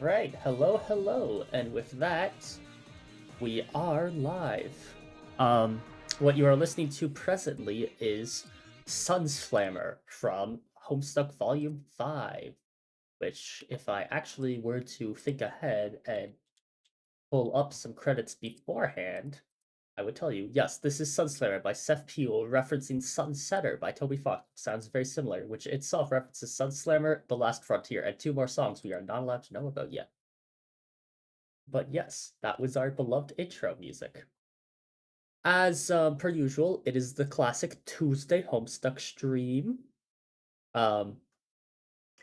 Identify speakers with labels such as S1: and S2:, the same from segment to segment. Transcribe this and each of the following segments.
S1: Right, hello, hello, and with that, we are live. What you are listening to presently is Sunslammer from Homestuck Volume 5, which, if I actually were to think ahead and pull up some credits beforehand, I would tell you, yes, this is Sunslammer by Seth Peel, referencing Sunsetter by Toby Fox. Sounds very similar, which itself references Sunslammer, The Last Frontier, and two more songs we are not allowed to know about yet. But yes, that was our beloved intro music. As per usual, it is the classic Tuesday Homestuck stream. Um,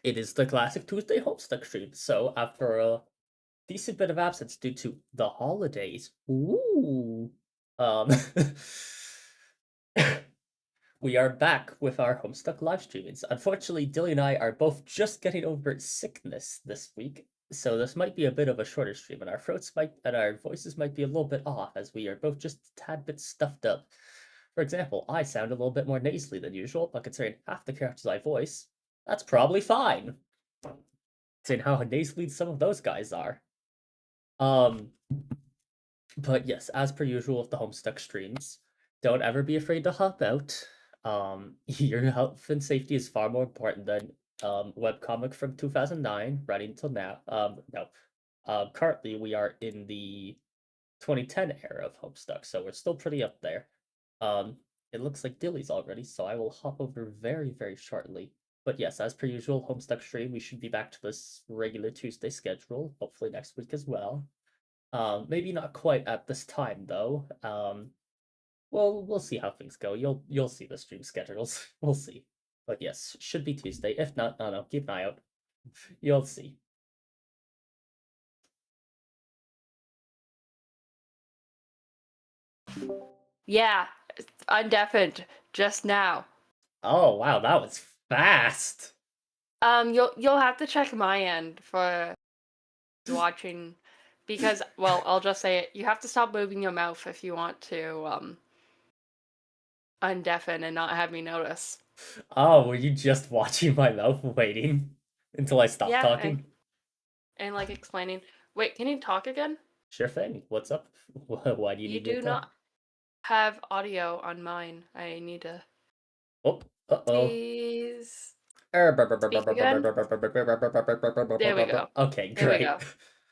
S1: it is the classic Tuesday Homestuck stream. So after a decent bit of absence due to the holidays, um, we are back with our Homestuck live streamings. Unfortunately, Dilly and I are both just getting over sickness this week, so this might be a bit of a shorter stream, and our voices might be a little bit off as we are both just a tad bit stuffed up. For example, I sound a little bit more nasally than usual, but considering half the characters I voice, that's probably fine. Seeing how nasally some of those guys are. Um, but yes, as per usual with the Homestuck streams, don't ever be afraid to hop out. Your health and safety is far more important than webcomic from 2009 right until now. No. Currently we are in the 2010 era of Homestuck, so we're still pretty up there. It looks like Dilly's already, so I will hop over very, very shortly. But yes, as per usual, Homestuck stream, we should be back to this regular Tuesday schedule, hopefully next week as well. Maybe not quite at this time though. Well, we'll see how things go. You'll see the stream schedules. We'll see. But yes, should be Tuesday. If not, no, keep an eye out. You'll see.
S2: Yeah, undeafened just now.
S1: Oh wow, that was fast.
S2: You'll have to check my end for watching, because well, I'll just say it. You have to stop moving your mouth if you want to undeafen and not have me notice.
S1: Oh, were you just watching my mouth waiting until I stopped
S2: Yeah,
S1: talking?
S2: and like explaining. Wait, can you talk again?
S1: Sure thing. What's up? Why do you
S2: You
S1: need me to
S2: do
S1: talk?
S2: not have audio on mine. I need to
S1: Oh, uh-oh.
S2: please
S1: Okay,
S2: speak again. There we go. There we
S1: great.
S2: go.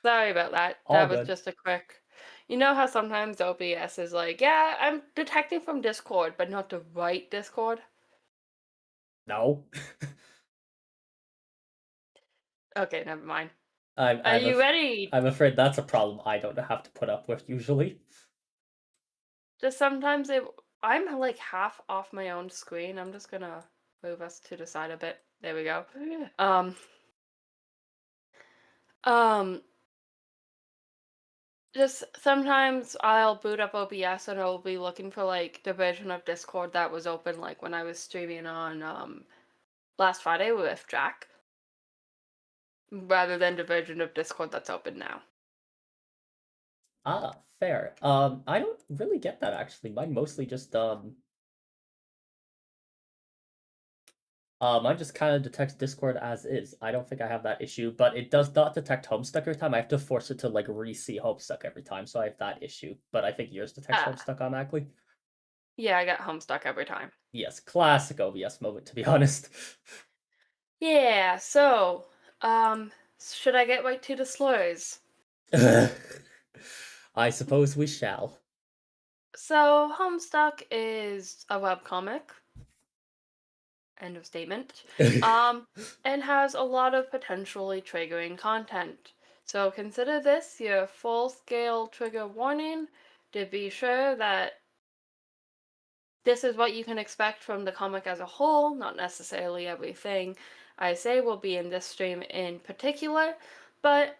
S2: Sorry about that.
S1: All
S2: That was
S1: good.
S2: just a quick. You know how sometimes OBS is like, yeah, I'm detecting from Discord, but not the right Discord?
S1: No.
S2: Okay, never mind.
S1: I'm
S2: Are
S1: I'm
S2: you
S1: af-
S2: ready?
S1: I'm afraid that's a problem I don't have to put up with usually.
S2: Just sometimes I'm like half off my own screen. I'm just gonna move us to the side a bit. There we go. Um, um, just sometimes I'll boot up OBS and I'll be looking for like the version of Discord that was open like when I was streaming on last Friday with Jack, rather than the version of Discord that's open now.
S1: Ah, fair. I don't really get that actually. Mine just kind of detects Discord as is. I don't think I have that issue, but it does not detect Homestuck every time. I have to force it to like re-see Homestuck every time, so I have that issue. But I think yours detects
S2: Ah,
S1: Homestuck automatically.
S2: yeah, I got Homestuck every time.
S1: Yes, classic OBS moment to be honest.
S2: Yeah, so, should I get right to the slurs?
S1: I suppose we shall.
S2: So, Homestuck is a webcomic, end of statement, and has a lot of potentially triggering content. So consider this your full-scale trigger warning to be sure that this is what you can expect from the comic as a whole, not necessarily everything I say will be in this stream in particular, but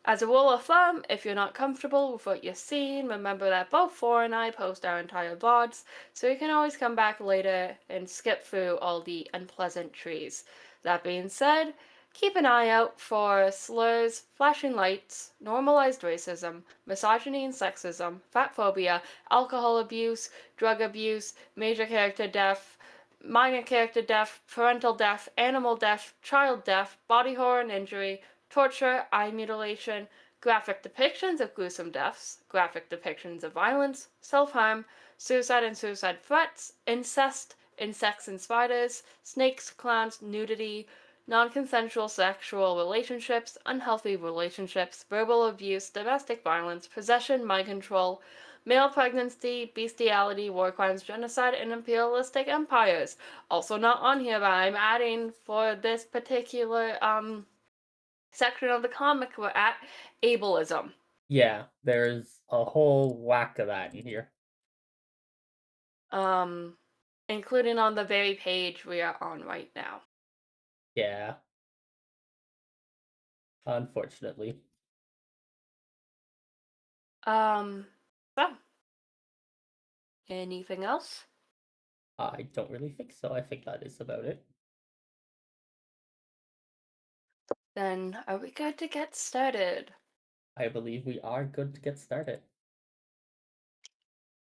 S2: as a rule of thumb, if you're not comfortable with what you're seeing, remember that both Four and I post our entire VODs, so you can always come back later and skip through all the unpleasant trees. That being said, keep an eye out for slurs, flashing lights, normalized racism, misogyny and sexism, fat phobia, alcohol abuse, drug abuse, major character death, minor character death, parental death, animal death, child death, body horror and injury, torture, eye mutilation, graphic depictions of gruesome deaths, graphic depictions of violence, self-harm, suicide and suicide threats, incest, insects and spiders, snakes, clowns, nudity, non-consensual sexual relationships, unhealthy relationships, verbal abuse, domestic violence, possession, mind control, male pregnancy, bestiality, war crimes, genocide, and imperialistic empires. Also not on here, but I'm adding for this particular section of the comic we're at, ableism.
S1: Yeah, there's a whole whack of that in here.
S2: Um, including on the very page we are on right now.
S1: Yeah, unfortunately.
S2: So, anything else?
S1: I don't really think so. I think that is about it.
S2: Then are we good to get started?
S1: I believe we are good to get started.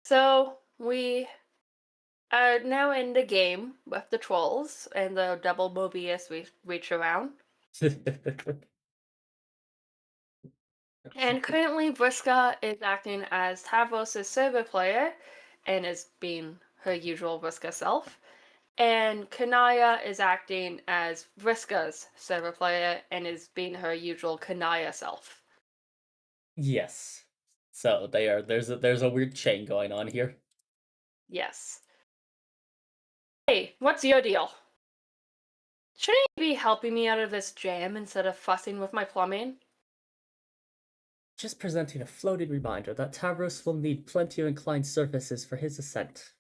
S2: So, we are now in the game with the trolls and the double Mobius reach around. And currently, Vriska is acting as Tavros' server player and is being her usual Vriska self. And Kanaya is acting as Vriska's server player and is being her usual Kanaya self.
S1: Yes. So they are. There's a weird chain going on here.
S2: Yes. Hey, what's your deal? Shouldn't you be helping me out of this jam instead of fussing with my plumbing?
S1: Just presenting a floating reminder that Tavros will need plenty of inclined surfaces for his ascent.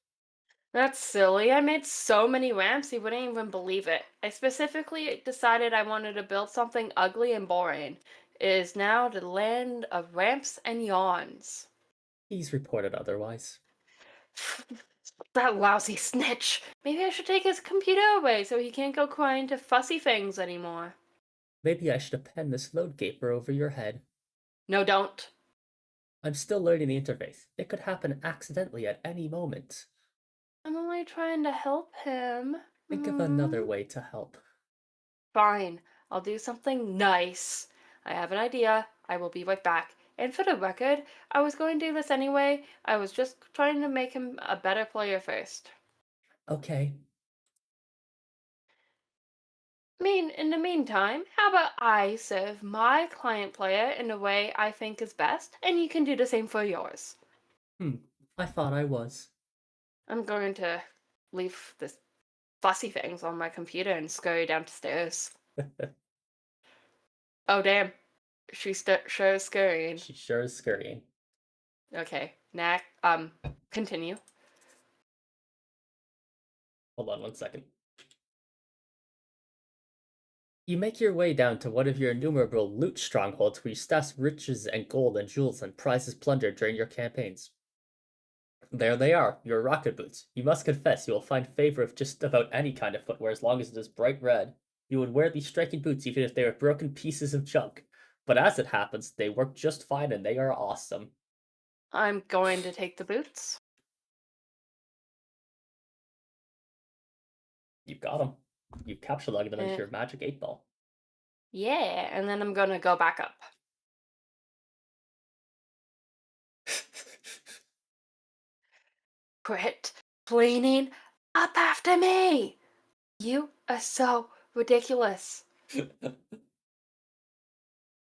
S2: That's silly. I made so many ramps you wouldn't even believe it. I specifically decided I wanted to build something ugly and boring. It is now the land of ramps and yawns.
S1: He's reported otherwise.
S2: That lousy snitch. Maybe I should take his computer away so he can't go crying to fussy things anymore.
S1: Maybe I should append this load gaper over your head.
S2: No, don't.
S1: I'm still learning the interface. It could happen accidentally at any moment.
S2: I'm only trying to help him.
S1: Think of another way to help.
S2: Fine. I'll do something nice. I have an idea. I will be right back. And for the record, I was going to do this anyway. I was just trying to make him a better player first.
S1: Okay.
S2: In the meantime, how about I serve my client player in a way I think is best, and you can do the same for yours.
S1: I thought I was.
S2: I'm going to leave this fussy things on my computer and scurry downstairs. Oh damn, she's sure is scurrying.
S1: She sure is scurrying.
S2: Okay, continue.
S1: Hold on 1 second. You make your way down to one of your innumerable loot strongholds where you stash riches and gold and jewels and prizes plundered during your campaigns. There they are, your rocket boots. You must confess you will find favor with just about any kind of footwear as long as it is bright red. You would wear these striking boots even if they were broken pieces of junk. But as it happens, they work just fine and they are awesome.
S2: I'm going to take the boots.
S1: You got them. You captured them into
S2: Eh.
S1: your magic 8-ball.
S2: Yeah, and then I'm gonna go back up. Quit cleaning up after me! You are so ridiculous.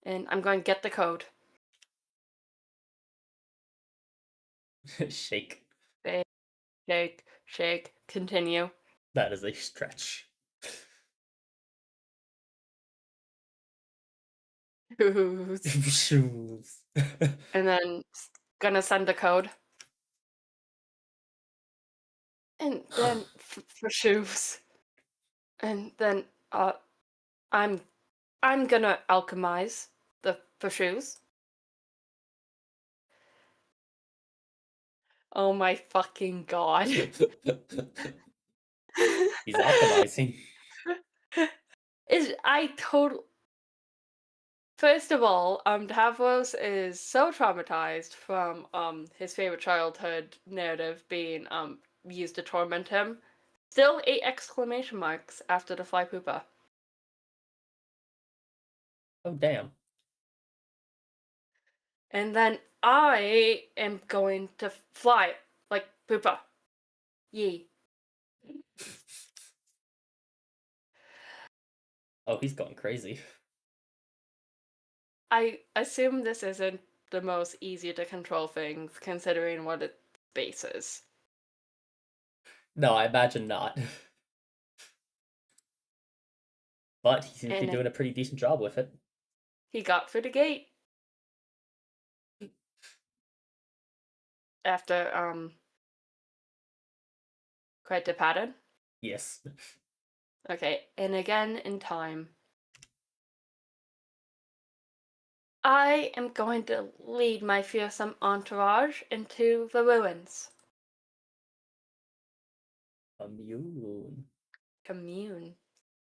S2: And I'm going to get the code.
S1: Shake.
S2: Shake, shake, continue.
S1: That is a stretch. Shoes.
S2: And then gonna send the code. And then for shoes. And then I'm gonna alchemize the for shoes. Oh my fucking god.
S1: He's alchemizing.
S2: I totally. First of all, Tavros is so traumatized from his favorite childhood narrative being used to torment him. Still 8 exclamation marks after the fly poopa.
S1: Oh, damn.
S2: And then I am going to fly like Poopa. Yee.
S1: Oh, he's going crazy.
S2: I assume this isn't the most easy to control things, considering what its base is.
S1: No, I imagine not. But he seems to be
S2: And
S1: doing a pretty decent job with it.
S2: he got through the gate after quite a pattern.
S1: Yes.
S2: Okay, and again in time. I am going to lead my fearsome entourage into the ruins.
S1: Immune.
S2: Commune.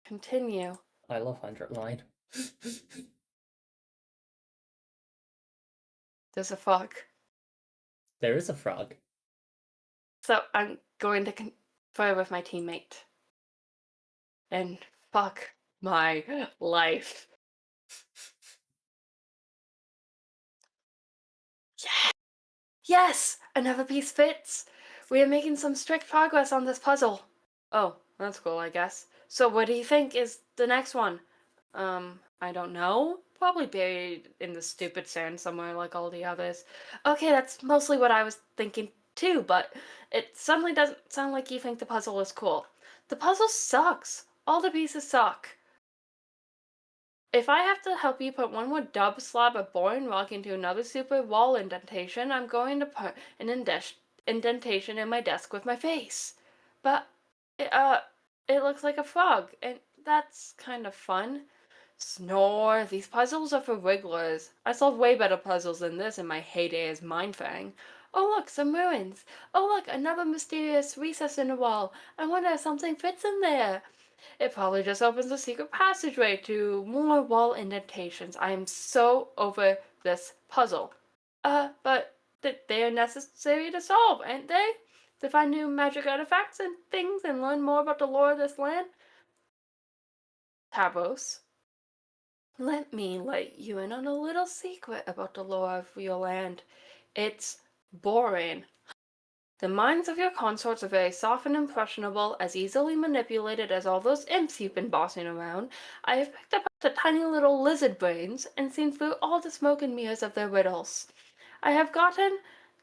S2: Continue.
S1: I love 100 line.
S2: There's a fog.
S1: There is a frog.
S2: So I'm going to confer with my teammate. And fuck my life. Yeah. Yes! Another piece fits! We are making some strict progress on this puzzle. Oh, that's cool, I guess. So what do you think is the next one? I don't know. Probably buried in the stupid sand somewhere like all the others. Okay, that's mostly what I was thinking too, but it suddenly doesn't sound like you think the puzzle is cool. The puzzle sucks. All the pieces suck. If I have to help you put one more dub slab of boring rock into another super wall indentation, I'm going to put an indentation in my desk with my face. But, it looks like a frog, and that's kind of fun. Snore, these puzzles are for wigglers. I solved way better puzzles than this in my heyday as Mindfang. Oh look, some ruins. Oh look, another mysterious recess in the wall. I wonder if something fits in there. It probably just opens a secret passageway to more wall indentations. I am so over this puzzle. But they are necessary to solve, aren't they? To find new magic artifacts and things and learn more about the lore of this land? Tavos, let me let you in on a little secret about the lore of your land. It's boring. The minds of your consorts are very soft and impressionable, as easily manipulated as all those imps you've been bossing around. I have picked up the tiny little lizard brains and seen through all the smoke and mirrors of their riddles. I have gotten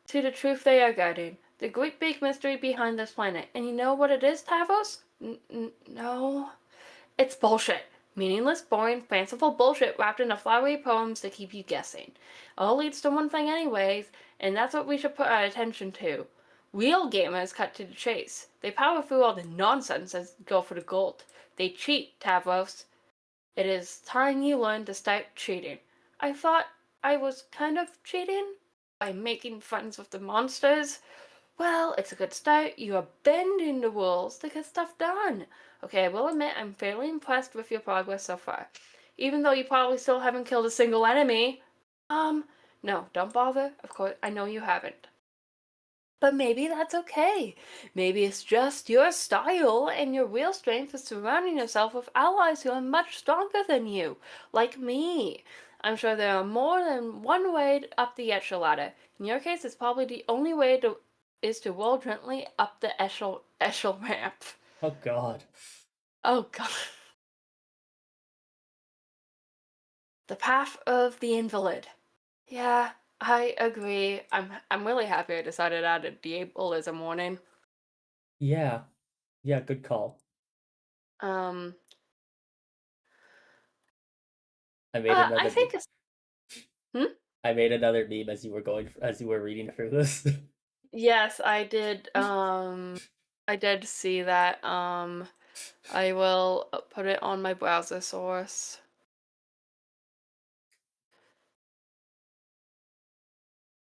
S2: to the truth they are guarding, the great big mystery behind this planet. And you know what it is, Tavos? No. It's bullshit. Meaningless, boring, fanciful bullshit wrapped into flowery poems to keep you guessing. All leads to one thing anyways, and that's what we should put our attention to. Real gamers cut to the chase. They power through all the nonsense and go for the gold. They cheat, Tavros. It is time you learn to start cheating. I thought I was kind of cheating by making friends with the monsters. Well, it's a good start. You are bending the rules to get stuff done. Okay, I will admit I'm fairly impressed with your progress so far. Even though you probably still haven't killed a single enemy. No, don't bother. Of course, I know you haven't. But maybe that's okay. Maybe it's just your style, and your real strength is surrounding yourself with allies who are much stronger than you, like me. I'm sure there are more than one way up the echelon ladder. In your case, it's probably the only way to roll gently up the echelon ramp.
S1: Oh, God.
S2: Oh god. The path of the invalid. Yeah, I agree. I'm really happy I decided to add a ableism warning.
S1: Yeah. Yeah, good call.
S2: Um,
S1: I made
S2: I
S1: another
S2: think it's. Hmm?
S1: I made another meme as you were reading through this.
S2: Yes, I did. I did see that. I will put it on my browser source.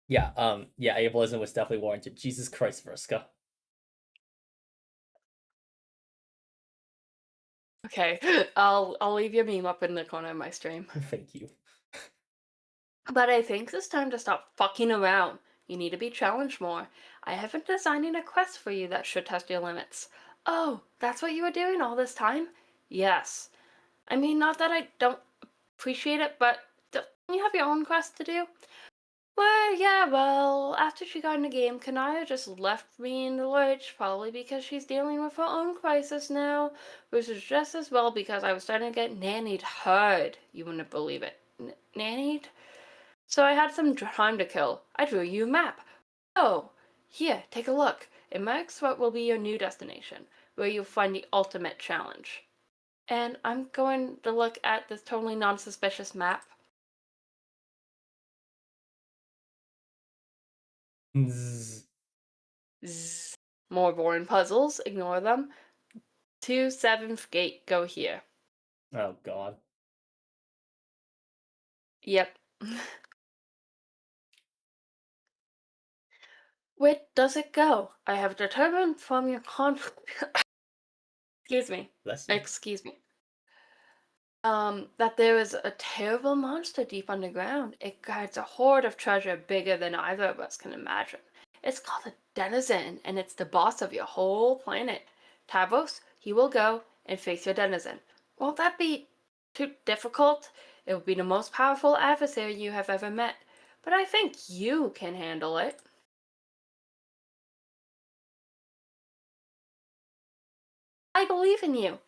S1: Yeah, ableism was definitely warranted. Jesus Christ, Vriska.
S2: Okay, I'll leave your meme up in the corner of my stream.
S1: Thank you.
S2: But I think it's time to stop fucking around. You need to be challenged more. I have been designing a quest for you that should test your limits. Oh, that's what you were doing all this time? Yes. I mean, not that I don't appreciate it, but don't you have your own quest to do? Well, yeah, well, after she got in the game, Kanaya just left me in the lurch, probably because she's dealing with her own crisis now, which is just as well because I was starting to get nannied hard. You wouldn't believe it. Nannied? So I had some time to kill. I drew you a map. Oh, here, take a look. It marks what will be your new destination, where you'll find the ultimate challenge. And I'm going to look at this totally non-suspicious map.
S1: Zzz.
S2: Zzz. More boring puzzles, ignore them. To 7th gate, go here.
S1: Oh god.
S2: Yep. Where does it go? I have determined from your excuse me.
S1: Bless you.
S2: Excuse me. That there is a terrible monster deep underground. It guards a hoard of treasure bigger than either of us can imagine. It's called a denizen, and it's the boss of your whole planet. Tavos, he will go and face your denizen. Won't that be too difficult? It will be the most powerful adversary you have ever met, but I think you can handle it. I believe in you.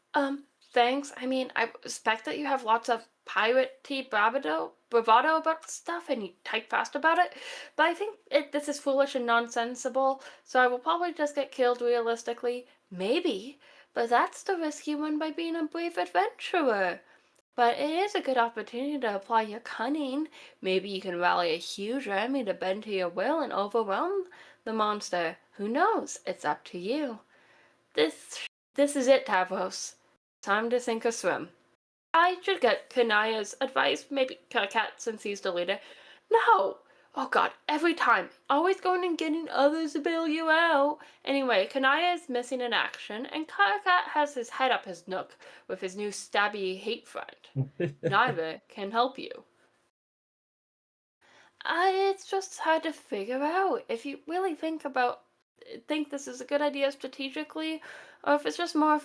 S2: Thanks. I mean, I respect that you have lots of piratey bravado about stuff and you type fast about it, but I think this is foolish and nonsensical, so I will probably just get killed realistically. Maybe, but that's the risk you run by being a brave adventurer. But it is a good opportunity to apply your cunning. Maybe you can rally a huge army to bend to your will and overwhelm the monster. Who knows? It's up to you. This is it, Tavros. Time to sink or swim. I should get Kanaya's advice, maybe Cat since he's the leader. No! Oh god, every time. Always going and getting others to bail you out. Anyway, Kanaya is missing in action, and Cat has his head up his nook with his new stabby hate friend. Neither can help you. It's just hard to figure out if you really think this is a good idea strategically, or if it's just more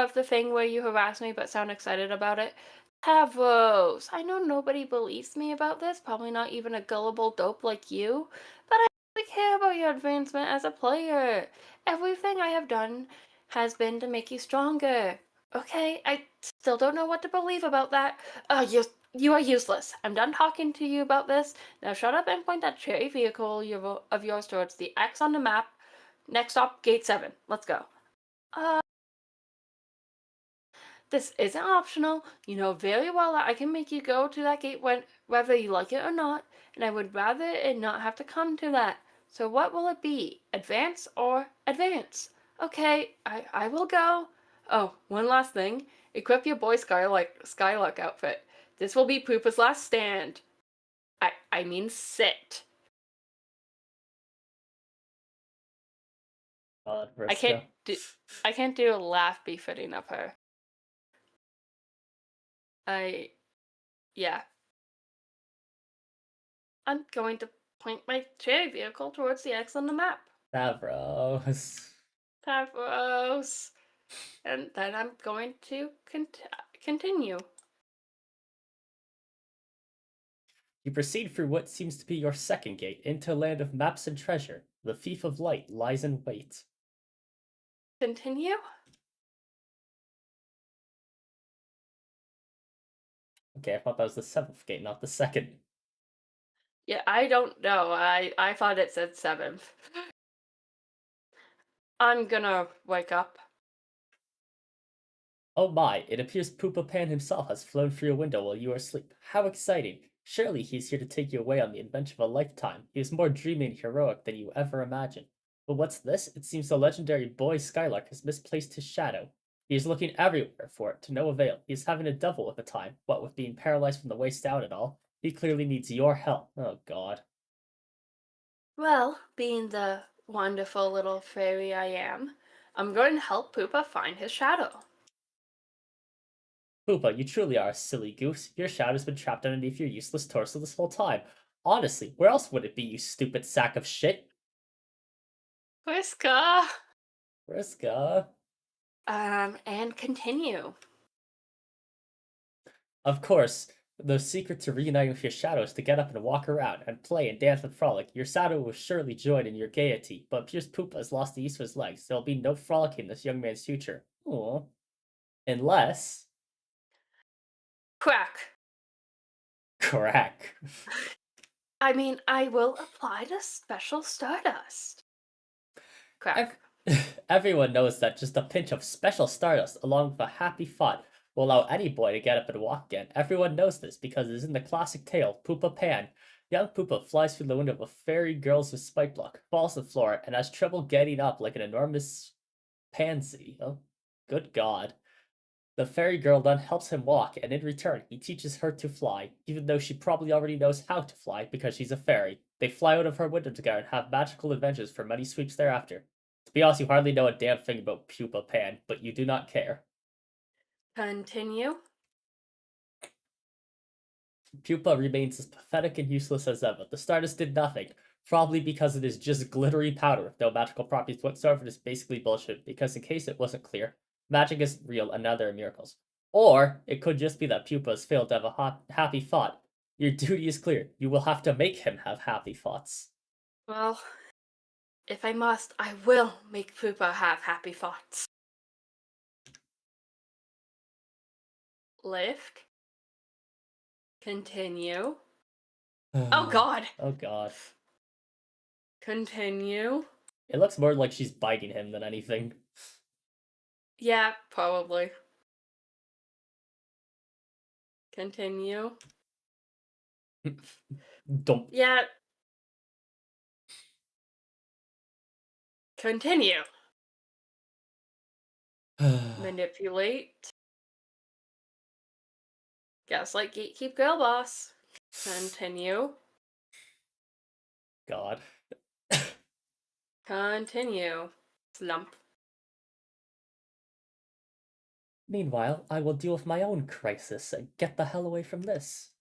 S2: of the thing where you harass me but sound excited about it. Tavros, I know nobody believes me about this, probably not even a gullible dope like you, but I really care about your advancement as a player. Everything I have done has been to make you stronger. Okay, I still don't know what to believe about that. You are useless. I'm done talking to you about this. Now shut up and point that cherry vehicle of yours towards the X on the map. Next stop, gate 7. Let's go. Uh, this isn't optional. You know very well that I can make you go to that gate whether you like it or not, and I would rather it not have to come to that. So what will it be? Advance or advance? Okay, I will go. Oh, one last thing. Equip your boy Skylark outfit. This will be Poopa's last stand. I mean sit.
S1: God,
S2: I can't
S1: Vriska.
S2: do I can't do a laugh befitting of her. Yeah. I'm going to point my cherry vehicle towards the X on the map.
S1: Stavros.
S2: Tavros. And then I'm going to continue.
S1: You proceed through what seems to be your second gate into a land of maps and treasure. The thief of light lies in wait.
S2: Continue?
S1: Okay, I thought that was the 7th gate, not the second.
S2: Yeah, I don't know. I thought it said 7th. I'm gonna wake up.
S1: Oh my, it appears Poopa Pan himself has flown through your window while you are asleep. How exciting! Surely he's here to take you away on the adventure of a lifetime. He is more dreamy and heroic than you ever imagined. But what's this? It seems the legendary boy Skylark has misplaced his shadow. He is looking everywhere for it, to no avail. He is having a devil of a time, what with being paralyzed from the waist down and all. He clearly needs your help. Oh god.
S2: Well, being the wonderful little fairy I am, I'm going to help Poopa find his shadow.
S1: Poopa, you truly are a silly goose. Your shadow's been trapped underneath your useless torso this whole time. Honestly, where else would it be, you stupid sack of shit?
S2: Vriska!
S1: Vriska.
S2: And continue.
S1: Of course, The secret to reuniting with your shadow is to get up and walk around, and play and dance and frolic. Your shadow will surely join in your gaiety, but Pierce Poop has lost the use of his legs. There'll be no frolicking in this young man's future. Aww. Unless...
S2: Crack.
S1: Crack.
S2: I mean, I will apply the special stardust. Crack.
S1: Everyone knows that just a pinch of special stardust, along with a happy thought, will allow any boy to get up and walk again. Everyone knows this because it is in the classic tale, Poopa Pan. Young Poopa flies through the window of a fairy girl's with spike block, falls to the floor, and has trouble getting up like an enormous pansy. Oh, good god. The fairy girl then helps him walk, and in return, he teaches her to fly, even though she probably already knows how to fly because she's a fairy. They fly out of her window together and have magical adventures for many sweeps thereafter. To be honest, you hardly know a damn thing about Pupa Pan, but you do not care.
S2: Continue.
S1: Pupa remains as pathetic and useless as ever. The Stardust did nothing, probably because it is just glittery powder with no magical properties whatsoever. It is basically bullshit, because in case it wasn't clear, magic isn't real and now there are miracles. Or it could just be that Pupa has failed to have a happy thought. Your duty is clear. You will have to make him have happy thoughts.
S2: Well, if I must, I will make Poopa have happy thoughts. Lift. Continue. Oh god!
S1: Oh god.
S2: Continue.
S1: It looks more like she's biting him than anything.
S2: Yeah, probably. Continue.
S1: Don't.
S2: Yeah. Continue. Manipulate. Gaslight, gatekeep, girl boss. Continue.
S1: God.
S2: Continue. Slump.
S1: Meanwhile, I will deal with my own crisis and get the hell away from this.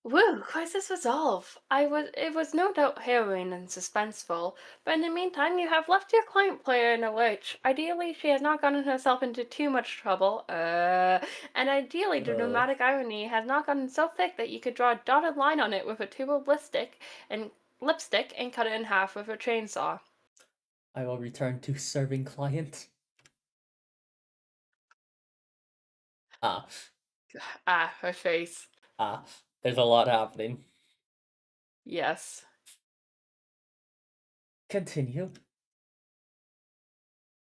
S2: Woo! Crisis resolve. It was no doubt harrowing and suspenseful, but in the meantime, you have left your client player in a lurch. Ideally, she has not gotten herself into too much trouble. And ideally, the dramatic irony has not gotten so thick that you could draw a dotted line on it with a tube of lipstick and cut it in half with a chainsaw.
S1: I will return to serving client. Ah.
S2: Ah, her face.
S1: Ah. There's a lot happening.
S2: Yes.
S1: Continue.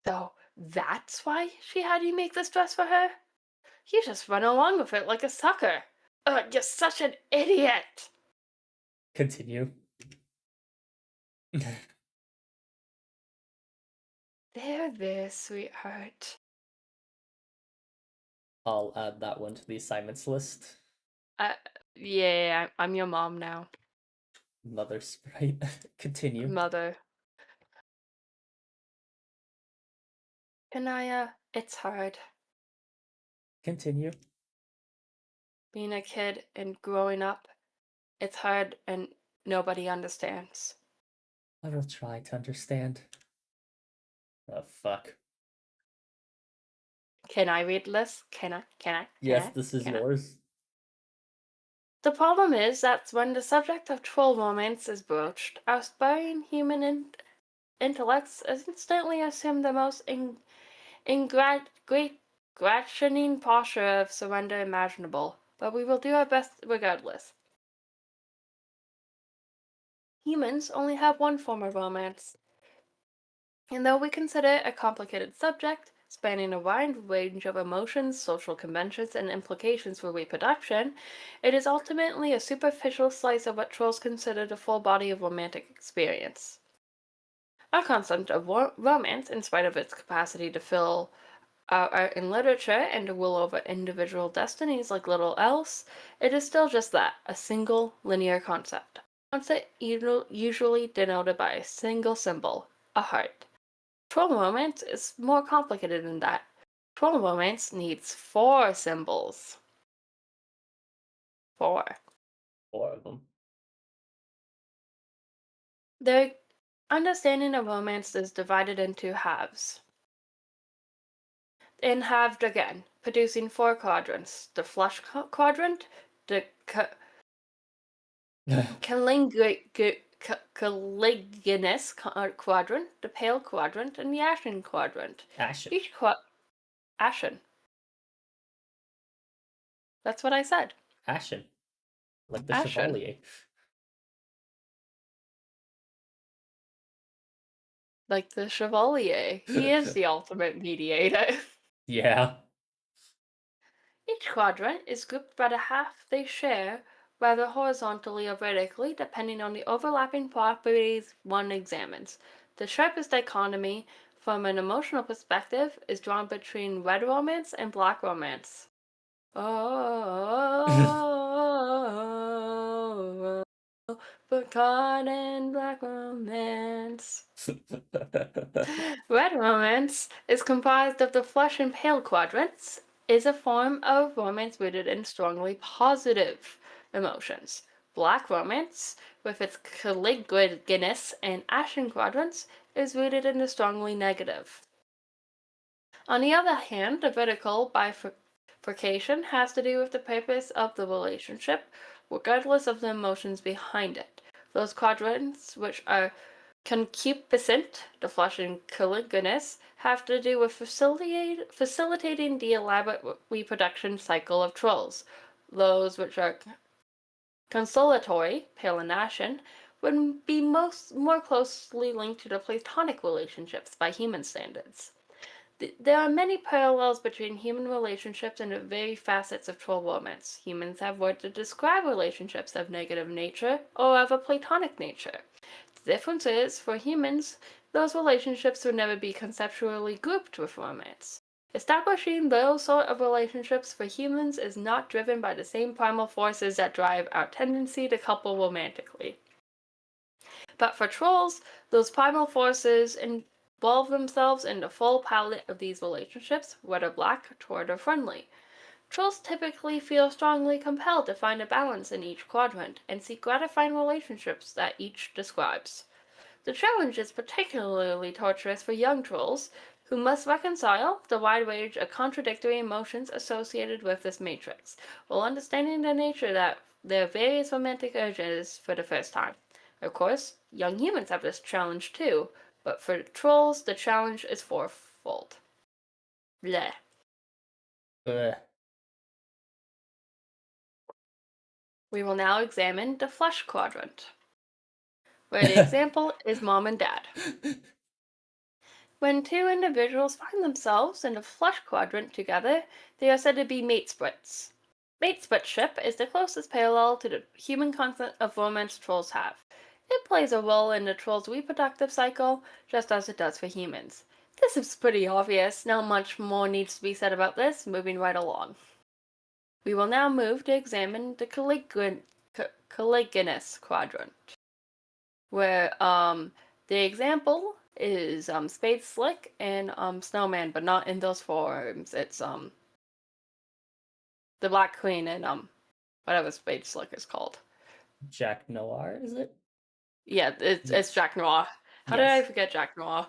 S2: So that's why she had you make this dress for her? You just run along with it like a sucker. You're such an idiot!
S1: Continue.
S2: There, sweetheart.
S1: I'll add that one to the assignments list.
S2: Yeah, I'm your mom now.
S1: Mother sprite. Continue.
S2: Mother. Jonaya, it's hard.
S1: Continue.
S2: Being a kid and growing up, it's hard and nobody understands.
S1: I will try to understand. Oh, fuck.
S2: Can I read this? Can I?
S1: Yes, this is
S2: Can I?
S1: yours.
S2: The problem is that when the subject of troll romance is broached, our aspiring human intellects instantly assume the most ingratiating posture of surrender imaginable, but we will do our best regardless. Humans only have one form of romance, and though we consider it a complicated subject, spanning a wide range of emotions, social conventions, and implications for reproduction, it is ultimately a superficial slice of what trolls consider the full body of romantic experience. Our concept of romance, in spite of its capacity to fill art and literature and to will over individual destinies like little else, it is still just that, a single linear concept. Concept usually denoted by a single symbol, a heart. Troll romance is more complicated than that. Troll romance needs 4 symbols. 4.
S1: 4 of them.
S2: Their understanding of romance is divided into halves. and halved again, producing 4 quadrants: the flush quadrant, the caligulous quadrant, the pale quadrant, and the ashen quadrant.
S1: Ashen.
S2: Each ashen. That's what I said.
S1: Ashen. Like the
S2: Ashen.
S1: Chevalier.
S2: Like the Chevalier. He is the ultimate mediator.
S1: Yeah.
S2: Each quadrant is grouped by the half they share, whether horizontally or vertically, depending on the overlapping properties one examines. The sharpest dichotomy, from an emotional perspective, is drawn between red romance and black romance. Oh, but caught in black romance. Red romance is comprised of the flush and pale quadrants, is a form of romance rooted in strongly positive emotions. Black romance, with its caligulous and ashen quadrants, is rooted in the strongly negative. On the other hand, the vertical bifurcation has to do with the purpose of the relationship, regardless of the emotions behind it. Those quadrants, which are concupiscent, the flush and caligulous, have to do with facilitating the elaborate reproduction cycle of trolls. Those which are consolatory, pale and ashen, would be more closely linked to the platonic relationships by human standards. There are many parallels between human relationships and the very facets of troll romance. Humans have words to describe relationships of negative nature or of a platonic nature. The difference is, for humans, those relationships would never be conceptually grouped with romance. Establishing those sort of relationships for humans is not driven by the same primal forces that drive our tendency to couple romantically. But for trolls, those primal forces involve themselves in the full palette of these relationships, whether black, toward, or friendly. Trolls typically feel strongly compelled to find a balance in each quadrant and seek gratifying relationships that each describes. The challenge is particularly torturous for young trolls, who must reconcile the wide range of contradictory emotions associated with this matrix, while understanding the nature that their various romantic urges for the first time. Of course, young humans have this challenge too, but for trolls, the challenge is fourfold. Bleh. We will now examine the flush quadrant, where the example is mom and dad. When two individuals find themselves in the flush quadrant together, they are said to be mate splits. Mate splitship is the closest parallel to the human concept of romance trolls have. It plays a role in the troll's reproductive cycle, just as it does for humans. This is pretty obvious, not much more needs to be said about this, moving right along. We will now move to examine the caligulous quadrant, where the example is Spade Slick and Snowman, but not in those forms. It's the Black Queen and whatever Spade Slick is called.
S1: Jack Noir, is it?
S2: Yeah, it's
S1: Yes.
S2: Jack Noir. How did I
S1: Yes.
S2: forget Jack Noir?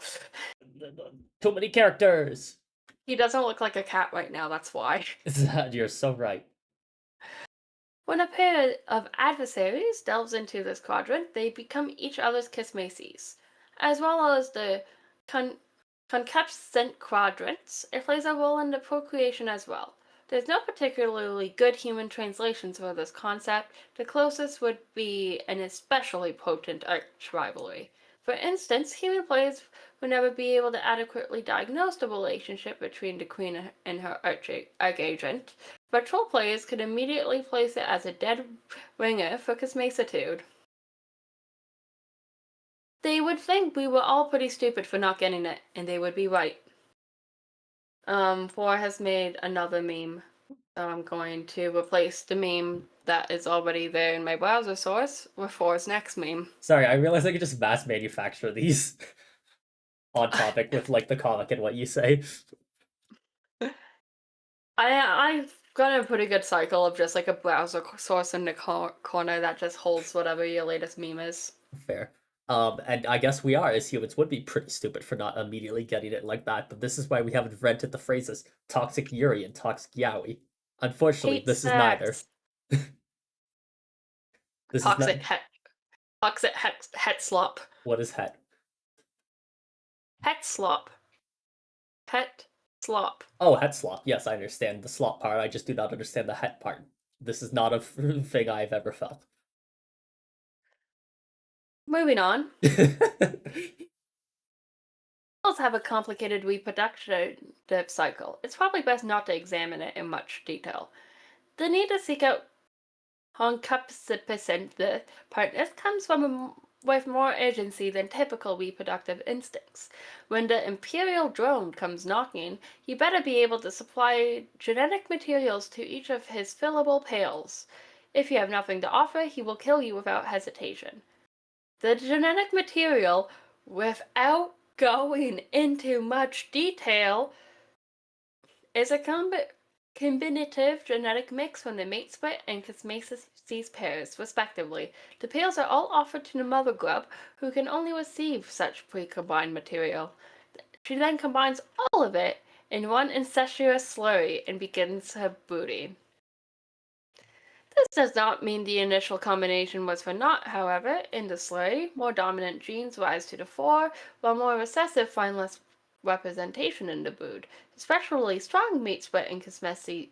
S1: Too many characters.
S2: He doesn't look like a cat right now, that's why.
S1: You're so right.
S2: When a pair of adversaries delves into this quadrant, they become each other's kiss maces. As well as the concupiscent quadrants, it plays a role in the procreation as well. There's no particularly good human translations for this concept. The closest would be an especially potent arch rivalry. For instance, human players would never be able to adequately diagnose the relationship between the queen and her archagent, but troll players could immediately place it as a dead ringer for cosmacitude. They would think we were all pretty stupid for not getting it, and they would be right. 4 has made another meme. So I'm going to replace the meme that is already there in my browser source with 4's next meme.
S1: Sorry, I realized I could just mass manufacture these on topic with like the comic and what you say.
S2: I've got a pretty good cycle of just like a browser source in the corner that just holds whatever your latest meme is.
S1: Fair. And I guess we are, as humans, would be pretty stupid for not immediately getting it like that. But this is why we have invented the phrases toxic Yuri and toxic Yaoi. Unfortunately,
S2: Hate
S1: this is neither.
S2: sex.
S1: This is not.
S2: Toxic het. Toxic het slop.
S1: What is het?
S2: Het slop. Het slop.
S1: Oh, het slop. Yes, I understand the slop part. I just do not understand the het part. This is not a thing I've ever felt.
S2: Moving on. Males have a complicated reproductive cycle. It's probably best not to examine it in much detail. The need to seek out concupiscent partners comes with more urgency than typical reproductive instincts. When the Imperial drone comes knocking, you better be able to supply genetic materials to each of his fillable pails. If you have nothing to offer, he will kill you without hesitation. The genetic material, without going into much detail, is a combinative genetic mix from the mate split and cosmasis pairs, respectively. The pails are all offered to the Mothergrub, who can only receive such pre-combined material. She then combines all of it in one incestuous slurry and begins her brooding. This does not mean the initial combination was for naught, however. In the slurry, more dominant genes rise to the fore, while more recessive find less representation in the brood. Especially strong mate split and cosmasis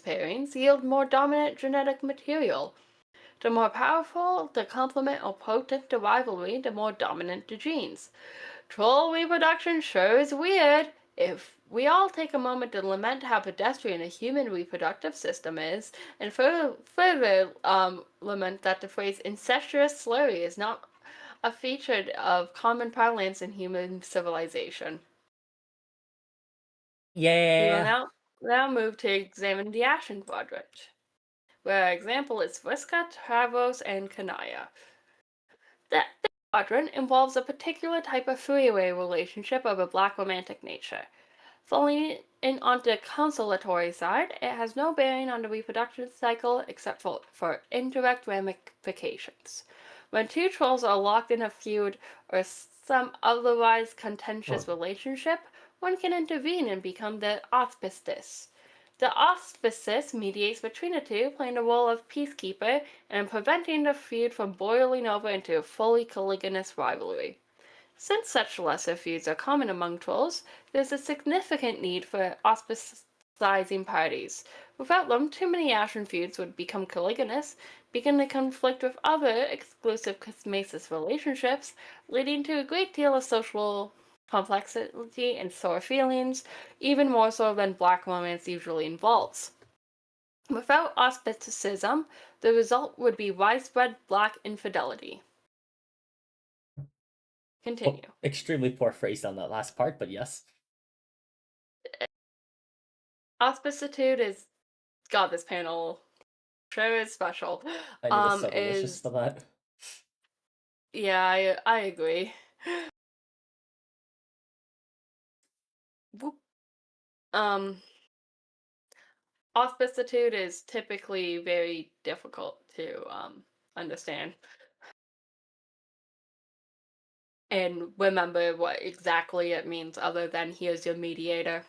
S2: pairings yield more dominant genetic material. The more powerful the complement or potent the rivalry, the more dominant the genes. Troll reproduction sure is weird. If we all take a moment to lament how pedestrian a human reproductive system is, and further lament that the phrase incestuous slurry is not a feature of common parlance in human civilization. We will
S1: Yeah.
S2: now move to examine the Ashen Quadrant, where our example is Vriska, Travos, and Jonaya. This quadrant involves a particular type of three-way relationship of a black romantic nature. Falling in on the consolatory side, it has no bearing on the reproduction cycle except for indirect ramifications. When two trolls are locked in a feud or some otherwise contentious relationship, one can intervene and become the auspicious. The auspicious mediates between the two, playing the role of peacekeeper and preventing the feud from boiling over into a fully coliginous rivalry. Since such lesser feuds are common among trolls, there's a significant need for auspicizing parties. Without them, too many Ashen feuds would become coliginous, begin to conflict with other exclusive cosmasis relationships, leading to a great deal of social complexity and sore feelings, even more so than black romance usually involves. Without auspicism, the result would be widespread black infidelity. Continue.
S1: Extremely poor phrase on that last part, but yes.
S2: Auspicitude is God, this panel sure is special.
S1: And it was so delicious
S2: Is
S1: for that.
S2: yeah, I agree. Whoop. Auspicitude is typically very difficult to understand and remember what exactly it means other than here's your mediator.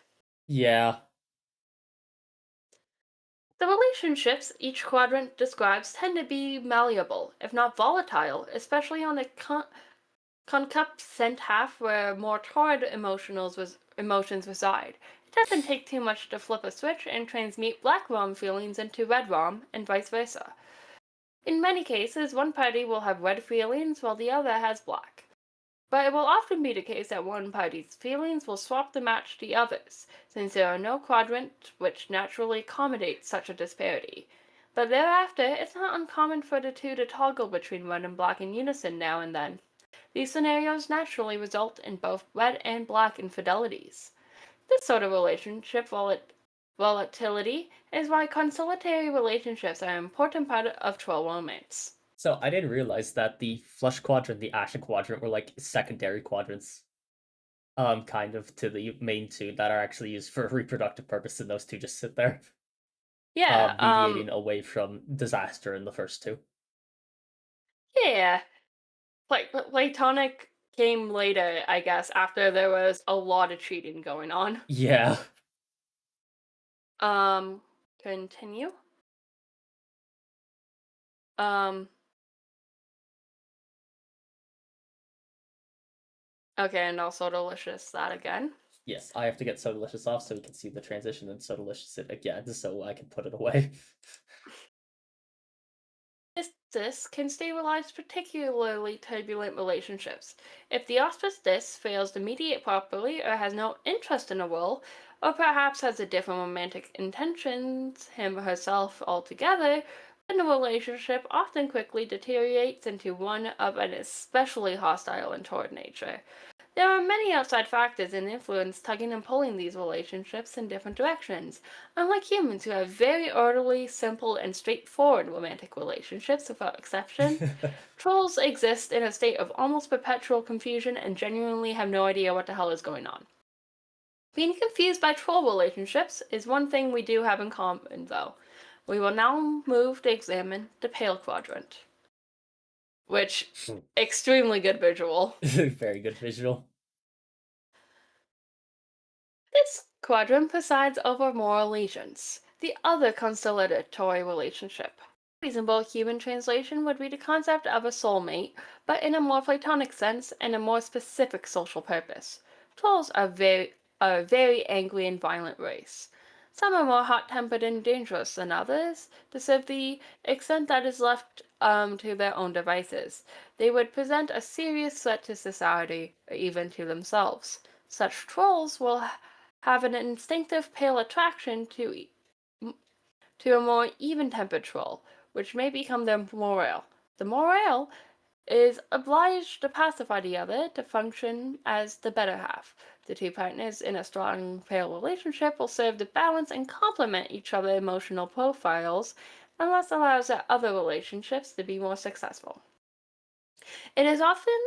S1: Yeah.
S2: The relationships each quadrant describes tend to be malleable, if not volatile, especially on the concupiscent half where more torrid emotions reside. It doesn't take too much to flip a switch and transmute black rom feelings into red rom, and vice versa. In many cases, one party will have red feelings while the other has black. But it will often be the case that one party's feelings will swap to match the other's, since there are no quadrant which naturally accommodates such a disparity. But thereafter, it's not uncommon for the two to toggle between red and black in unison now and then. These scenarios naturally result in both red and black infidelities. This sort of relationship volatility is why conciliatory relationships are an important part of troll romance.
S1: So I didn't realize that the flush quadrant, the ashen quadrant were like secondary quadrants. Kind of to the main two that are actually used for reproductive purpose, and those two just sit there.
S2: Yeah,
S1: Deviating away from disaster in the first two.
S2: yeah. Platonic came later, I guess, after there was a lot of cheating going on.
S1: Yeah.
S2: Um, Continue. Um, okay, and also delicious that again.
S1: Yes, I have to get So Delicious off so we can see the transition and So Delicious it again so I can put it away.
S2: This can stabilize particularly turbulent relationships. If the auspicious dis fails to mediate properly or has no interest in a role, or perhaps has a different romantic intentions, him or herself altogether, then the relationship often quickly deteriorates into one of an especially hostile and toward nature. There are many outside factors and influence tugging and pulling these relationships in different directions. Unlike humans who have very orderly, simple, and straightforward romantic relationships without exception, trolls exist in a state of almost perpetual confusion and genuinely have no idea what the hell is going on. Being confused by troll relationships is one thing we do have in common, though. We will now move to examine the pale quadrant, which extremely good visual.
S1: Very good visual.
S2: This quadrant presides over moral allegiance, the other constellatory relationship. A reasonable human translation would be the concept of a soulmate, but in a more Platonic sense and a more specific social purpose. Trolls are a very angry and violent race. Some are more hot-tempered and dangerous than others, to serve the extent that is left to their own devices. They would present a serious threat to society, or even to themselves. Such trolls will have an instinctive pale attraction to a more even-tempered troll, which may become their morale. The morale is obliged to pacify the other to function as the better half. The two partners in a strong pale relationship will serve to balance and complement each other's emotional profiles, and thus allows their other relationships to be more successful. It is often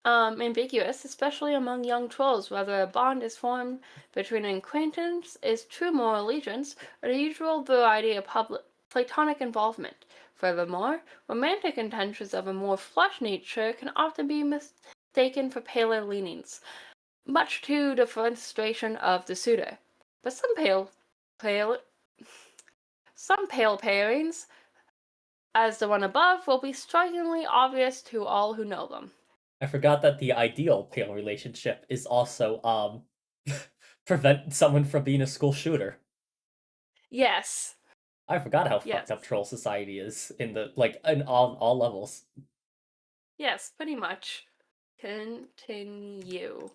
S2: ambiguous, especially among young trolls, whether a bond is formed between an acquaintance is true moral allegiance or the usual variety of platonic involvement. Furthermore, romantic intentions of a more flush nature can often be mistaken for paler leanings, much to the frustration of the suitor. But pale, some pale pairings, as the one above, will be strikingly obvious to all who know them.
S1: I forgot that the ideal pale relationship is also prevent someone from being a school shooter.
S2: Yes,
S1: I forgot how fucked
S2: yes.
S1: up troll society is in the like in all levels.
S2: Yes, pretty much. Continue.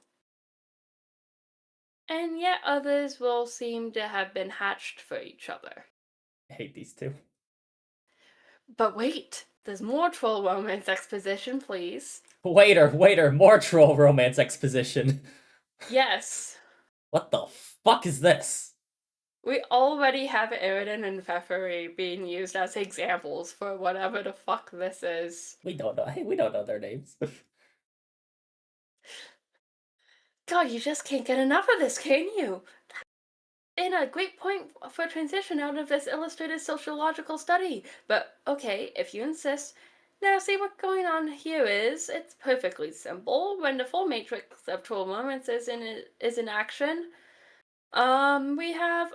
S2: And yet others will seem to have been hatched for each other.
S1: I hate these two.
S2: But wait, there's more troll romance exposition, please.
S1: Waiter, more troll romance exposition.
S2: Yes,
S1: What the fuck is this?
S2: we already have Eridan and Pfeffery being used as examples for whatever the fuck this is.
S1: We don't know. Hey, we don't know their names.
S2: God, you just can't get enough of this, can you? And a great point for transition out of this illustrated sociological study. But okay, if you insist. Now, see what's going on here is it's perfectly simple. When the full matrix of troll moments is in action, we have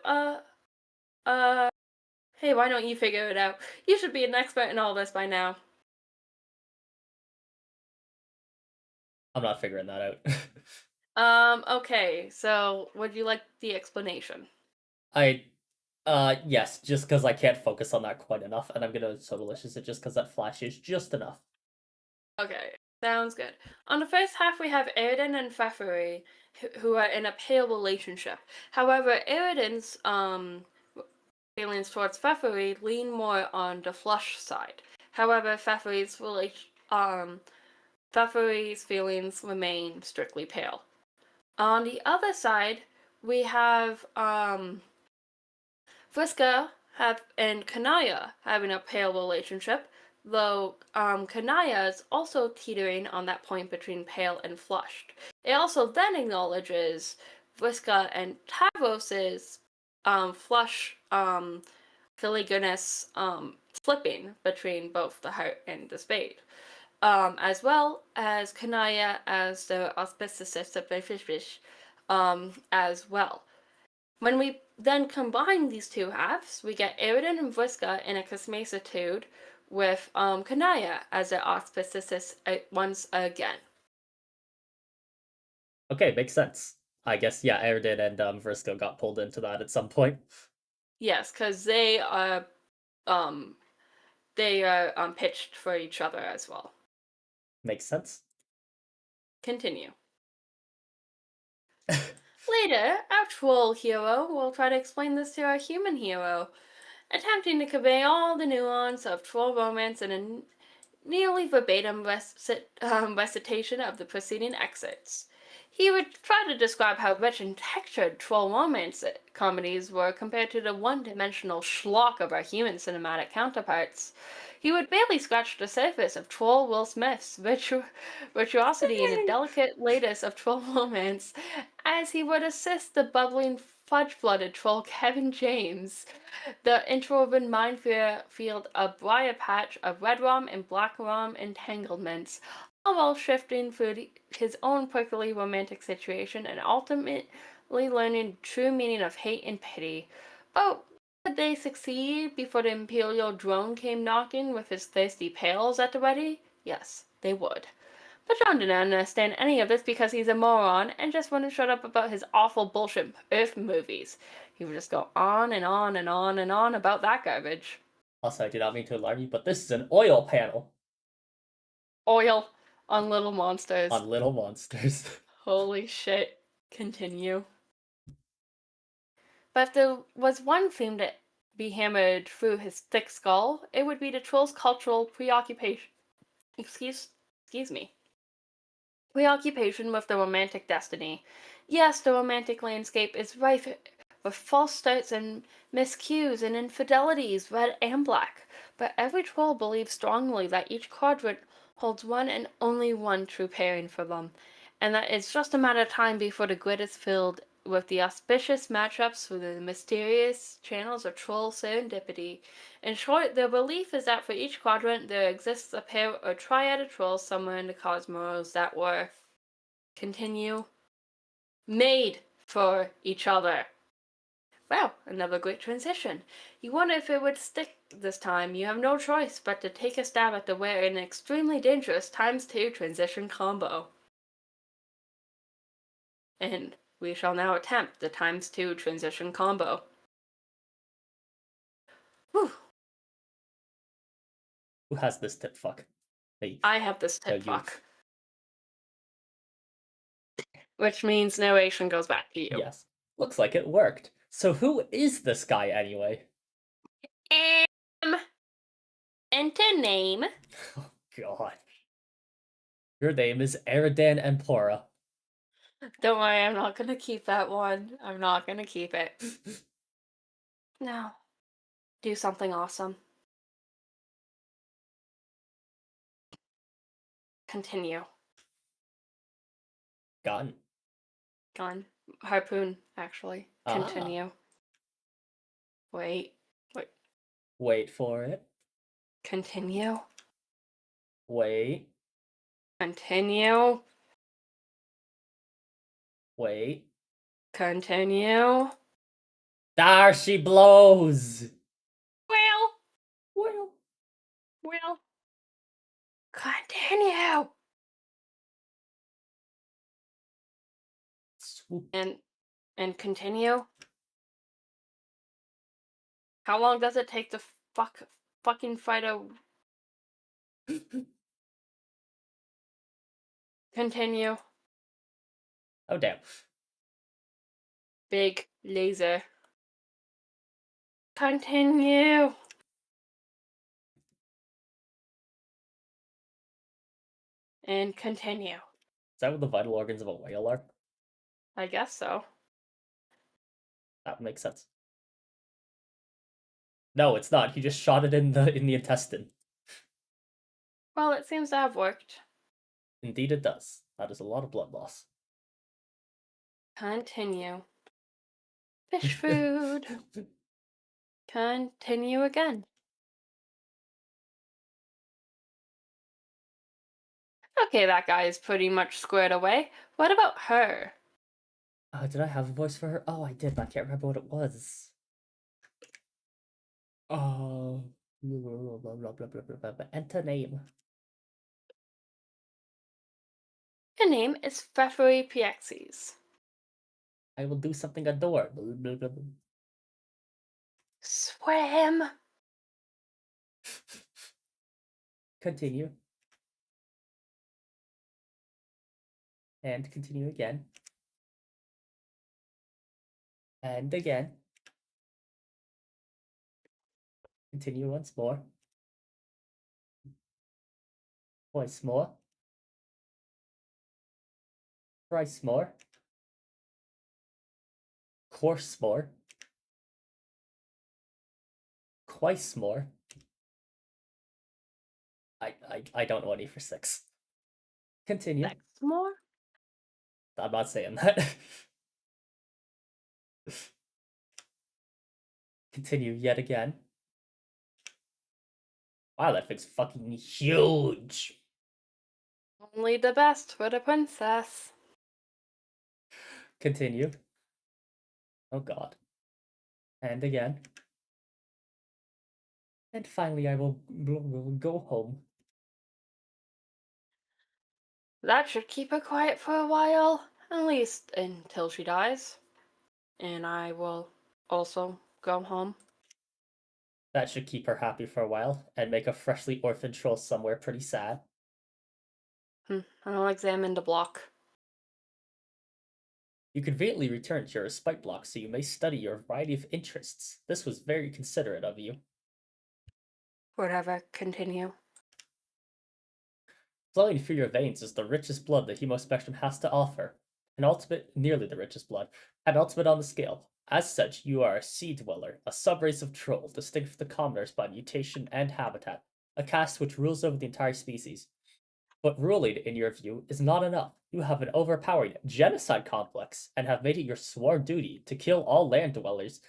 S2: hey, why don't you figure it out? You should be an expert in all this by now.
S1: I'm not figuring that out.
S2: Okay, so would you like the explanation?
S1: I yes, just because I can't focus on that quite enough, and I'm gonna so delicious it just because that flash is just enough.
S2: Okay, sounds good. On the first half, we have Eridan and Pfeffery, who are in a pale relationship. However, Eridan's feelings towards Pfeffery lean more on the flush side. However, Pfeffery's feelings remain strictly pale. On the other side, we have Vriska and Jonaya having a pale relationship, though Jonaya is also teetering on that point between pale and flushed. It also then acknowledges Vriska and Tavros's flush filigreenous flipping between both the heart and the spade. as well as Jonaya as the auspicist of the fish, as well. When we then combine these two halves, we get Eridan and Vriska in a Kismesitude with Jonaya as the auspicist once again.
S1: Okay, makes sense. I guess, yeah, Airden and Vriska got pulled into that at some point.
S2: Yes, because they are pitched for each other as well.
S1: Makes sense.
S2: Continue. Later, our troll hero will try to explain this to our human hero, attempting to convey all the nuance of troll romance in a nearly verbatim recitation of the preceding excerpts. He would try to describe how rich and textured troll romance comedies were compared to the one-dimensional schlock of our human cinematic counterparts. He would barely scratch the surface of troll Will Smith's virtuosity in the delicate lattice of troll romance, as he would assist the bubbling, fudge-blooded troll Kevin James, the interwoven minefield of briar patch of red rum and black rum entanglements, all while shifting through his own prickly romantic situation and ultimately learning the true meaning of hate and pity. But would they succeed before the Imperial drone came knocking with his thirsty pails at the ready? Yes, they would. But John didn't understand any of this because he's a moron and just wouldn't shut up about his awful bullshit Earth movies. He would just go on and on and on and on about that garbage.
S1: Also, I did not mean to alarm you, but this is an oil panel
S2: Oil on little monsters.
S1: on little monsters.
S2: Holy shit. Continue. But if there was one theme that be hammered through his thick skull, it would be the troll's cultural preoccupation. Excuse me. Preoccupation with the romantic destiny. Yes, the romantic landscape is rife with false starts and miscues and infidelities, red and black. But every troll believes strongly that each quadrant holds one and only one true pairing for them, and that it's just a matter of time before the grid is filled with the auspicious matchups through the mysterious channels of troll serendipity. In short, their belief is that for each quadrant there exists a pair or triad of trolls somewhere in the cosmos that were made for each other. Wow, another great transition. You wonder if it would stick this time. You have no choice but to take a stab at the rare and extremely dangerous ×2 transition combo. And we shall now attempt the ×2 transition combo. Whew.
S1: Who has this tip fuck? Me.
S2: I have this
S1: No,
S2: tip
S1: you.
S2: fuck. Which means narration goes back to you.
S1: Yes. Looks like it worked. So who is this guy anyway?
S2: Enter name.
S1: Oh god. Your name is Eridan Empora.
S2: Don't worry, I'm not gonna keep that one. I'm not gonna keep it. No. Do something awesome. Continue.
S1: Gun.
S2: Gun. Harpoon, actually. Continue. Wait.
S1: Wait for it.
S2: Continue.
S1: Wait.
S2: Continue.
S1: Wait.
S2: Continue.
S1: There she blows!
S2: Well. Continue.
S1: Swoop.
S2: And continue. How long does it take to fucking fight a... Continue.
S1: Oh damn.
S2: Big laser. Continue. And continue.
S1: Is that what the vital organs of a whale are?
S2: I guess so.
S1: That makes sense. No, it's not. He just shot it in the intestine.
S2: Well, it seems to have worked.
S1: Indeed it does. That is a lot of blood loss.
S2: Continue. Fish food. Continue again. Okay, that guy is pretty much squared away. What about her?
S1: Did I have a voice for her? Oh, I did, but I can't remember what it was. Oh, blah, blah, blah, blah, blah, blah, blah. Enter name.
S2: Her name is Pfeffery Piexes.
S1: I will do something adorable. Blah, blah, blah.
S2: Swam.
S1: Continue. And continue again. And again. Continue once more. Twice more. Thrice more. Course more. Twice more. I don't know any for 6. Continue.
S2: Sex more?
S1: I'm not saying that. Continue yet again. Wow, that thing's fucking huge.
S2: Only the best for the princess.
S1: Continue. Oh god. And again. And finally, I will go home.
S2: That should keep her quiet for a while, at least until she dies. And I will also go home.
S1: That should keep her happy for a while and make a freshly orphaned troll somewhere pretty sad.
S2: I'll examine the block.
S1: You conveniently return to your respite block so you may study your variety of interests. This was very considerate of you.
S2: Whatever, continue.
S1: Flowing through your veins is the richest blood the hemospectrum has to offer. Nearly the richest blood, an ultimate on the scale. As such, you are a sea dweller, a subrace of troll, distinct from the commoners by mutation and habitat, a caste which rules over the entire species. But ruling, in your view, is not enough. You have an overpowering genocide complex and have made it your sworn duty to kill all land dwellers.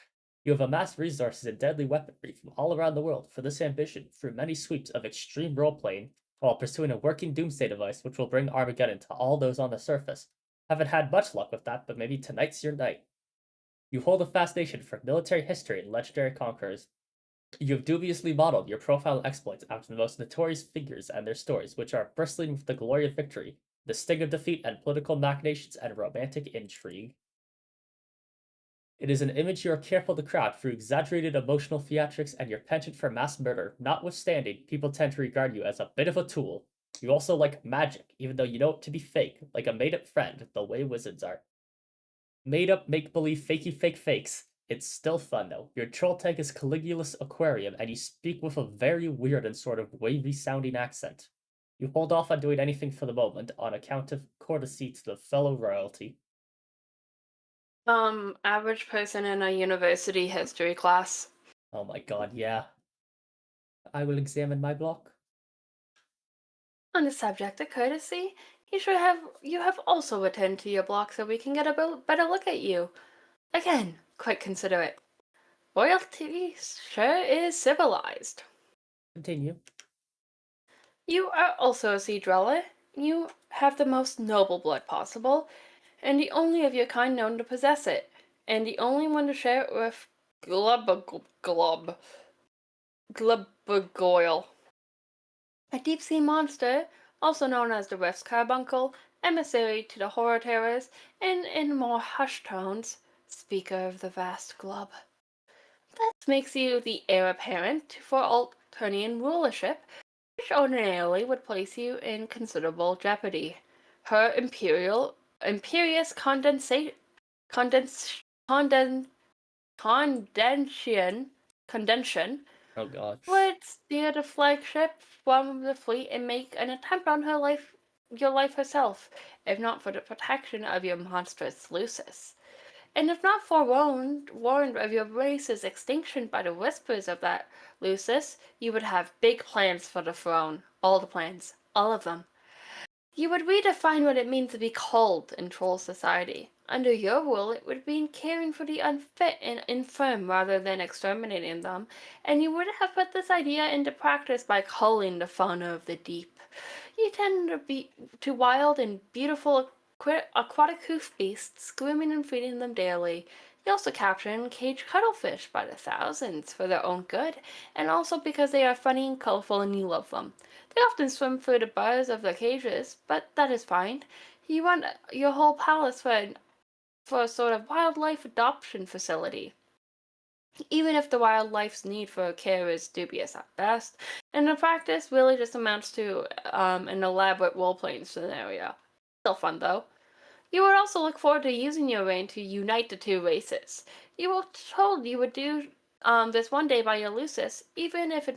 S1: You have amassed resources and deadly weaponry from all around the world for this ambition through many sweeps of extreme role-playing, while pursuing a working doomsday device which will bring Armageddon to all those on the surface. Haven't had much luck with that, but maybe tonight's your night. You hold a fascination for military history and legendary conquerors. You have dubiously modeled your profile and exploits after the most notorious figures and their stories, which are bristling with the glory of victory, the sting of defeat, and political machinations and romantic intrigue. It is an image you are careful to craft through exaggerated emotional theatrics and your penchant for mass murder. Notwithstanding, people tend to regard you as a bit of a tool. You also like magic, even though you know it to be fake, like a made-up friend, the way wizards are. Made-up, make-believe, fakey fake fakes. It's still fun though. Your troll tag is Caligula's Aquarium, and you speak with a very weird and sort of wavy-sounding accent. You hold off on doing anything for the moment on account of courtesy to the fellow royalty.
S2: Average person in a university history class.
S1: Oh my god, yeah. I will examine my block.
S2: On the subject of courtesy, you have also returned to your block so we can get a better look at you. Again, quite considerate. Royalty sure is civilized.
S1: Continue.
S2: You are also a sea dweller. You have the most noble blood possible, and the only of your kind known to possess it, and the only one to share it with Glubbagoyle, a deep-sea monster, also known as the Rift's carbuncle, emissary to the horror terrors, and in more hushed tones, speaker of the vast glub. This makes you the heir apparent for Alternian rulership, which ordinarily would place you in considerable jeopardy. Her imperious condension
S1: Oh god.
S2: would steer the flagship from the fleet and make an attempt on your life herself, if not for the protection of your monstrous Lucis. And if not warned of your race's extinction by the whispers of that Lucis, you would have big plans for the throne. All the plans. All of them. You would redefine what it means to be called in troll society. Under your rule, it would mean caring for the unfit and infirm rather than exterminating them, and you would have put this idea into practice by culling the fauna of the deep. You tend to be to wild and beautiful aquatic hoof beasts, grooming and feeding them daily. You also capture and cage cuttlefish by the thousands for their own good, and also because they are funny and colorful and you love them. They often swim through the bars of their cages, but that is fine. You want your whole palace for a sort of wildlife adoption facility. Even if the wildlife's need for care is dubious at best, and in practice really just amounts to an elaborate role-playing scenario. Still fun though. You would also look forward to using your reign to unite the two races. You were told you would do this one day by your Lucis, even if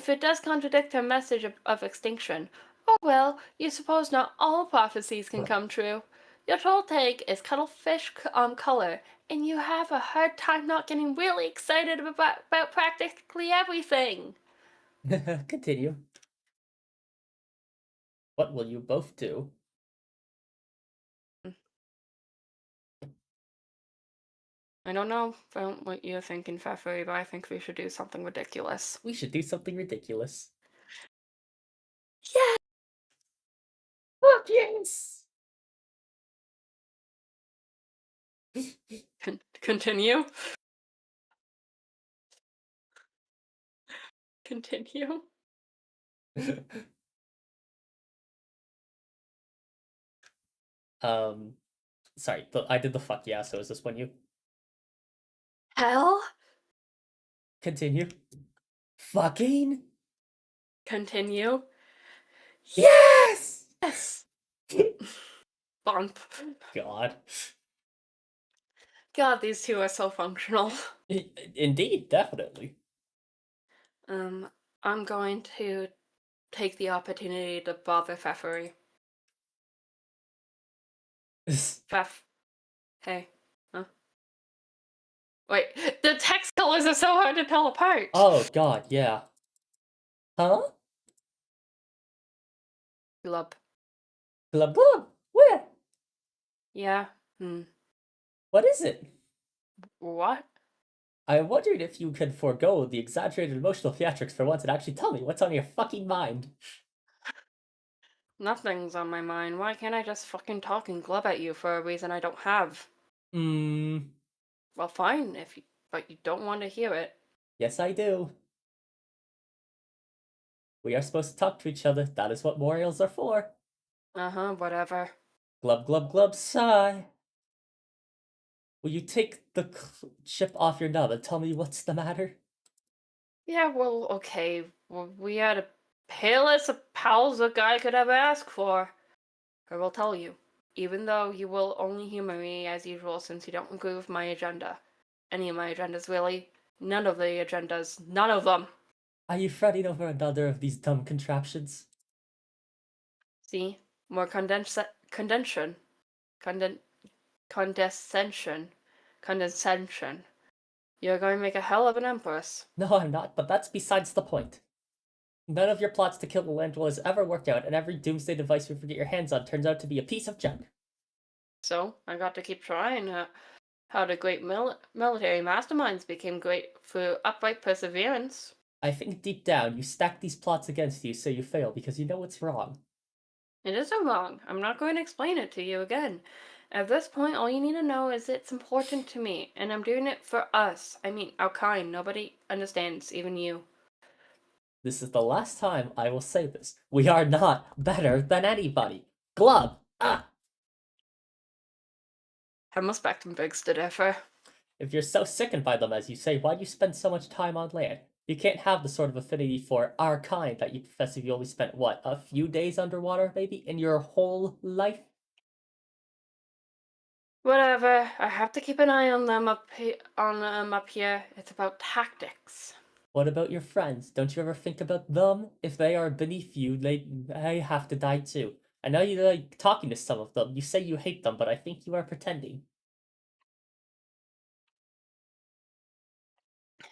S2: it does contradict her message of extinction. Oh well, you suppose not all prophecies can come true. Your troll tag is cuttlefish color, and you have a hard time not getting really excited about practically everything.
S1: Continue. What will you both do?
S2: I don't know what you're thinking, Pfeffery, but I think we should do something ridiculous.
S1: We should do something ridiculous.
S2: Yeah!
S1: Fuck yes!
S2: Continue? Continue?
S1: Sorry, I did the fuck yeah, so is this one you?
S2: Hell?
S1: Continue. Fucking
S2: Continue?
S1: yes!
S2: Yes! Bump.
S1: God.
S2: God, these two are so functional.
S1: Indeed, definitely.
S2: I'm going to take the opportunity to bother Pfeffery. Pfeff. Hey. Huh? Wait, the text colors are so hard to tell apart!
S1: Oh god, yeah. Huh?
S2: Glub.
S1: Glub glub. Where?
S2: Yeah?
S1: What is it?
S2: What?
S1: I wondered if you could forego the exaggerated emotional theatrics for once and actually tell me what's on your fucking mind.
S2: Nothing's on my mind. Why can't I just fucking talk and glub at you for a reason I don't have? Well, fine, but you don't want to hear it.
S1: Yes I do. We are supposed to talk to each other. That is what memorials are for.
S2: Uh-huh, whatever.
S1: Glub glub glub sigh. Will you take the chip off your nub and tell me what's the matter?
S2: Yeah, well, okay. Well, we had a palest of pals a guy could ever ask for. I will tell you, even though you will only humor me as usual since you don't agree with my agenda. Any of my agendas, really. None of the agendas. None of them.
S1: Are you fretting over another of these dumb contraptions?
S2: See? More condensation. Condescension. Condescension. You're going to make a hell of an empress.
S1: No, I'm not, but that's besides the point. None of your plots to kill the Landwell has ever worked out, and every doomsday device you get your hands on turns out to be a piece of junk.
S2: So, I got to keep trying. How the great military masterminds became great through upright perseverance.
S1: I think deep down you stack these plots against you so you fail because you know it's wrong.
S2: It isn't wrong. I'm not going to explain it to you again. At this point, all you need to know is it's important to me, and I'm doing it for us. I mean, our kind. Nobody understands, even you.
S1: This is the last time I will say this. We are not better than anybody. Glub! Ah!
S2: Hemmelspectrum begs to differ.
S1: If you're so sickened by them as you say, why do you spend so much time on land? You can't have the sort of affinity for our kind that you profess if you only spent, what, a few days underwater, maybe, in your whole life?
S2: Whatever. I have to keep an eye on them up here. It's about tactics.
S1: What about your friends? Don't you ever think about them? If they are beneath you, they have to die too. I know you like talking to some of them. You say you hate them, but I think you are pretending.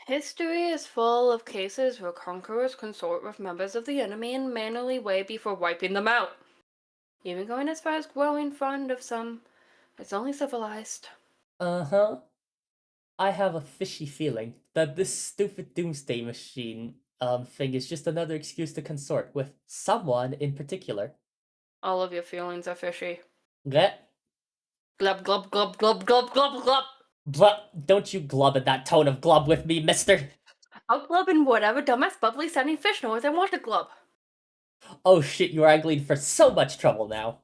S2: History is full of cases where conquerors consort with members of the enemy in mannerly way before wiping them out. Even going as far as growing fond of some It's only civilized.
S1: Uh-huh. I have a fishy feeling that this stupid doomsday machine thing is just another excuse to consort with someone in particular.
S2: All of your feelings are fishy.
S1: Bleh.
S2: Glub, glub, glub, glub, glub, glub, glub.
S1: Blah, don't you glub in that tone of glub with me, mister.
S2: I'll glub in whatever dumbass bubbly sounding fish noise I want to glub.
S1: Oh shit, you are angling for so much trouble now.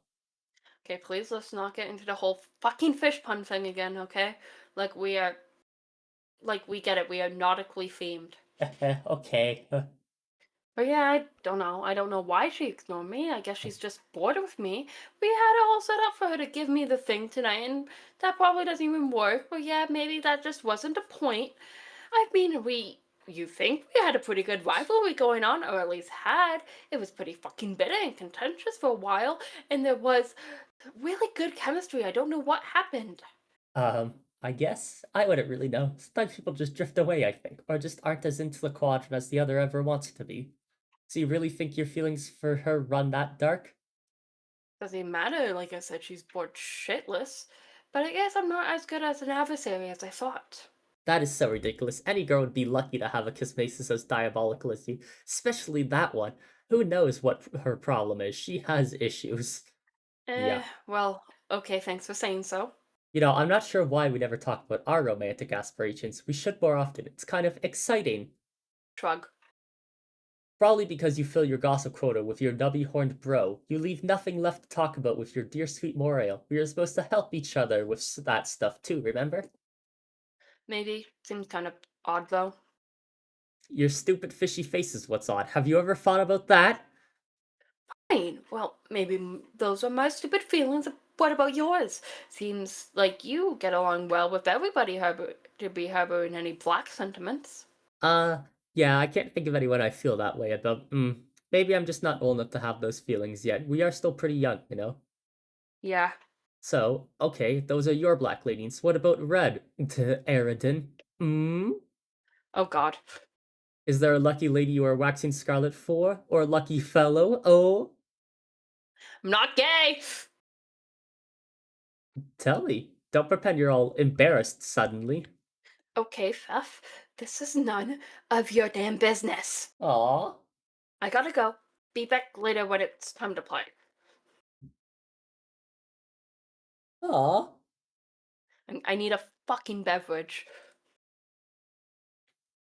S2: Okay, please let's not get into the whole fucking fish pun thing again, okay? Like we get it, we are nautically themed.
S1: Okay.
S2: But yeah, I don't know. I don't know why she ignored me. I guess she's just bored with me. We had it all set up for her to give me the thing tonight, and that probably doesn't even work. But yeah, maybe that just wasn't the point. I mean, you think we had a pretty good rivalry going on, or at least had. It was pretty fucking bitter and contentious for a while, and there was really good chemistry. I don't know what happened.
S1: I guess I wouldn't really know. Sometimes people just drift away, I think, or just aren't as into the quadrant as the other ever wants to be. So you really think your feelings for her run that dark?
S2: Doesn't matter, like I said, she's bored shitless. But I guess I'm not as good as an adversary as I thought.
S1: That is so ridiculous. Any girl would be lucky to have a kismesis as diabolical as you, especially that one. Who knows what her problem is? She has issues. Yeah.
S2: Well, okay, thanks for saying so.
S1: You know, I'm not sure why we never talk about our romantic aspirations. We should more often. It's kind of exciting.
S2: Shrug.
S1: Probably because you fill your gossip quota with your nubby-horned bro. You leave nothing left to talk about with your dear sweet Moriel. We are supposed to help each other with that stuff too, remember?
S2: Maybe. Seems kind of odd, though.
S1: Your stupid fishy face is what's odd. Have you ever thought about that?
S2: Fine. Well, maybe those are my stupid feelings. What about yours? Seems like you get along well with everybody to be harboring any black sentiments.
S1: Uh, yeah, I can't think of anyone I feel that way about. Maybe I'm just not old enough to have those feelings yet. We are still pretty young, you know?
S2: Yeah.
S1: So, okay, those are your black leanings. What about red? Aridin?
S2: Oh god.
S1: Is there a lucky lady you are waxing scarlet for? Or a lucky fellow? Oh?
S2: I'm not gay!
S1: Tell me. Don't pretend you're all embarrassed suddenly.
S2: Okay, Pfeff. This is none of your damn business.
S1: Aw.
S2: I gotta go. Be back later when it's time to play.
S1: Aw.
S2: I need a fucking beverage.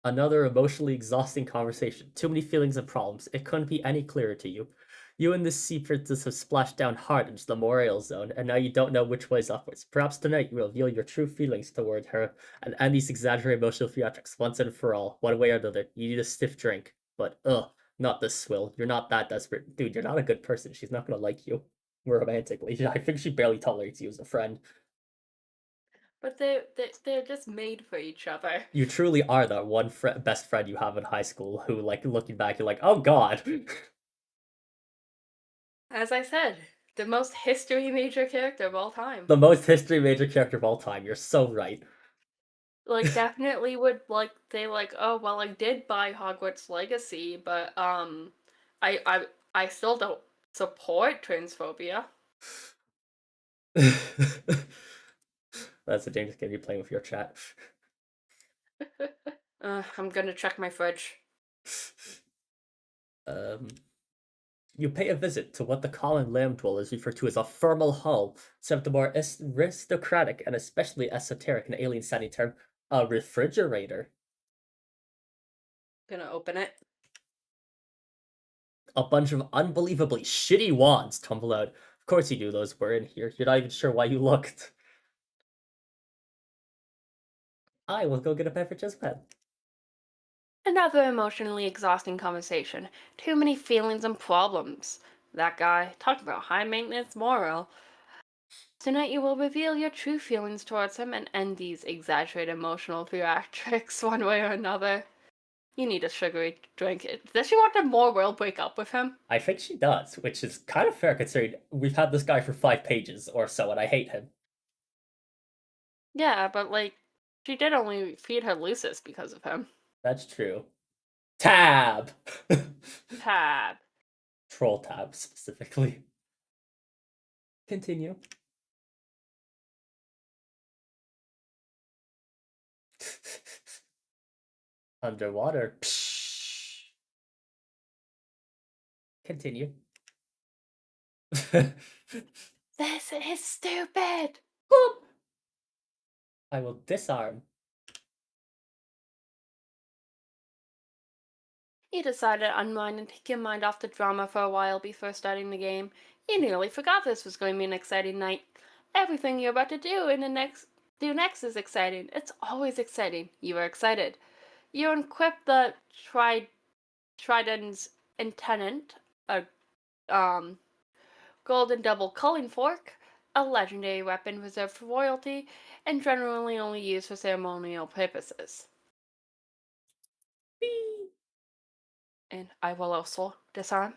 S1: Another emotionally exhausting conversation. Too many feelings and problems. It couldn't be any clearer to you. You and this sea princess have splashed down hard into the Morail zone, and now you don't know which way's upwards. Perhaps tonight you will reveal your true feelings toward her and end these exaggerated emotional theatrics once and for all. One way or another, you need a stiff drink. But not this swill. You're not that desperate. Dude, you're not a good person. She's not gonna like you romantically. I think she barely tolerates you as a friend.
S2: But they're just made for each other.
S1: You truly are that one best friend you have in high school who, like, looking back, you're like, oh god.
S2: As I said, the most history major character of all time.
S1: The most history major character of all time. You're so right.
S2: Like definitely would like they like, oh well I did buy Hogwarts Legacy, but I still don't support transphobia.
S1: That's a dangerous game you're playing with your chat.
S2: I'm gonna check my fridge.
S1: Um, you pay a visit to what the common lamb dwellers refer to as a thermal hull, except the more aristocratic and especially esoteric and alien sounding term, a refrigerator.
S2: Gonna open it.
S1: A bunch of unbelievably shitty wands tumble out. Of course you knew those were in here. You're not even sure why you looked. I will go get a beverage as well.
S2: Another emotionally exhausting conversation. Too many feelings and problems. That guy, talking about high maintenance moral. Tonight you will reveal your true feelings towards him and end these exaggerated emotional theatrics one way or another. You need a sugary drink. Does she want to more will break up with him?
S1: I think she does, which is kind of fair considering we've had this guy for 5 pages or so and I hate him.
S2: Yeah, but like, she did only feed her Lucis because of him.
S1: That's true. Tab!
S2: Tab.
S1: Troll tab, specifically. Continue. Underwater. Psh. Continue.
S2: This is stupid!
S1: I will disarm.
S2: You decided to unwind and take your mind off the drama for a while before starting the game. You nearly forgot this was going to be an exciting night. Everything you're about to do next is exciting. It's always exciting. You are excited. You equip the Trident's Intendant, a golden double culling fork, a legendary weapon reserved for royalty, and generally only used for ceremonial purposes.
S1: Whee!
S2: And I will also disarm.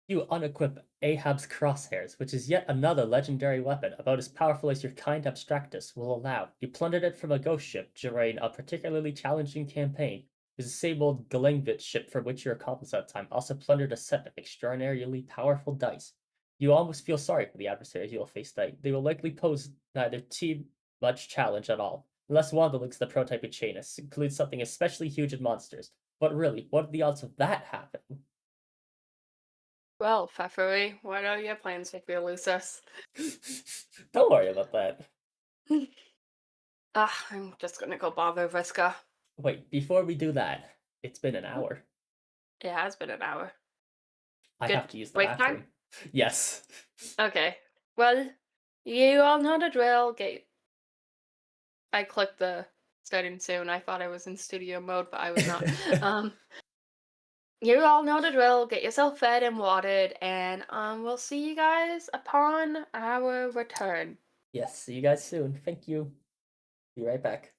S1: You unequip Ahab's crosshairs, which is yet another legendary weapon, about as powerful as your kind abstractus will allow. You plundered it from a ghost ship during a particularly challenging campaign. The disabled Galengvit ship for which your accomplice at the time also plundered a set of extraordinarily powerful dice. You almost feel sorry for the adversaries you will face tonight. They will likely pose neither too much challenge at all, unless one of the links to the prototype chain includes something especially huge in monsters. But really, what are the odds of that happening?
S2: Well, Pfeffery, what are your plans if you lose us?
S1: Don't worry about that.
S2: I'm just gonna go bother Vriska.
S1: Wait, before we do that, it's been an hour.
S2: It has been an hour.
S1: I
S2: Good
S1: have to use the
S2: break
S1: bathroom.
S2: time?
S1: Yes.
S2: Okay. Well, you all know the drill. I clicked the starting soon. I thought I was in studio mode, but I was not. You all know the drill. Get yourself fed and watered, and we'll see you guys upon our return.
S1: Yes, see you guys soon. Thank you. Be right back.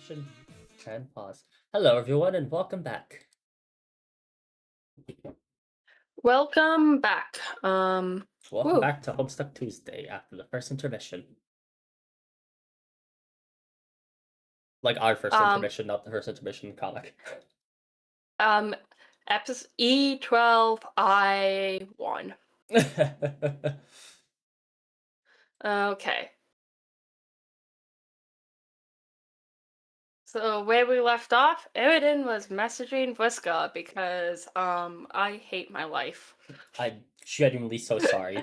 S1: Action and pause. Hello, everyone, and welcome back.
S2: Welcome back.
S1: Welcome
S2: Woo.
S1: back to Homestuck Tuesday after the first intermission. Like our first intermission, not the first intermission comic.
S2: Episode E12I1. Okay. So where we left off, Eridan was messaging Vriska because I hate my life.
S1: I'm genuinely so sorry.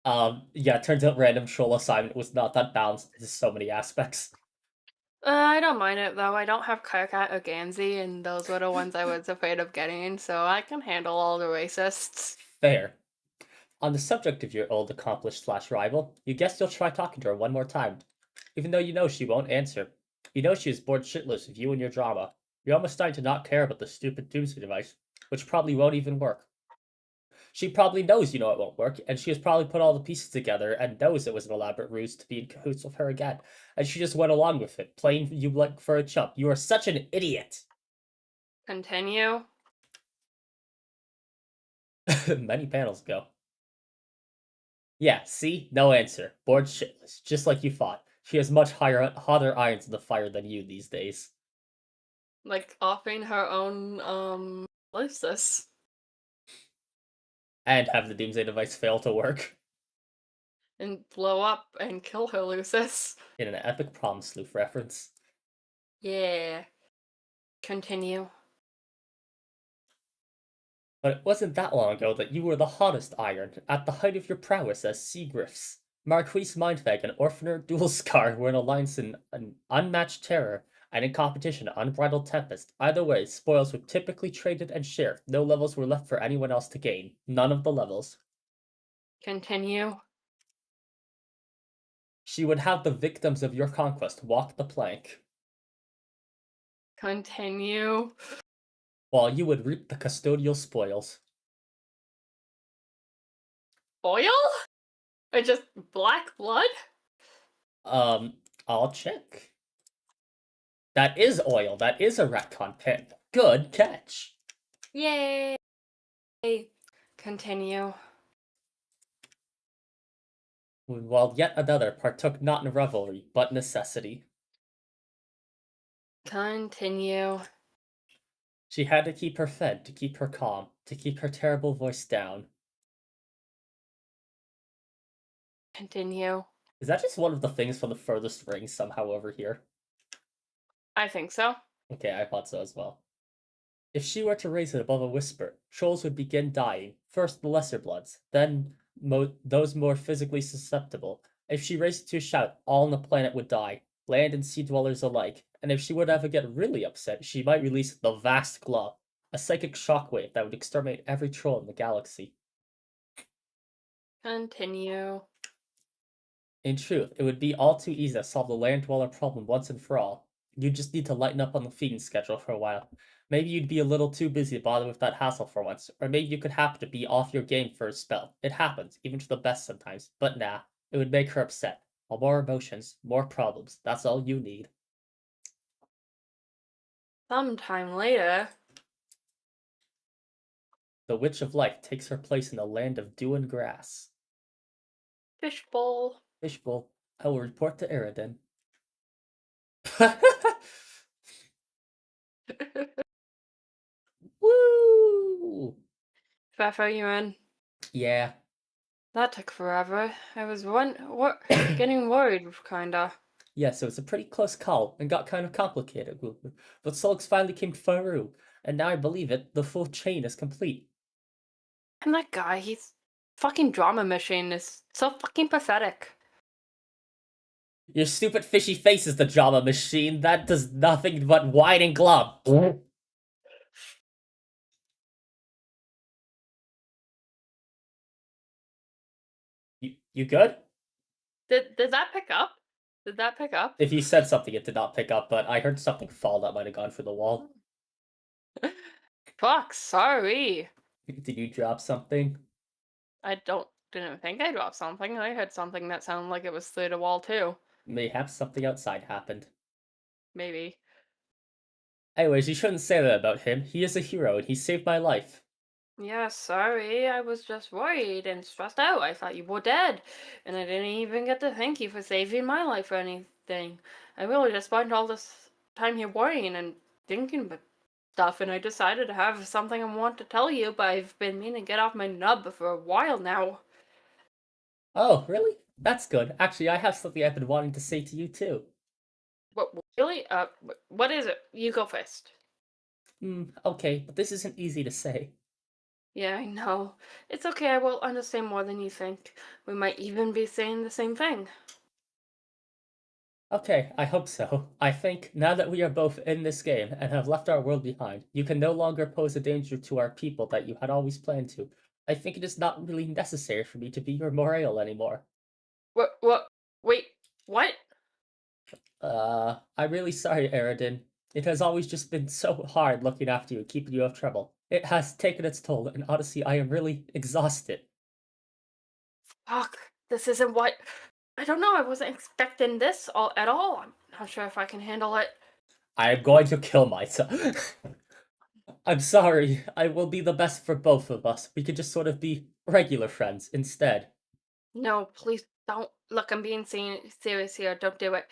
S1: Yeah, it turns out random troll assignment was not that balanced in so many aspects.
S2: I don't mind it though. I don't have Karkat or Gansey, and those were the ones I was afraid of getting, so I can handle all the racists.
S1: Fair. On the subject of your old accomplished slash rival, you guess you'll try talking to her one more time. Even though you know she won't answer. You know she is bored shitless of you and your drama. You're almost starting to not care about the stupid doomsday device, which probably won't even work. She probably knows you know it won't work, and she has probably put all the pieces together and knows it was an elaborate ruse to be in cahoots with her again, and she just went along with it, playing you like for a chump. You are such an idiot!
S2: Continue.
S1: Many panels ago. Yeah, see? No answer. Bored shitless, just like you thought. She has much hotter irons in the fire than you these days.
S2: Like offering her own lysis.
S1: And have the doomsday device fail to work.
S2: And blow up and kill her Lucis.
S1: In an epic prom sleuth reference.
S2: Yeah. Continue.
S1: But it wasn't that long ago that you were the hottest iron, at the height of your prowess as sea griffs. Marquise Mindbag and Orphaner Dual Scar were in alliance in an unmatched terror, and in competition unbridled tempest. Either way, spoils were typically traded and shared. No levels were left for anyone else to gain. None of the levels.
S2: Continue.
S1: She would have the victims of your conquest walk the plank,
S2: Continue.
S1: while you would reap the custodial spoils.
S2: Oil? Or just black blood?
S1: I'll check. That is oil. That is a retcon pin. Good catch.
S2: Yay! Continue.
S1: While yet another partook not in revelry, but necessity.
S2: Continue.
S1: She had to keep her fed, to keep her calm, to keep her terrible voice down.
S2: Continue.
S1: Is that just one of the things from the furthest ring somehow over here?
S2: I think so.
S1: Okay, I thought so as well. If she were to raise it above a whisper, trolls would begin dying. First the lesser bloods, then those more physically susceptible. If she raised it to a shout, all on the planet would die, land and sea dwellers alike. And if she would ever get really upset, she might release the vast glow, a psychic shockwave that would exterminate every troll in the galaxy.
S2: Continue.
S1: In truth, it would be all too easy to solve the land dweller problem once and for all. You just need to lighten up on the feeding schedule for a while. Maybe you'd be a little too busy to bother with that hassle for once, or maybe you could happen to be off your game for a spell. It happens, even to the best sometimes, but nah, it would make her upset. All more emotions, more problems, that's all you need.
S2: Sometime later.
S1: The Witch of Life takes her place in the land of dew and grass.
S2: Fishbowl.
S1: Fishbowl, I will report to Eridan. Woo!
S2: Pfeffer, you in?
S1: Yeah.
S2: That took forever. I was getting worried, kinda.
S1: Yeah, so it's a pretty close call and got kind of complicated. But Sulks finally came through, and now I believe it, the full chain is complete.
S2: And that guy, he's fucking drama machine is so fucking pathetic.
S1: Your stupid fishy face is the drama machine. That does nothing but whine and glub. You good?
S2: Did that pick up? Did that pick up?
S1: If you said something, it did not pick up, but I heard something fall that might have gone through the wall.
S2: Fuck, sorry.
S1: Did you drop something?
S2: I didn't think I dropped something. I heard something that sounded like it was through the wall too.
S1: Mayhaps something outside happened.
S2: Maybe.
S1: Anyways, you shouldn't say that about him. He is a hero, and he saved my life.
S2: Yeah, sorry. I was just worried and stressed out. I thought you were dead, and I didn't even get to thank you for saving my life or anything. I really just spent all this time here worrying and thinking about stuff, and I decided to have something I want to tell you, but I've been meaning to get off my nub for a while now.
S1: Oh, really? That's good. Actually, I have something I've been wanting to say to you, too.
S2: What, really? What is it? You go first.
S1: Okay, but this isn't easy to say.
S2: Yeah, I know. It's okay, I will understand more than you think. We might even be saying the same thing.
S1: Okay, I hope so. I think, now that we are both in this game and have left our world behind, you can no longer pose a danger to our people that you had always planned to. I think it is not really necessary for me to be your Morail anymore.
S2: What, wait, what?
S1: I'm really sorry, Aradin. It has always just been so hard looking after you and keeping you out of trouble. It has taken its toll, and honestly, I am really exhausted.
S2: Fuck, this isn't what. I don't know, I wasn't expecting this at all. I'm not sure if I can handle it.
S1: I am going to kill myself. I'm sorry. I will be the best for both of us. We could just sort of be regular friends instead.
S2: No, please don't. Look, I'm being serious here. Don't do it.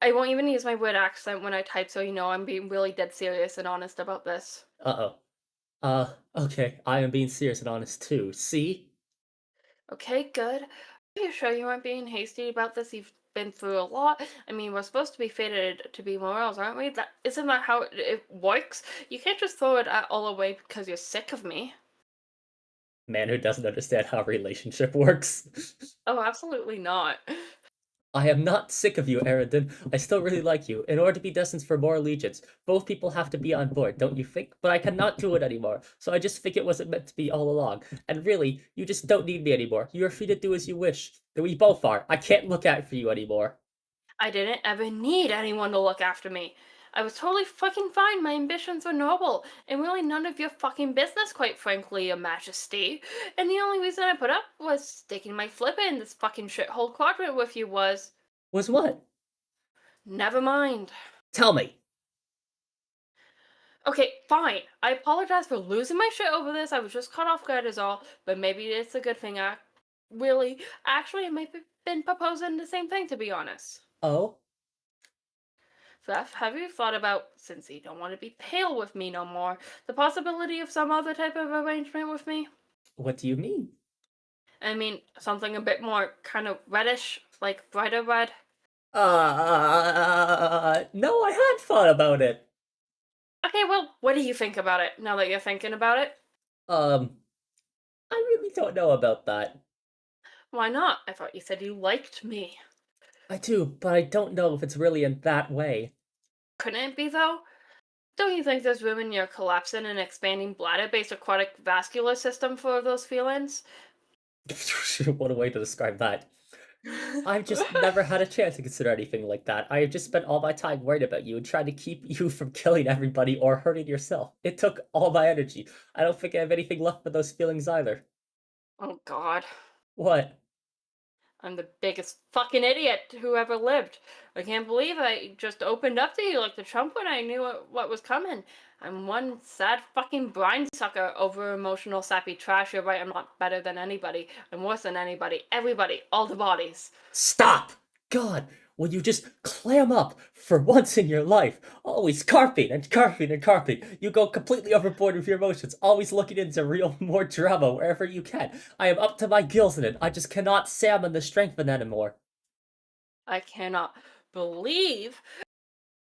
S2: I won't even use my weird accent when I type, so you know I'm being really dead serious and honest about this.
S1: Uh-oh. Okay. I am being serious and honest too. See?
S2: Okay, good. Are you sure you aren't being hasty about this? You've been through a lot. I mean, we're supposed to be fated to be morals, aren't we? That isn't that how it works? You can't just throw it all away because you're sick of me.
S1: Man who doesn't understand how a relationship works.
S2: Oh, absolutely not.
S1: I am not sick of you, Aradin. I still really like you. In order to be destined for more allegiance, both people have to be on board, don't you think? But I cannot do it anymore, so I just think it wasn't meant to be all along. And really, you just don't need me anymore. You are free to do as you wish. We both are. I can't look out for you anymore.
S2: I didn't ever need anyone to look after me. I was totally fucking fine. My ambitions were noble, and really none of your fucking business, quite frankly, Your Majesty. And the only reason I put up was sticking my flip in this fucking shithole quadrant with you was.
S1: Was what?
S2: Never mind.
S1: Tell me.
S2: Okay, fine. I apologize for losing my shit over this. I was just caught off guard, is all. But maybe it's a good thing. Actually, I might have been proposing the same thing, to be honest.
S1: Oh?
S2: Seth, have you thought about, since you don't want to be pale with me no more, the possibility of some other type of arrangement with me?
S1: What do you mean?
S2: I mean, something a bit more kind of reddish, like brighter red.
S1: No, I had thought about it.
S2: Okay, well, what do you think about it now that you're thinking about it?
S1: Um, I really don't know about that.
S2: Why not? I thought you said you liked me.
S1: I do, but I don't know if it's really in that way.
S2: Couldn't it be, though? Don't you think there's room in your collapsing and expanding bladder-based aquatic vascular system for those feelings?
S1: What a way to describe that. I've just never had a chance to consider anything like that. I have just spent all my time worried about you and trying to keep you from killing everybody or hurting yourself. It took all my energy. I don't think I have anything left for those feelings either.
S2: Oh god.
S1: What?
S2: I'm the biggest fucking idiot who ever lived. I can't believe I just opened up to you like the Trump when I knew what was coming. I'm one sad fucking brine sucker over emotional sappy trash. You're right, I'm not better than anybody. I'm worse than anybody. Everybody. All the bodies.
S1: Stop! God, will you just clam up for once in your life? Always carping and carping and carping. You go completely overboard with your emotions, always looking into real more drama wherever you can. I am up to my gills in it. I just cannot salmon the strength of it anymore.
S2: I cannot believe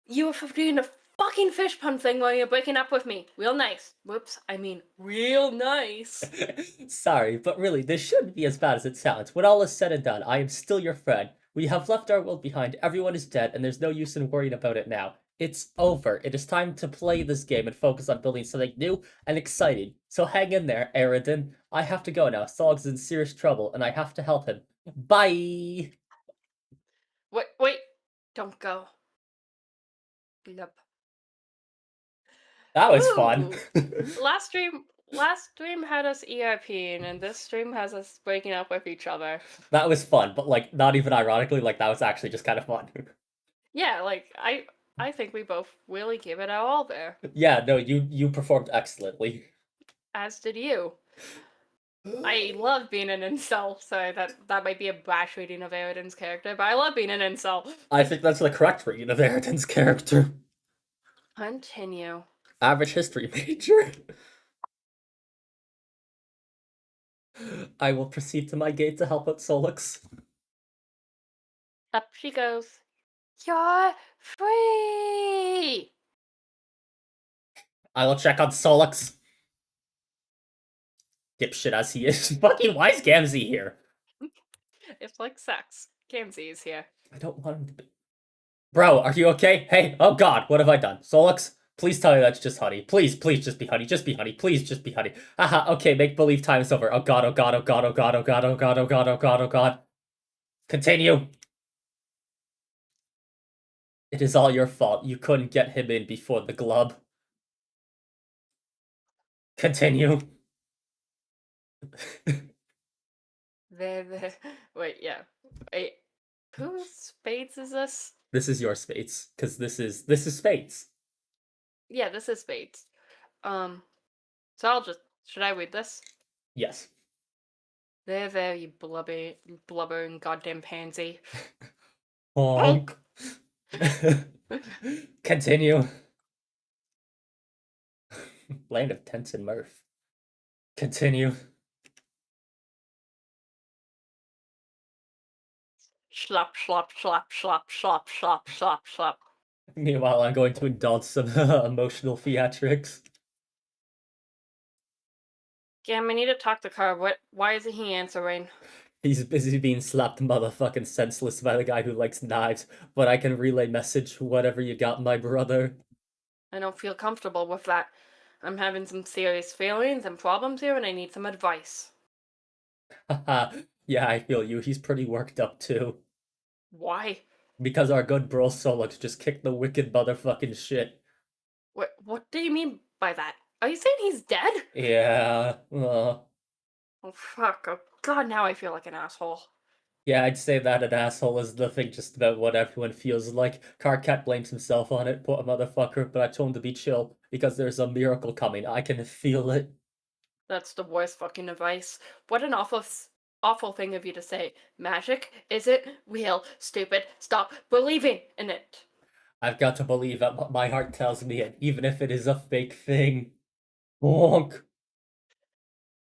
S2: you were doing a fucking fish pun thing while you're breaking up with me. Real nice. Whoops, I mean real nice.
S1: Sorry, but really, this shouldn't be as bad as it sounds. When all is said and done, I am still your friend. We have left our world behind, everyone is dead, and there's no use in worrying about it now. It's over. It is time to play this game and focus on building something new and exciting. So hang in there, Aradin. I have to go now. Sol's in serious trouble, and I have to help him. Bye!
S2: Wait, don't go. Yup.
S1: That was fun.
S2: Ooh. Last stream had us ERPing, and this stream has us breaking up with each other.
S1: That was fun, but like, not even ironically, like, that was actually just kind of fun.
S2: Yeah, like I think we both really gave it our all there.
S1: Yeah, no, you performed excellently.
S2: As did you. I love being an incel, so that might be a brash reading of Eridan's character, but I love being an incel.
S1: I think that's the correct reading of Eridan's character.
S2: Continue.
S1: Average history major. I will proceed to my gate to help out Solix.
S2: Up she goes. You're free!
S1: I will check on Solix. Dipshit as he is. Fucking why is Gamzee here?
S2: It's like sex. Gamzee is here.
S1: I don't want him to be. Bro, are you okay? Hey, oh god, what have I done? Solix, please tell me that's just honey. Please, please just be honey. Just be honey. Please just be honey. Haha, okay, make believe time is over. Oh god, oh god, oh god, oh god, oh god, oh god, oh god, oh god, oh god. Continue. It is all your fault. You couldn't get him in before the glub. Continue.
S2: Wait, yeah. Wait. Whose Spades is this?
S1: This is your Spades, because this is Spades.
S2: Yeah, this is Spades. So I'll just should I read this?
S1: Yes.
S2: There, you blubbering goddamn pansy.
S1: Honk. Continue. Land of tents and mirth. Continue.
S2: Slop, slop, slop, slop, slop, slop, slop, slop.
S1: Meanwhile, I'm going to indulge some emotional theatrics.
S2: Gam, I need to talk to Carr. Why isn't he answering?
S1: He's busy being slapped motherfucking senseless by the guy who likes knives, but I can relay message whatever you got, my brother.
S2: I don't feel comfortable with that. I'm having some serious feelings and problems here, and I need some advice.
S1: Haha, yeah, I feel you. He's pretty worked up too.
S2: Why?
S1: Because our good bro Solix just kicked the wicked motherfucking shit.
S2: What do you mean by that? Are you saying he's dead?
S1: Yeah,
S2: Oh, fuck. Oh, God, now I feel like an asshole.
S1: yeah, I'd say that an asshole is the thing just about what everyone feels like. Carcat blames himself on it, poor motherfucker, but I told him to be chill, because there's a miracle coming. I can feel it.
S2: That's the worst fucking advice. What an awful thing of you to say. Magic? Is it real? Stupid. Stop believing in it.
S1: I've got to believe that what my heart tells me, and even if it is a fake thing. Wonk.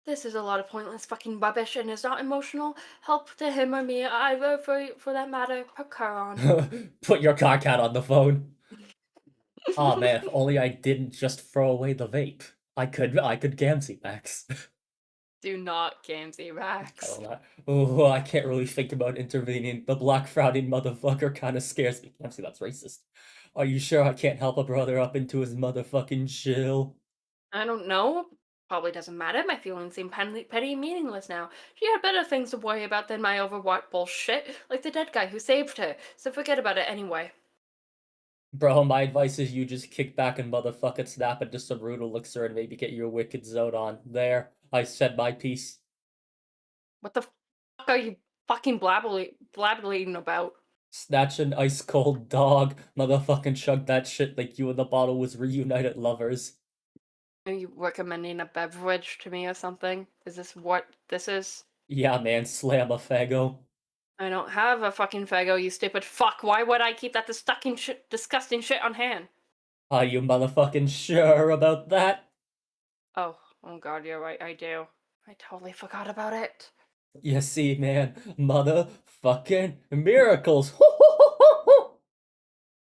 S2: This is a lot of pointless fucking rubbish and is not emotional help to him or me, either for that matter. Put her on.
S1: Put your Carcat on the phone. Aw man, if only I didn't just throw away the vape. I could Gamzee Max.
S2: Do not Gamzee Rax.
S1: Oh, I can't really think about intervening. The black frowning motherfucker kind of scares me. Gamzee, that's racist. Are you sure I can't help a brother up into his motherfucking chill?
S2: I don't know. Probably doesn't matter. My feelings seem petty and meaningless now. She had better things to worry about than my overwrought bullshit, like the dead guy who saved her. So forget about it anyway.
S1: Bro, my advice is you just kick back and motherfucking snap into some root elixir and maybe get your wicked zone on. There, I said my piece.
S2: What the fuck are you fucking blabbling about?
S1: Snatch an ice cold dog, motherfucking chug that shit like you and the bottle was reunited lovers.
S2: Are you recommending a beverage to me or something? Is this what this is?
S1: Yeah, man, slam a fago.
S2: I don't have a fucking fago, you stupid fuck. Why would I keep that disgusting shit on hand?
S1: Are you motherfucking sure about that?
S2: Oh god, you're right, I do. I totally forgot about it.
S1: You see, man, motherfucking miracles.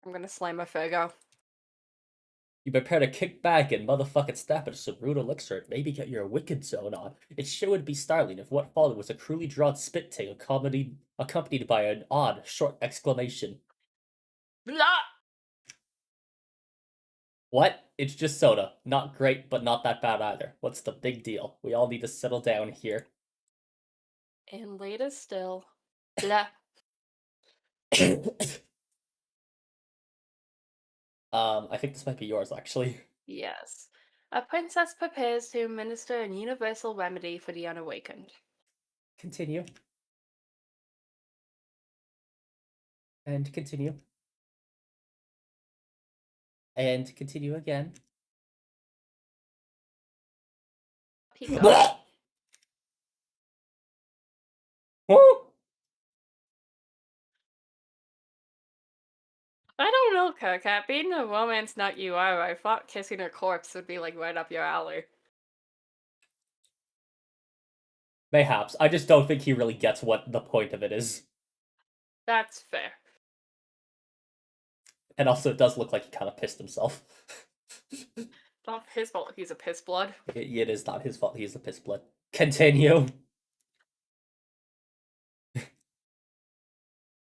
S2: I'm gonna slam a fago.
S1: You prepare to kick back and motherfucking snap into some root elixir and maybe get your wicked zone on. It sure would be startling if what followed was a cruelly drawn spit take accompanied by an odd, short exclamation.
S2: Blah!
S1: What? It's just soda. Not great, but not that bad either. What's the big deal? We all need to settle down here.
S2: And later still. Blah.
S1: I think this might be yours, actually.
S2: Yes. A princess prepares to administer an universal remedy for the unawakened.
S1: Continue. And continue. And continue again.
S2: Peacock. I don't know, Kirkat. Being a romance nut you are, I thought kissing a corpse would be like right up your alley.
S1: Mayhaps. I just don't think he really gets what the point of it is.
S2: That's fair.
S1: And also, it does look like he kind of pissed himself.
S2: Not his fault he's a piss blood.
S1: It is not his fault. He's a piss blood. Continue.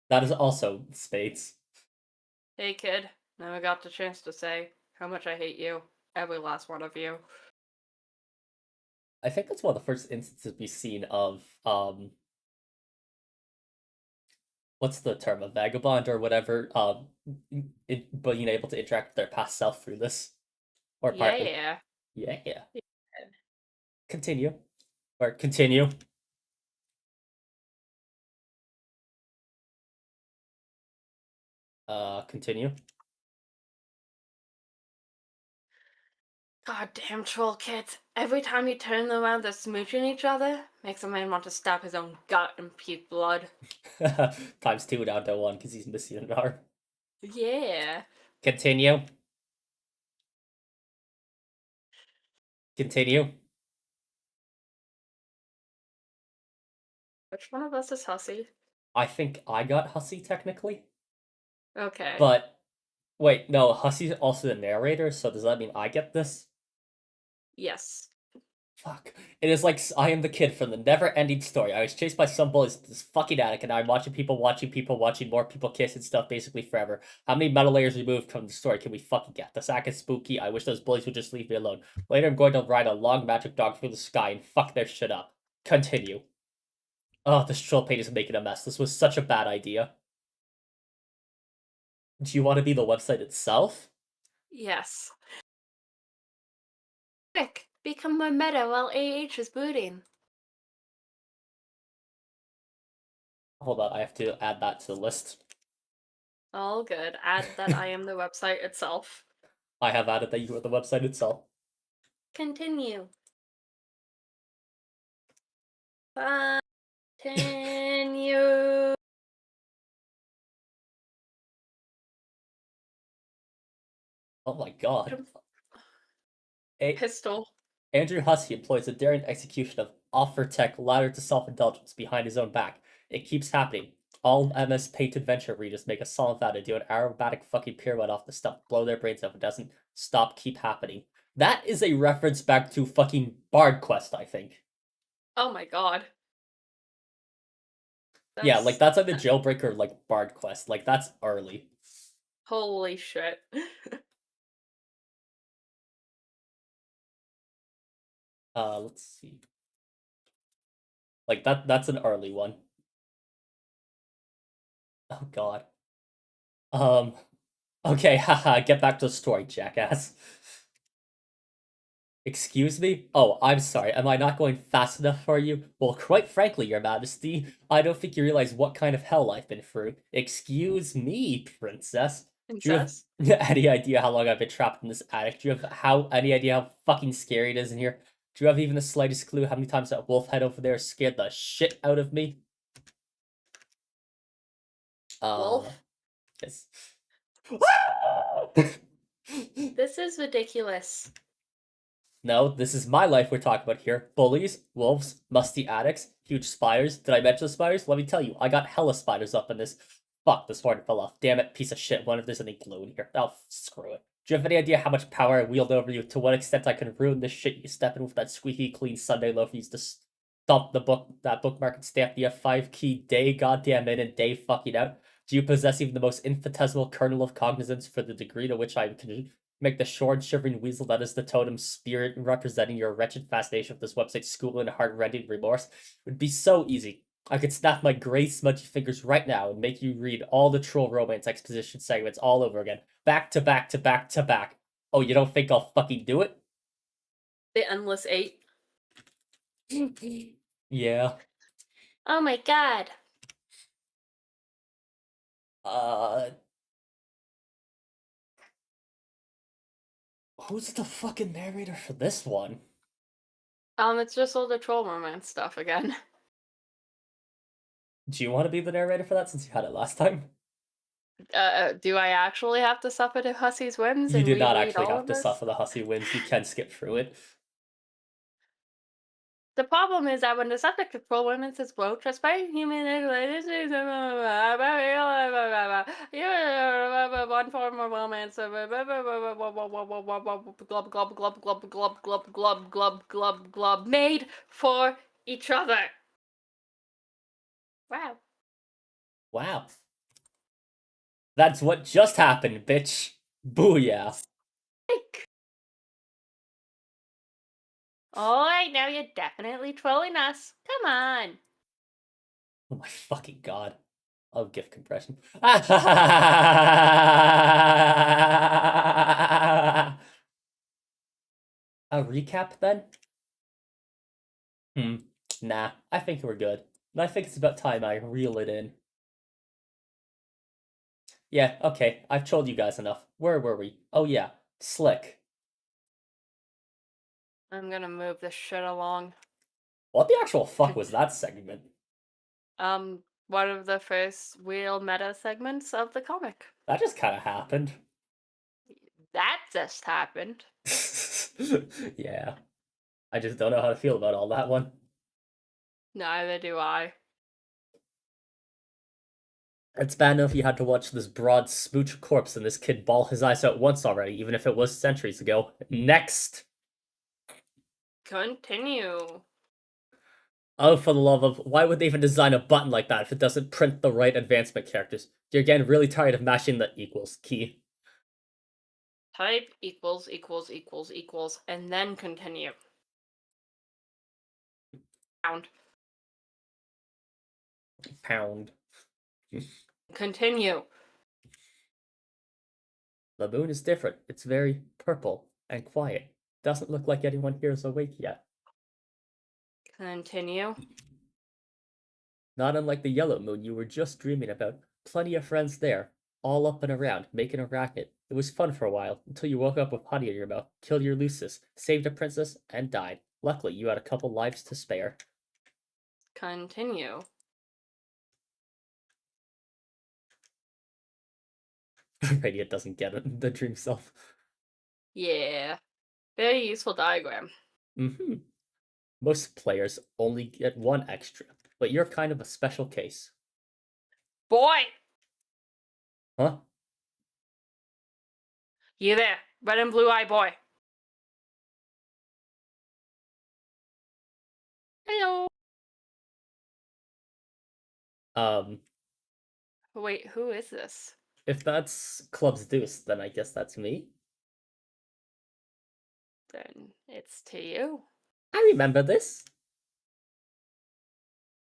S1: That is also Spades.
S2: Hey kid, never got the chance to say how much I hate you. Every last one of you.
S1: I think that's one of the first instances we've seen of what's the term, a vagabond or whatever, being able to interact with their past self through this. Or partly.
S2: Yeah.
S1: Yeah. Continue. Or continue. Continue.
S2: Goddamn troll kids. Every time you turn them around, they're smooching each other. Makes a man want to stab his own gut and puke blood.
S1: Times 2 down to 1 because he's missing an arm.
S2: Yeah.
S1: Continue. Continue.
S2: Which one of us is hussy?
S1: I think I got Hussy technically.
S2: Okay.
S1: But wait, no, Hussy's also the narrator, so does that mean I get this?
S2: Yes.
S1: Fuck. It is like I am the kid from the never-ending story. I was chased by some bullies to this fucking attic, and now I'm watching people, watching more people kiss and stuff basically forever. How many meta layers removed from the story can we fucking get? The sack is spooky. I wish those bullies would just leave me alone. Later, I'm going to ride a long magic dog through the sky and fuck their shit up. Continue. Oh, this troll paint is making a mess. This was such a bad idea. Do you want to be the website itself?
S2: Yes. Quick, become my meta while AH is booting.
S1: Hold on, I have to add that to the list.
S2: All good. Add that I am the website itself.
S1: I have added that you are the website itself.
S2: Continue. Continue.
S1: Oh my god.
S2: Pistol.
S1: Andrew Hussey employs a daring execution of offer tech ladder to self-indulgence behind his own back. It keeps happening. All MS Paint Adventure readers make a solemn vow to do an aerobatic fucking pirouette off the stump, blow their brains out if it doesn't stop keep happening. That is a reference back to fucking Bard Quest, I think.
S2: Oh my god.
S1: Yeah, like that's like the jailbreaker like Bard Quest. Like that's early.
S2: Holy shit.
S1: Let's see. Like that's an early one. Oh god. Okay, haha, get back to the story, jackass. Excuse me? Oh, I'm sorry. Am I not going fast enough for you? Well, quite frankly, your majesty, I don't think you realize what kind of hell I've been through. Excuse me, princess. Do you have any idea how long I've been trapped in this attic? Do you have any idea how fucking scary it is in here? Do you have even the slightest clue how many times that wolf head over there scared the shit out of me?
S2: Wolf?
S1: Yes.
S2: This is ridiculous.
S1: No, this is my life we're talking about here. Bullies, wolves, musty attics, huge spiders. Did I mention the spiders? Let me tell you, I got hella spiders up in this. Fuck, this horn fell off. Damn it, piece of shit. Wonder if there's any glue in here. Oh, screw it. Do you have any idea how much power I wield over you? To what extent I can ruin this shit you step in with that squeaky clean Sunday loaf you used to stomp that bookmark and stamp the F5 key day goddamn in and day fucking out? Do you possess even the most infinitesimal kernel of cognizance for the degree to which I can make the short shivering weasel that is the totem spirit representing your wretched fascination with this website school and heart-rending remorse? It would be so easy. I could snap my gray smudgy fingers right now and make you read all the troll romance exposition segments all over again. Back to back to back to back. Oh, you don't think I'll fucking do it?
S2: The Endless 8.
S1: Yeah.
S2: Oh my god.
S1: Who's the fucking narrator for this one?
S2: It's just all the troll romance stuff again.
S1: Do you want to be the narrator for that since you had it last time?
S2: Do I actually have to suffer the Hussies wins
S1: You
S2: and
S1: did not
S2: reread
S1: actually
S2: all
S1: have
S2: of
S1: to
S2: this?
S1: suffer the hussy wins. You can skip through it.
S2: The problem is that when the subject of troll romance is broached, despite human one form of romance, glub glub glub glub glub glub glub glub glub made for each other. Wow.
S1: Wow. That's what just happened, bitch. Booyah.
S2: Alright, now you're definitely trolling us. Come on.
S1: Oh my fucking god. Oh, GIF compression. A recap then? Nah, I think we're good. And I think it's about time I reel it in. Yeah, okay, I've told you guys enough. Where were we? Oh yeah, Slick.
S2: I'm gonna move this shit along.
S1: What the actual fuck was that segment?
S2: One of the first real meta segments of the comic.
S1: That just kind of happened.
S2: That just happened.
S1: Yeah. I just don't know how to feel about all that one.
S2: Neither do I.
S1: It's bad enough you had to watch this broad smooch corpse and this kid bawl his eyes out once already, even if it was centuries ago. Next!
S2: Continue.
S1: Oh, for the love of, why would they even design a button like that if it doesn't print the right advancement characters? You're getting really tired of mashing the equals key.
S2: Type equals equals equals equals and then continue. Pound.
S1: Pound.
S2: Continue.
S1: The moon is different. It's very purple and quiet. Doesn't look like anyone here is awake yet.
S2: Continue.
S1: Not unlike the yellow moon you were just dreaming about. Plenty of friends there, all up and around, making a racket. It was fun for a while, until you woke up with honey in your mouth, killed your Lucis, saved a princess, and died. Luckily, you had a couple lives to spare.
S2: Continue.
S1: Radiant doesn't get it, the dream self.
S2: Yeah. Very useful diagram.
S1: Most players only get one extra, but you're kind of a special case.
S2: Boy!
S1: Huh?
S2: You there. Red and blue eye boy. Hello. Wait, who is this?
S1: If that's Club's Deuce, then I guess that's me.
S2: Then it's to you.
S1: I remember this.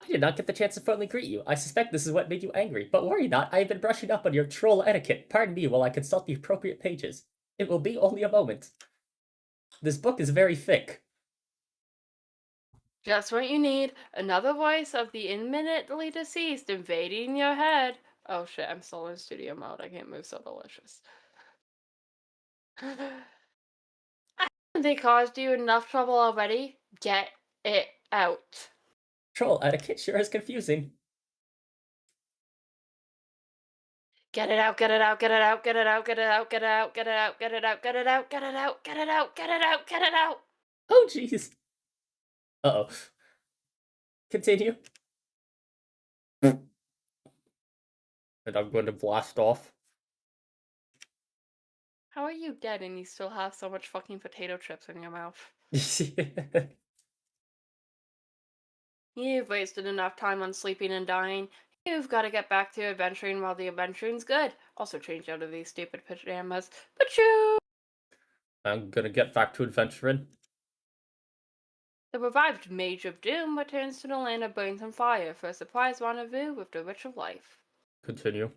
S1: I did not get the chance to formally greet you. I suspect this is what made you angry, but worry not, I have been brushing up on your troll etiquette. Pardon me while I consult the appropriate pages. It will be only a moment. This book is very thick.
S2: Just what you need. Another voice of the imminently deceased invading your head. Oh shit, I'm still in studio mode. I can't move so delicious. They caused you enough trouble already. Get it out.
S1: Troll etiquette sure is confusing.
S2: Get it out, get it out, get it out, get it out, get it out, get it out, get it out, get it out, get it out, get it out, get it out, get it out, get it out.
S1: Oh jeez. Uh-oh. Continue. And I'm going to blast off.
S2: How are you dead and you still have so much fucking potato chips in your mouth? You've wasted enough time on sleeping and dying. You've got to get back to adventuring while the adventuring's good. Also change out of these stupid pajamas. Pachoo!
S1: I'm gonna get back to adventuring.
S2: The revived Mage of Doom returns to the land of burns and fire for a surprise rendezvous with the Witch of Life.
S1: Continue.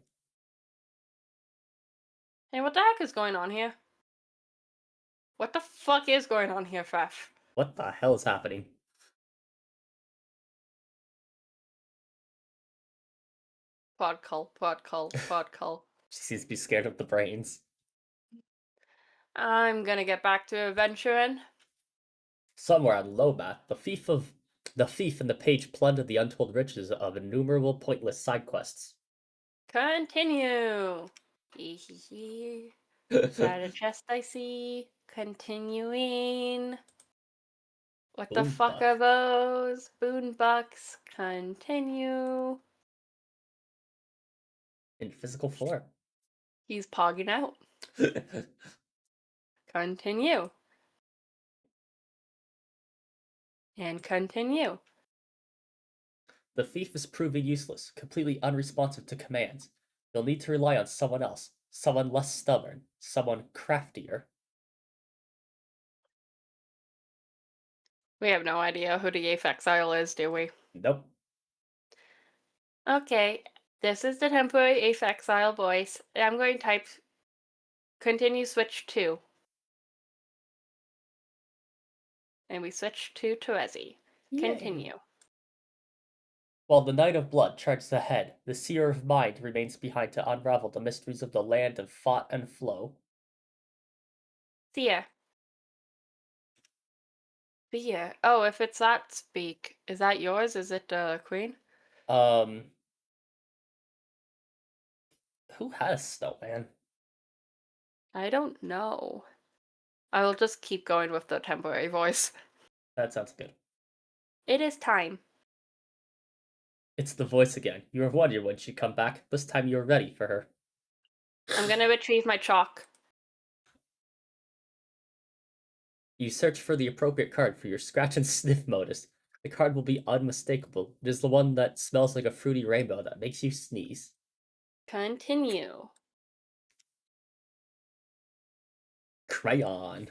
S2: Hey, what the heck is going on here? What the fuck is going on here, Fef?
S1: What the hell is happening?
S2: Podcull, podcull, podcull.
S1: She seems to be scared of the brains.
S2: I'm gonna get back to adventuring.
S1: Somewhere on Lobat, the thief and the page plundered the untold riches of innumerable pointless side quests.
S2: Continue. Hee hee hee. Is that a chest I see? Continuing. What the fuck are
S1: Boombuck.
S2: those? Boonbucks. Continue.
S1: In physical form.
S2: He's pogging out. Continue. And continue.
S1: The thief is proving useless, completely unresponsive to commands. You'll need to rely on someone else, someone less stubborn, someone craftier.
S2: We have no idea who the iFacial is, do we?
S1: Nope.
S2: Okay, this is the temporary iFacial voice. I'm going to type continue switch to. And we switch to Terezi.
S1: Yay.
S2: Continue.
S1: While the Knight of Blood charges ahead, the Seer of Mind remains behind to unravel the mysteries of the land of thought and flow.
S2: Thea. Thea. Oh, if it's that speak, is that yours? Is it Queen?
S1: Who has Snowman?
S2: I don't know. I will just keep going with the temporary voice.
S1: That sounds good.
S2: It is time.
S1: It's the voice again. You were wondering when she'd come back. This time you were ready for her.
S2: I'm gonna retrieve my chalk.
S1: You search for the appropriate card for your scratch and sniff modus. The card will be unmistakable. It is the one that smells like a fruity rainbow that makes you sneeze.
S2: Continue.
S1: Crayon.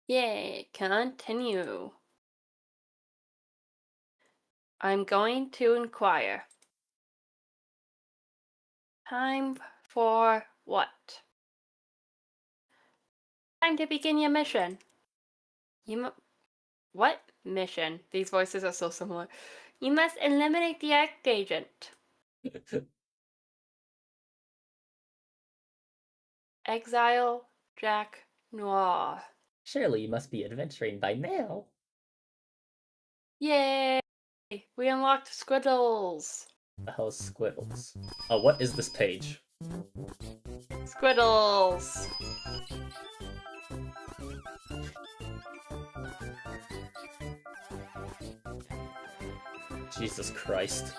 S2: Yay, continue. I'm going to inquire. Time for what? Time to begin your mission. What mission? These voices are so similar. You must eliminate the archagent. Exile Jack Noir.
S1: Surely you must be adventuring by now.
S2: Yay! We unlocked Squiddles.
S1: The hell is Squiddles? Oh, what is this page?
S2: Squiddles.
S1: Jesus Christ.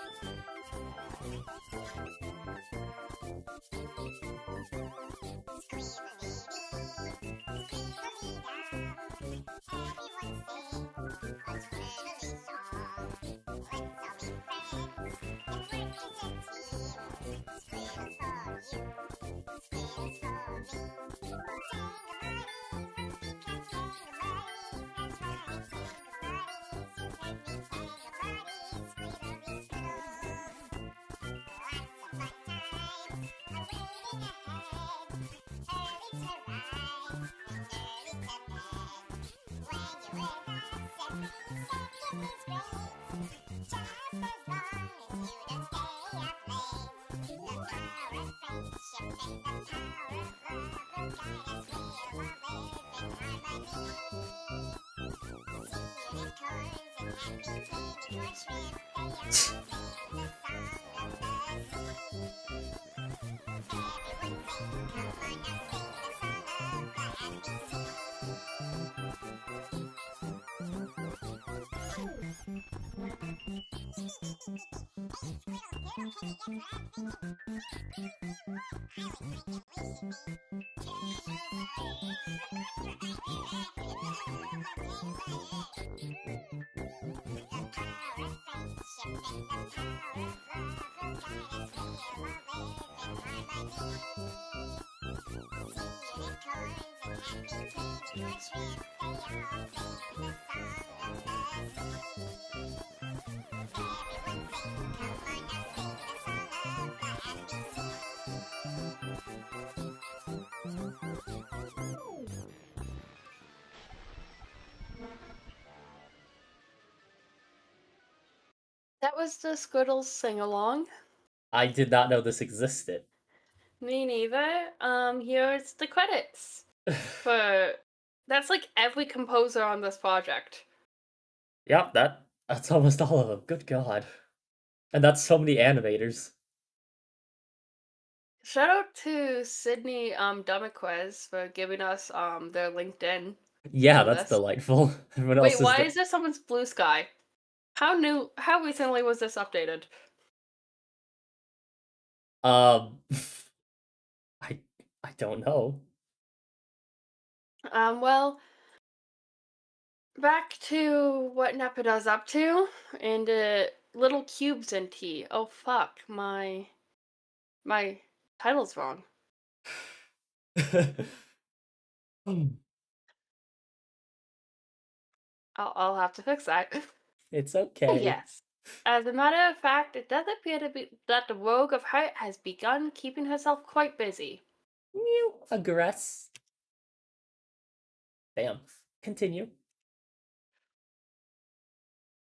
S2: That was the Squiddles sing-along.
S1: I did not know this existed.
S2: Me neither. Here's the credits. But that's like every composer on this project.
S1: Yep, that's almost all of them. Good god. And that's so many animators.
S2: Shout out to Sydney Dumaquez for giving us their LinkedIn
S1: Yeah,
S2: for
S1: that's
S2: this.
S1: delightful. Everyone else
S2: Wait,
S1: is
S2: why is there someone's blue sky? How recently was this updated?
S1: um I I don't know.
S2: Well, back to what Nepida's up to, and little cubes and tea. Oh fuck, my title's wrong.
S1: Hmm,
S2: I'll have to fix that.
S1: it's okay.
S2: Yes. As a matter of fact, it does appear to be that the Rogue of Heart has begun keeping herself quite busy.
S1: Mew, aggress. Bam. Continue.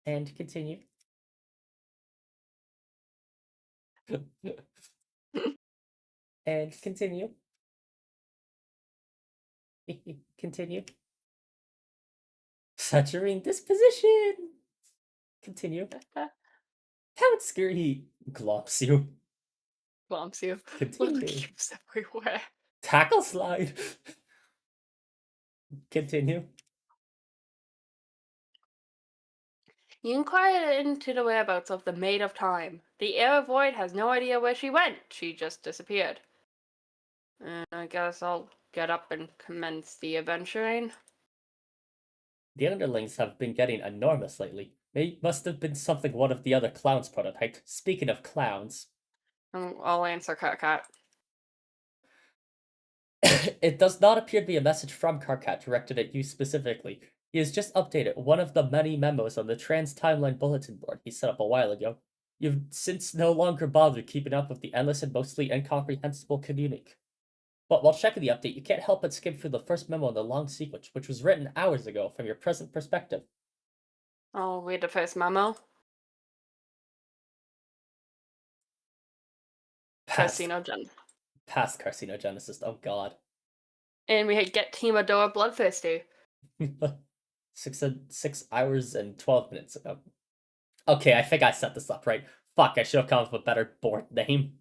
S1: And continue. And continue. Continue. Suturing disposition. Continue. How scary glops you.
S2: Bumps you. Little
S1: Continue.
S2: cubes everywhere.
S1: Tackle slide. Continue.
S2: You inquire into the whereabouts of the Maid of Time. The Air Void has no idea where she went. She just disappeared. And I guess I'll get up and commence the adventuring.
S1: The underlings have been getting enormous lately. It must have been something one of the other clowns prototyped. Speaking of clowns,
S2: I'll answer Cat.
S1: it does not appear to be a message from Karkat directed at you specifically. He has just updated one of the many memos on the Trans Timeline bulletin board he set up a while ago. You've since no longer bothered keeping up with the endless and mostly incomprehensible communique. But while checking the update, you can't help but skim through the first memo in the long sequence, which was written hours ago from your present perspective.
S2: I'll read the first memo.
S1: Past,
S2: Carcinogen.
S1: past carcinogenesis, oh god.
S2: And we get Team Adora Bloodthirsty.
S1: 6 hours and 12 minutes ago. Okay, I think I set this up right. Fuck, I should have come up with a better board name.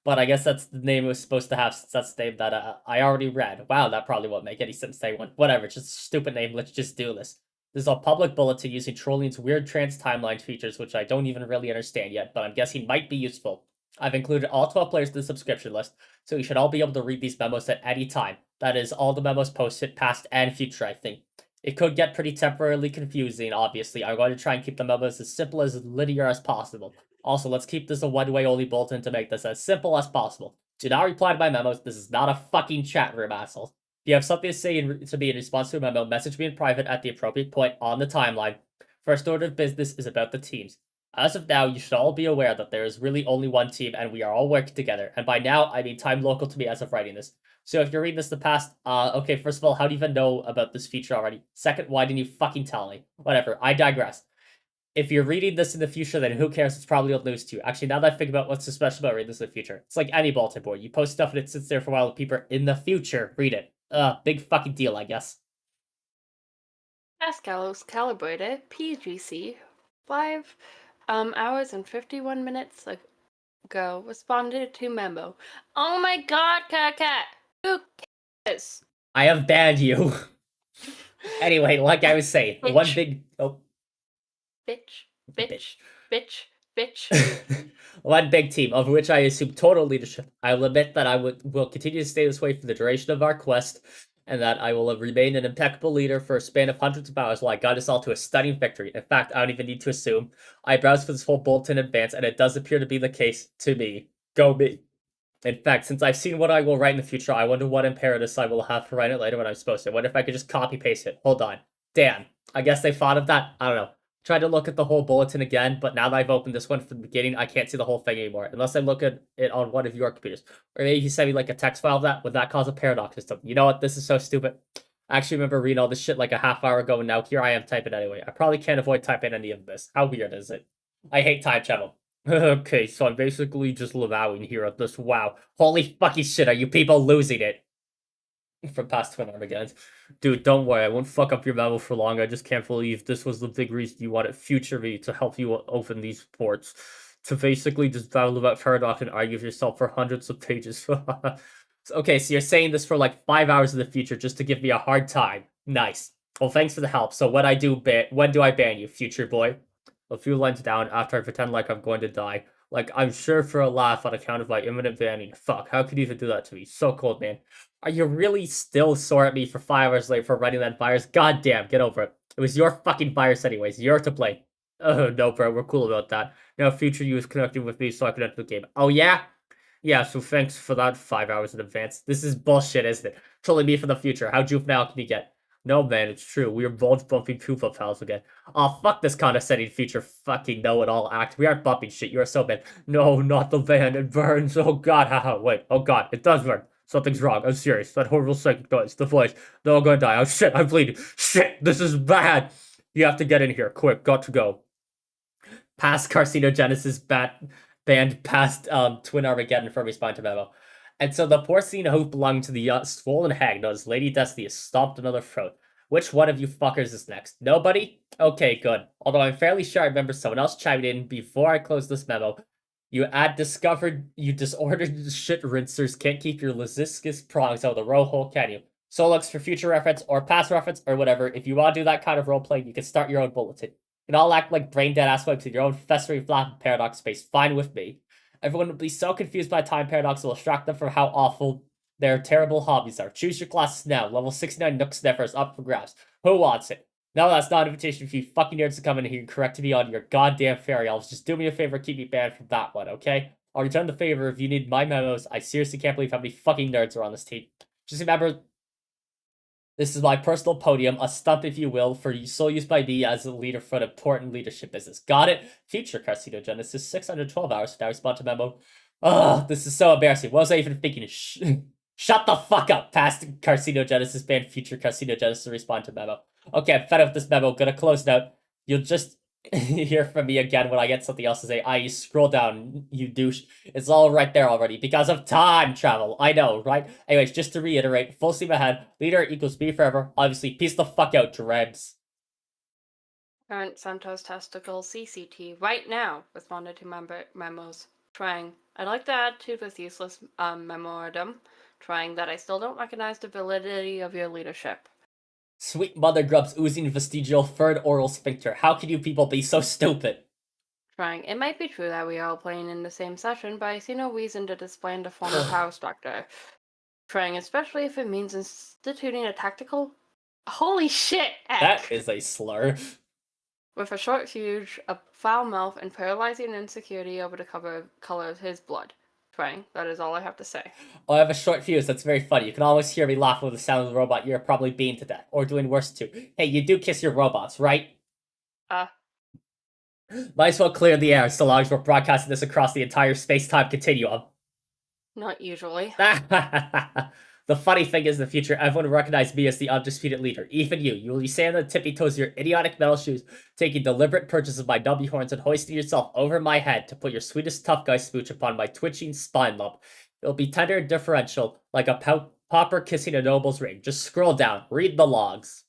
S1: But I guess that's the name it was supposed to have, since that's the name that I already read. Wow, that probably won't make any sense to anyone. Whatever, just a stupid name, let's just do this. This is a public bulletin using Trolling's weird trans timeline features, which I don't even really understand yet, but I'm guessing might be useful. I've included all 12 players in the subscription list, so you should all be able to read these memos at any time. That is, all the memos posted, past and future, I think. It could get pretty temporarily confusing, obviously. I'm going to try and keep the memos as simple as linear as possible. Also, let's keep this a one-way only bulletin to make this as simple as possible. Do not reply to my memos. This is not a fucking chat room, assholes. If you have something to say to me in response to a memo, message me in private at the appropriate point on the timeline. First order of business is about the teams. As of now, you should all be aware that there is really only one team and we are all working together. And by now, I mean time local to me as of writing this. So if you're reading this in the past, okay, first of all, how do you even know about this feature already? Second, why didn't you fucking tell me? Whatever, I digress. If you're reading this in the future, then who cares? It's probably old news to you. Actually, now that I think about what's so special about reading this in the future, it's like any bulletin board. You post stuff and it sits there for a while, and people in the future read it. Big fucking deal, I guess.
S2: Pascal's calibrated PGC 5 hours and 51 minutes ago responded to memo. Oh my god, Cat! Who cares?
S1: I have banned you. Anyway, like I was saying,
S2: Bitch.
S1: one big
S2: Bitch.
S1: one big team, of which I assume total leadership. I will admit that I will continue to stay this way for the duration of our quest, and that I will remain an impeccable leader for a span of hundreds of hours while I guide us all to a stunning victory. In fact, I don't even need to assume. I browsed for this whole bulletin in advance, and it does appear to be the case to me. Go me. In fact, since I've seen what I will write in the future, I wonder what imperatives I will have to write it later when I'm supposed to. What if I could just copy paste it? Hold on. Damn. I guess they thought of that. I don't know. Tried to look at the whole bulletin again, but now that I've opened this one from the beginning, I can't see the whole thing anymore. Unless I look at it on one of your computers. Or maybe you send me like a text file of that. Would that cause a paradox system? You know what? This is so stupid. I actually remember reading all this shit like a half hour ago, and now here I am typing anyway. I probably can't avoid typing any of this. How weird is it? I hate time travel. Okay, so I'm basically just allowing here at this. Wow. Holy fucking shit, are you people losing it? from past Twin Armageddons. Dude, don't worry, I won't fuck up your memo for long. I just can't believe this was the big reason you wanted future me to help you open these ports. To basically just battle about Paradox and argue with yourself for hundreds of pages. Okay, so you're saying this for like 5 hours in the future just to give me a hard time. Nice. Well, thanks for the help. So when do I ban you, future boy? A few lines down after I pretend like I'm going to die. Like, I'm sure for a laugh on account of my imminent banning. Fuck, how could you even do that to me? So cold, man. Are you really still sore at me for 5 hours late for writing that virus? God damn, get over it. It was your fucking virus anyways. You're to blame. Oh, no, bro, we're cool about that. Now, future you is connecting with me so I can enter the game. Oh, yeah? Yeah, so thanks for that 5 hours in advance. This is bullshit, isn't it? Trolling me for the future. How juvenile can you get? No, man, it's true. We are both bumping Koopa pals again. Oh, fuck this condescending future fucking know-it-all act. We aren't bumping shit. You are so bad. No, not the van. It burns. Oh, God. Haha. Wait. Oh, God. It does burn. Something's wrong. I'm serious. That horrible psychic noise. The voice. No, I'm gonna die. Oh, shit. I'm bleeding. Shit. This is bad. You have to get in here. Quick. Got to go. Past carcinogenesis banned past Twin Armageddon for respond to memo. And so the porcine who belonged to the swollen hag known as Lady Destiny has stomped another throat. Which one of you fuckers is next? Nobody? Okay, good. Although I'm fairly sure I remember someone else chiming in before I closed this memo. You discovered you disordered shit rinsers can't keep your Liziscus prongs out of the row hole, can you? So looks for future reference or past reference or whatever. If you want to do that kind of roleplay, you can start your own bulletin. You can all act like brain dead asswipes in your own festering flap paradox space. Fine with me. Everyone will be so confused by time paradox will distract them from how awful their terrible hobbies are. Choose your classes now. Level 69 Nook Sniffer is up for grabs. Who wants it? No, that's not an invitation for you fucking nerds to come in here and correct me on your goddamn fairy elves. Just do me a favor, keep me banned from that one, okay? I'll return the favor if you need my memos. I seriously can't believe how many fucking nerds are on this team. Just remember, this is my personal podium, a stump if you will, for sole use by me as a leader for an important leadership business. Got it? Future carcinogenesis, 612 hours now respond to memo. Ugh, this is so embarrassing. What was I even thinking? Shut the fuck up. Past carcinogenesis banned, future carcinogenesis respond to memo. Okay, I'm fed up with this memo. Gonna close note. You'll just hear from me again when I get something else to say. I scroll down, you douche. It's all right there already because of time travel. I know, right? Anyways, just to reiterate, full steam ahead. Leader equals me forever. Obviously, peace the fuck out, Drebs.
S2: Current Santos testicle CCT right now responded to memos. Trying. I'd like to add to this useless memorandum. Trying that I still don't recognize the validity of your leadership.
S1: Sweet Mothergrub's oozing vestigial third oral sphincter. How can you people be so stupid?
S2: Trying. It might be true that we are all playing in the same session, but I see no reason to display the former power structure. Trying, especially if it means instituting a tactical. Holy shit!
S1: That
S2: Eck!
S1: is a slur.
S2: With a short fuse, a foul mouth, and paralyzing insecurity over the color of his blood. Trying. That is all I have to say.
S1: Oh, I have a short fuse. That's very funny. You can always hear me laugh with the sound of the robot you're probably being to death. Or doing worse too. Hey, you do kiss your robots, right? Might as well clear the air so long as we're broadcasting this across the entire space-time continuum.
S2: Not usually.
S1: The funny thing is, in the future, everyone will recognize me as the undisputed leader. Even you. You will be standing on the tippy toes of your idiotic metal shoes, taking deliberate purchase of my W horns and hoisting yourself over my head to put your sweetest tough guy smooch upon my twitching spine lump. It'll be tender and differential, like a pauper kissing a noble's ring. Just scroll down. Read the logs.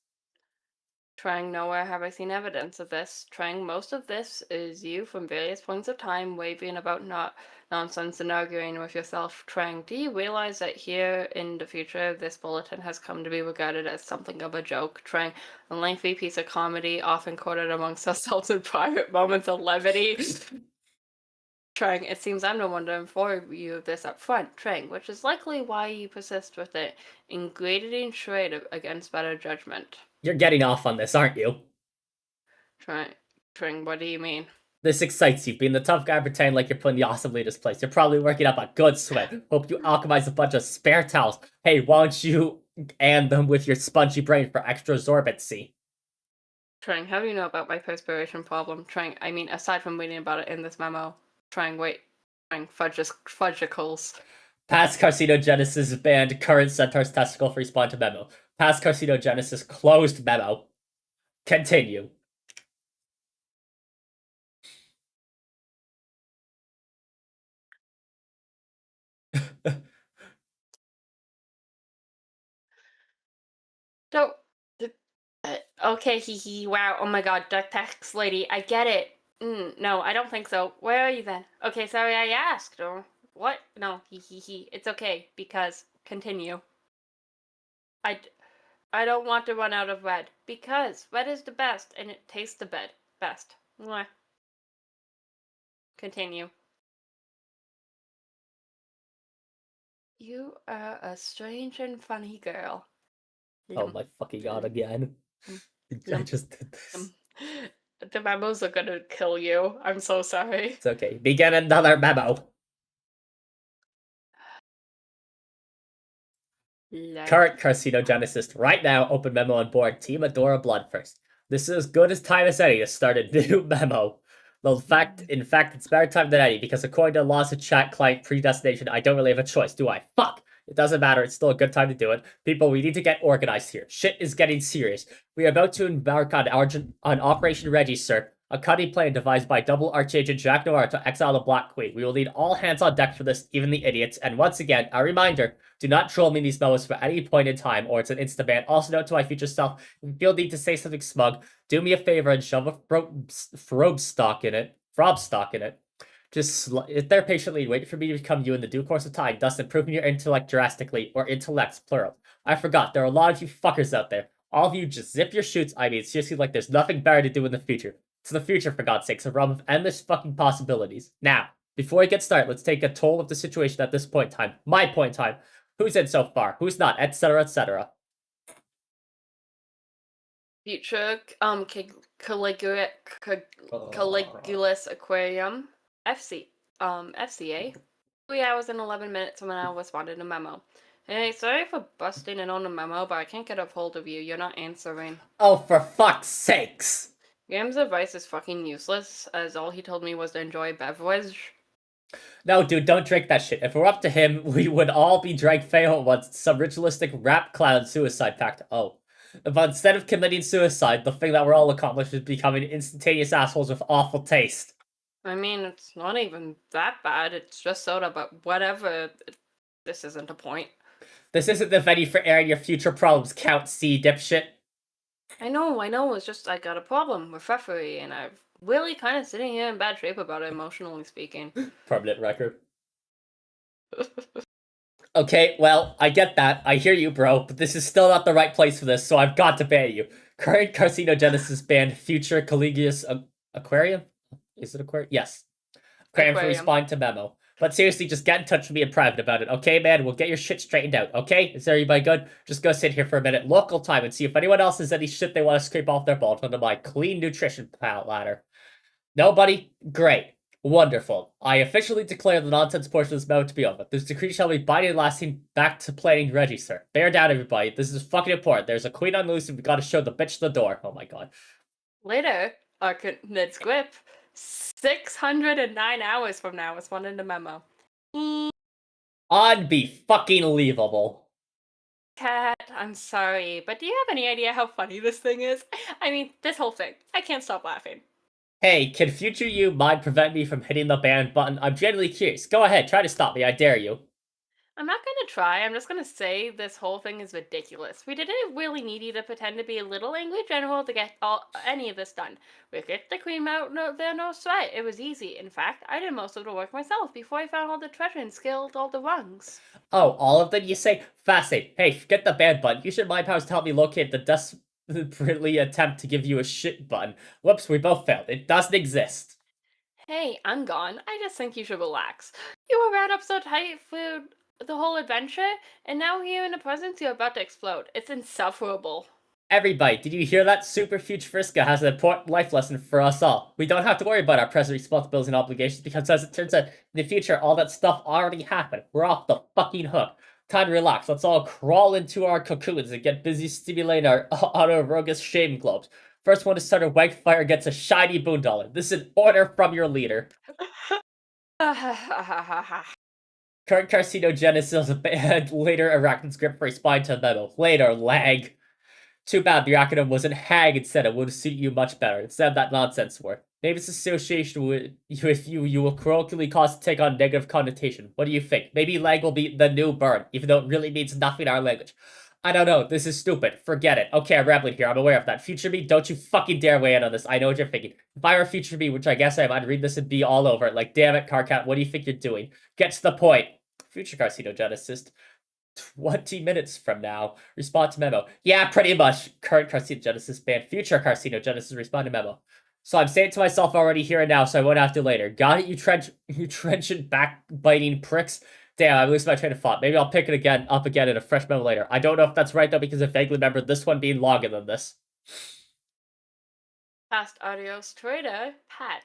S2: Trying nowhere have I seen evidence of this. Trying most of this is you from various points of time waving about nonsense and arguing with yourself. Trying, do you realize that here in the future this bulletin has come to be regarded as something of a joke? Trying a lengthy piece of comedy often quoted amongst ourselves in private moments of levity. Trying, it seems I'm the one to inform you of this up front, Trying, which is likely why you persist with it, ingratiating charade against better judgment.
S1: You're getting off on this, aren't you?
S2: Trying, what do you mean?
S1: This excites you, being the tough guy pretending like you're putting the awesome leader's place. You're probably working up a good sweat. Hope you alchemize a bunch of spare towels. Hey, why don't you and them with your spongy brain for extra absorbency?
S2: Trying, how do you know about my perspiration problem? I mean, aside from reading about it in this memo. Trying, fudgicles.
S1: Past carcinogenesis banned current centaur's testicle for respawn to memo. Past carcinogenesis closed memo. Continue.
S2: So, okay, wow, oh my god, duck text lady, I get it. No, I don't think so. Where are you then? Okay, sorry I asked, or what? No, it's okay, because, continue. I don't want to run out of red, because red is the best, and it tastes the best. Mwah. Continue. You are a strange and funny girl.
S1: Oh my fucking god, again. I just did this.
S2: The memos are gonna kill you. I'm so sorry.
S1: It's okay. Begin another memo. Current carcinogenesis right now. Open memo on board. Team Adora Blood first. This is as good as time as any to start a new memo. Well, in fact, it's better time than any, because according to laws of chat client predestination, I don't really have a choice, do I? Fuck! It doesn't matter, it's still a good time to do it. People, we need to get organized here. Shit is getting serious. We are about to embark on Operation Register, a cunning plan devised by double archagent Jack Noir to exile the Black Queen. We will need all hands on deck for this, even the idiots. And once again, a reminder, do not troll me in these memos for any point in time, or it's an instant ban. Also note to my future self, if you feel need to say something smug, do me a favor and shove a frob stock in it. Just sit there patiently waiting for me to become you in the due course of time, thus improving your intellect drastically, or intellects, plural. I forgot, there are a lot of you fuckers out there. All of you just zip your shoots, I mean, seriously, like there's nothing better to do in the future. It's the future, for God's sakes, a realm of endless fucking possibilities. Now, before we get started, let's take a toll of the situation at this point in time. My point in time. Who's in so far? Who's not? Etc. etc.
S2: Future Caligulus Aquarium FCA 3 hours and 11 minutes when I responded to memo. Hey, sorry for busting in on the memo, but I can't get a hold of you. You're not answering.
S1: Oh, for fuck's sakes!
S2: Graham's advice is fucking useless, as all he told me was to enjoy a beverage.
S1: No, dude, don't drink that shit. If we're up to him, we would all be drank fail at once. Some ritualistic rap clown suicide pact. Oh. But instead of committing suicide, the thing that we're all accomplished is becoming instantaneous assholes with awful taste.
S2: I mean, it's not even that bad. It's just soda, but whatever. This isn't a point.
S1: This isn't the venue for airing your future problems, Count C, dipshit.
S2: I know. It's just I got a problem with referee, and I'm really kind of sitting here in bad shape about it, emotionally speaking.
S1: Permanent record. Okay, well, I get that. I hear you, bro, but this is still not the right place for this, so I've got to ban you. Current carcinogenesis banned future Caligulus Aquarium? Is it Aquarium? Yes. Aquarium for responding to memo. But seriously, just get in touch with me in private about it, okay, man? We'll get your shit straightened out, okay? Is everybody good? Just go sit here for a minute, local time, and see if anyone else has any shit they want to scrape off their balls onto my clean nutrition ladder. Nobody? Great. Wonderful. I officially declare the nonsense portion of this memo to be over. This decree shall be binding and lasting back to planning register. Bear down, everybody. This is fucking important. There's a queen on loose and we gotta show the bitch the door. Oh my god.
S2: Later, Ned's grip. 609 hours from now is one in the memo.
S1: Unbe-fucking-leavable.
S2: Cat, I'm sorry, but do you have any idea how funny this thing is? I mean, this whole thing. I can't stop laughing.
S1: Hey, can future you mind prevent me from hitting the ban button? I'm genuinely curious. Go ahead, try to stop me, I dare you.
S2: I'm not gonna try, I'm just gonna say this whole thing is ridiculous. We didn't really need you to pretend to be a little angry general to get any of this done. We kicked the queen out there, no sweat. It was easy. In fact, I did most of the work myself before I found all the treasure and scaled all the rungs.
S1: Oh, all of them, you say? Fascinating. Hey, forget the ban button. You should my powers to help me locate the desperately attempt to give you a shit button. Whoops, we both failed. It doesn't exist.
S2: Hey, I'm gone. I just think you should relax. You were wrapped up so tight for the whole adventure, and now here in the presence you're about to explode. It's insufferable.
S1: Everybody, did you hear that? Superfuge Vriska has an important life lesson for us all. We don't have to worry about our present responsibilities and obligations because as it turns out, in the future, all that stuff already happened. We're off the fucking hook. Time to relax. Let's all crawl into our cocoons and get busy stimulating our autoerogus shame globes. First one to start a wank fire gets a shiny boondollar. This is an order from your leader. Current carcinogenesis and later arachnid script for responding to memo. Later, lag. Too bad the acronym wasn't HAG instead. It would suit you much better. Instead of that nonsense word. Maybe it's association with you will colloquially cause to take on negative connotation. What do you think? Maybe lag will be the new burn, even though it really means nothing in our language. I don't know. This is stupid. Forget it. Okay, I'm rambling here. I'm aware of that. Future me, don't you fucking dare weigh in on this. I know what you're thinking. If I were future me, which I guess I am, I'd read this and be all over it. Like, damn it, Carcat, what do you think you're doing? Get to the point. Future carcinogenesis. 20 minutes from now. Respond to memo. Yeah, pretty much. Current carcinogenesis banned. Future carcinogenesis. Respond to memo. So I'm saying to myself already here and now, so I won't have to later. Got it, you trenchant backbiting pricks? Damn, I lose my train of thought. Maybe I'll pick it up again in a fresh memo later. I don't know if that's right though, because I vaguely remember this one being longer than this.
S2: Past audios trader Pat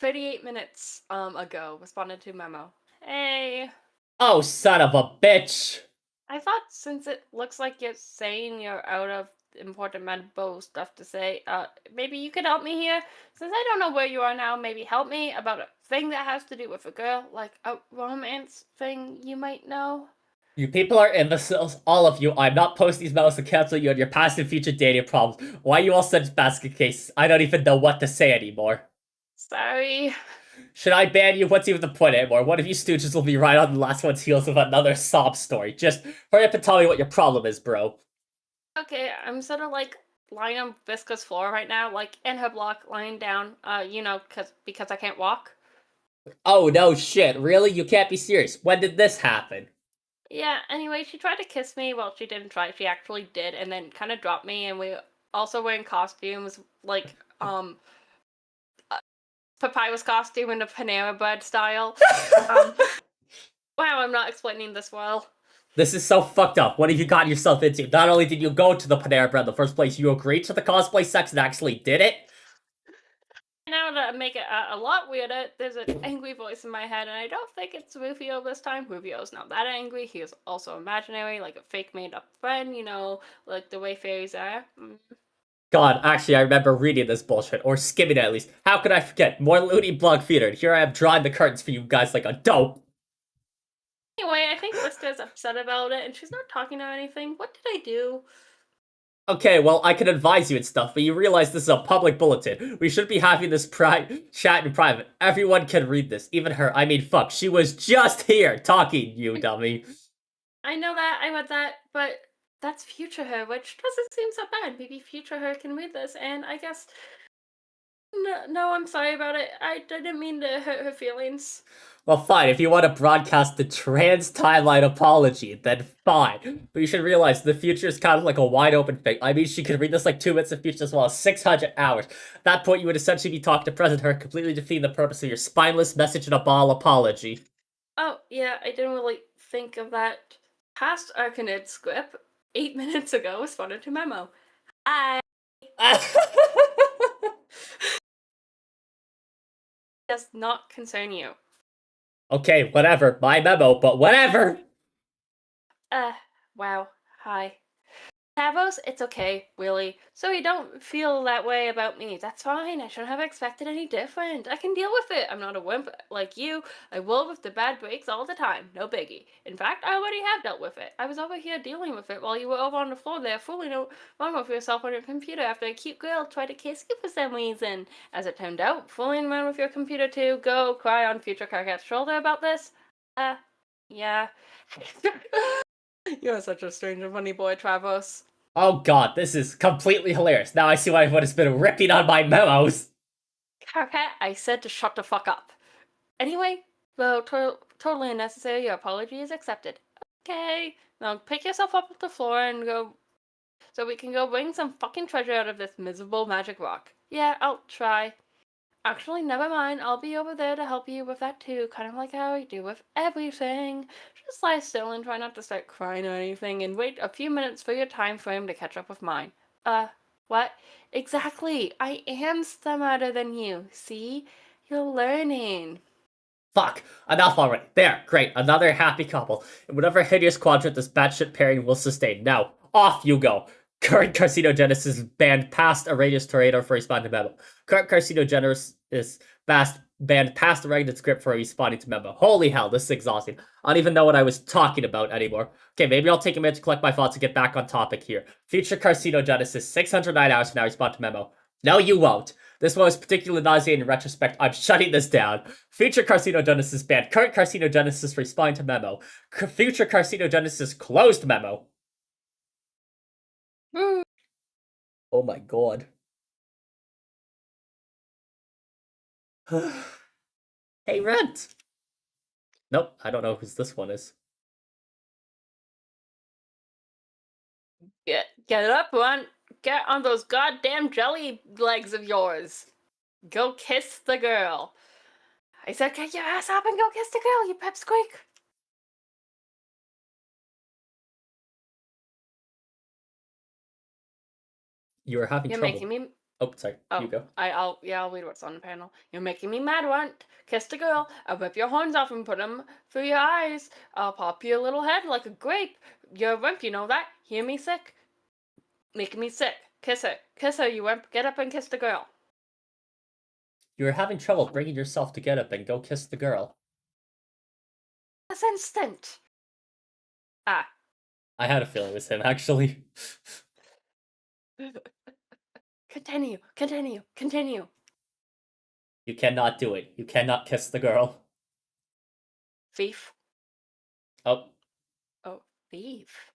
S2: 38 minutes ago responded to memo. Hey.
S1: Oh, son of a bitch!
S2: I thought since it looks like you're saying you're out of important Madbo stuff to say, maybe you could help me here? Since I don't know where you are now, maybe help me about a thing that has to do with a girl, like a romance thing you might know?
S1: You people are imbeciles, all of you. I'm not posting these memos to cancel you on your past and future dating problems. Why you all such basket cases? I don't even know what to say anymore.
S2: Sorry.
S1: Should I ban you? What's even the point anymore? One of you stooges will be right on the last one's heels with another sob story. Just hurry up and tell me what your problem is, bro.
S2: Okay, I'm sort of like lying on Vriska's floor right now, like in her block, lying down, because I can't walk.
S1: Oh no shit, really? You can't be serious. When did this happen?
S2: Yeah, anyway, she tried to kiss me. Well, she didn't try, she actually did, and then kind of dropped me, and we also wearing costumes, like, Papyrus costume in a Panera Bread style. Wow, I'm not explaining this well.
S1: This is so fucked up. What have you gotten yourself into? Not only did you go to the Panera Bread in the first place, you agreed to the cosplay sex and actually did it?
S2: Now to make it a lot weirder, there's an angry voice in my head, and I don't think it's Rufio this time. Rufio's not that angry. He is also imaginary, like a fake made-up friend, like the way fairies are.
S1: God, actually, I remember reading this bullshit, or skimming it at least. How could I forget? More loony blog feeder, and here I am drawing the curtains for you guys like a dope.
S2: Anyway, I think Vriska's upset about it, and she's not talking or anything. What did I do?
S1: Okay, well, I can advise you and stuff, but you realize this is a public bulletin. We should be having this chat in private. Everyone can read this, even her. I mean, fuck, she was just here talking, you dummy.
S2: I know that, I read that, but that's future her, which doesn't seem so bad. Maybe future her can read this, and I guess... No, I'm sorry about it. I didn't mean to hurt her feelings.
S1: Well, fine, if you want to broadcast the trans timeline apology, then fine. But you should realize the future is kind of like a wide open thing. I mean, she could read this like 2 minutes of future as well as 600 hours. At that point, you would essentially be talking to present her, completely defeating the purpose of your spineless message in a ball apology.
S2: Oh, yeah, I didn't really think of that. Past Arcanid script, 8 minutes ago, responded to memo. I does not concern you.
S1: Okay, whatever. My memo, but whatever.
S2: Wow. Hi. Tavos, it's okay, really. So you don't feel that way about me. That's fine. I shouldn't have expected any different. I can deal with it. I'm not a wimp like you. I roll with the bad breaks all the time. No biggie. In fact, I already have dealt with it. I was over here dealing with it while you were over on the floor there fooling around with yourself on your computer after a cute girl tried to kiss you for some reason. As it turned out, fooling around with your computer too. Go cry on future Carcat's shoulder about this? Yeah. You're such a strange and funny boy, Travos.
S1: Oh god, this is completely hilarious. Now I see why everyone has been ripping on my memos.
S2: Carcat, I said to shut the fuck up. Anyway, though totally unnecessary, your apology is accepted. Okay, now pick yourself up off the floor and go, so we can go bring some fucking treasure out of this miserable magic rock. Yeah, I'll try. Actually, never mind. I'll be over there to help you with that too, kind of like how I do with everything. Just lie still and try not to start crying or anything, and wait a few minutes for your time frame to catch up with mine. What? Exactly. I am smarter than you. See? You're learning.
S1: Fuck, enough already. There, great, another happy couple. In whatever hideous quadrant this batshit pairing will sustain. Now, off you go. Current carcinogenesis banned past a radius tornado for responding to memo. Current carcinogenesis is banned past a regular script for responding to memo. Holy hell, this is exhausting. I don't even know what I was talking about anymore. Okay, maybe I'll take a minute to collect my thoughts and get back on topic here. Future carcinogenesis, 609 hours from now, respond to memo. No, you won't. This one was particularly nauseating in retrospect. I'm shutting this down. Future carcinogenesis banned. Current carcinogenesis responding to memo. Future carcinogenesis closed memo. Oh my god. Hey, Rent! Nope, I don't know who this one is.
S2: Get up, Runt. Get on those goddamn jelly legs of yours. Go kiss the girl. I said, get your ass up and go kiss the girl, you pipsqueak.
S1: You are having
S2: You're
S1: trouble.
S2: making me.
S1: Oh, sorry.
S2: Oh,
S1: You go.
S2: I'll read what's on the panel. You're making me mad, Runt. Kiss the girl. I'll rip your horns off and put them through your eyes. I'll pop your little head like a grape. You're a wimp, you know that? Hear me sick? Making me sick. Kiss her. Kiss her, you wimp. Get up and kiss the girl.
S1: You are having trouble bringing yourself to get up and go kiss the girl.
S2: This instant. Ah.
S1: I had a feeling it was him, actually.
S2: Continue. Continue. Continue.
S1: You cannot do it. You cannot kiss the girl.
S2: Thief.
S1: Oh.
S2: Oh, thief.